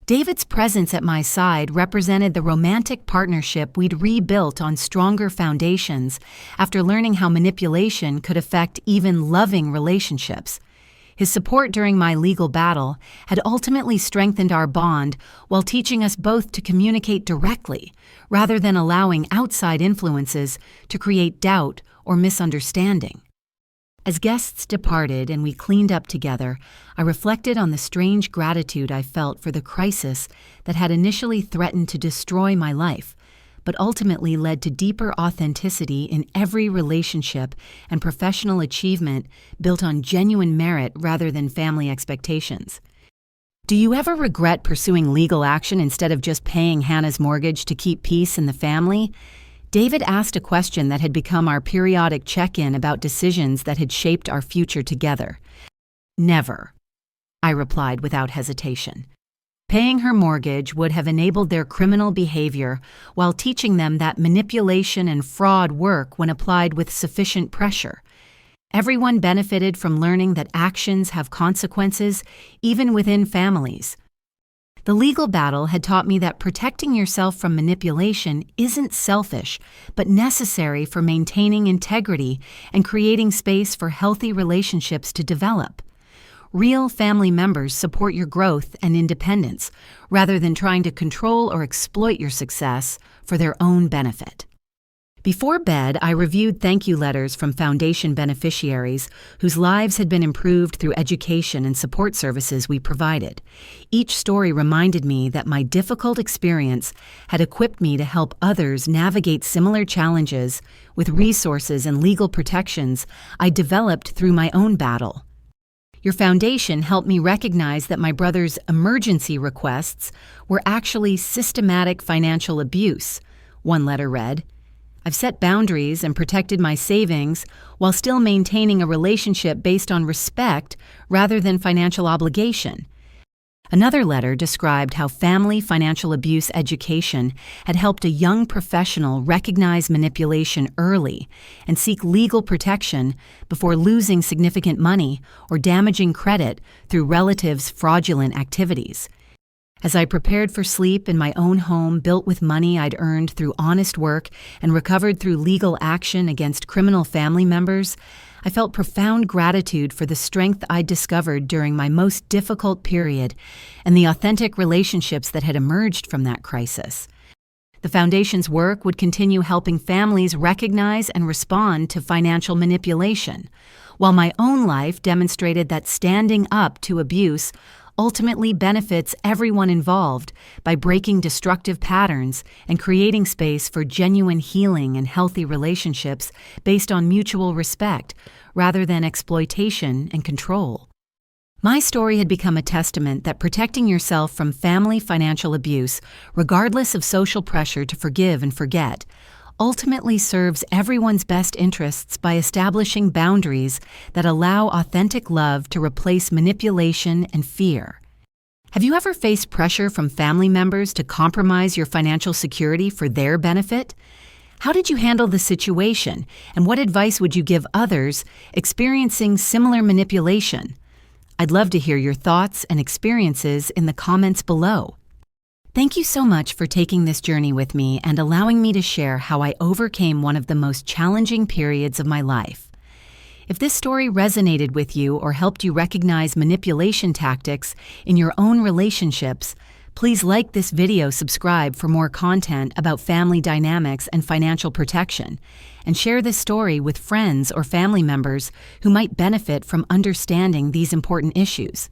David's presence at my side represented the romantic partnership we'd rebuilt on stronger foundations after learning how manipulation could affect even loving relationships. His support during my legal battle had ultimately strengthened our bond while teaching us both to communicate directly rather than allowing outside influences to create doubt or misunderstanding. As guests departed and we cleaned up together, I reflected on the strange gratitude I felt for the crisis that had initially threatened to destroy my life, but ultimately led to deeper authenticity in every relationship and professional achievement built on genuine merit rather than family expectations. Do you ever regret pursuing legal action instead of just paying Hannah's mortgage to keep peace in the family? David asked a question that had become our periodic check-in about decisions that had shaped our future together. Never, I replied without hesitation. Paying her mortgage would have enabled their criminal behavior while teaching them that manipulation and fraud work when applied with sufficient pressure. Everyone benefited from learning that actions have consequences, even within families. The legal battle had taught me that protecting yourself from manipulation isn't selfish, but necessary for maintaining integrity and creating space for healthy relationships to develop. Real family members support your growth and independence, rather than trying to control or exploit your success for their own benefit. Before bed, I reviewed thank you letters from Foundation beneficiaries whose lives had been improved through education and support services we provided. Each story reminded me that my difficult experience had equipped me to help others navigate similar challenges with resources and legal protections I developed through my own battle. Your foundation helped me recognize that my brother's emergency requests were actually systematic financial abuse, one letter read. I've set boundaries and protected my savings while still maintaining a relationship based on respect rather than financial obligation. Another letter described how family financial abuse education had helped a young professional recognize manipulation early and seek legal protection before losing significant money or damaging credit through relatives' fraudulent activities. As I prepared for sleep in my own home built with money I'd earned through honest work and recovered through legal action against criminal family members, I felt profound gratitude for the strength I'd discovered during my most difficult period and the authentic relationships that had emerged from that crisis. The Foundation's work would continue helping families recognize and respond to financial manipulation, while my own life demonstrated that standing up to abuse ultimately benefits everyone involved by breaking destructive patterns and creating space for genuine healing and healthy relationships based on mutual respect rather than exploitation and control. My story had become a testament that protecting yourself from family financial abuse, regardless of social pressure to forgive and forget, ultimately serves everyone's best interests by establishing boundaries that allow authentic love to replace manipulation and fear. Have you ever faced pressure from family members to compromise your financial security for their benefit? How did you handle the situation, and what advice would you give others experiencing similar manipulation? I'd love to hear your thoughts and experiences in the comments below. Thank you so much for taking this journey with me and allowing me to share how I overcame one of the most challenging periods of my life. If this story resonated with you or helped you recognize manipulation tactics in your own relationships, please like this video, subscribe for more content about family dynamics and financial protection, and share this story with friends or family members who might benefit from understanding these important issues.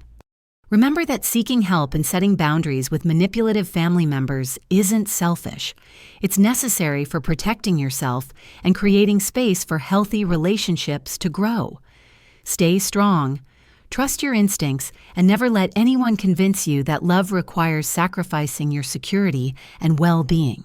Remember that seeking help and setting boundaries with manipulative family members isn't selfish. It's necessary for protecting yourself and creating space for healthy relationships to grow. Stay strong, trust your instincts, and never let anyone convince you that love requires sacrificing your security and well-being.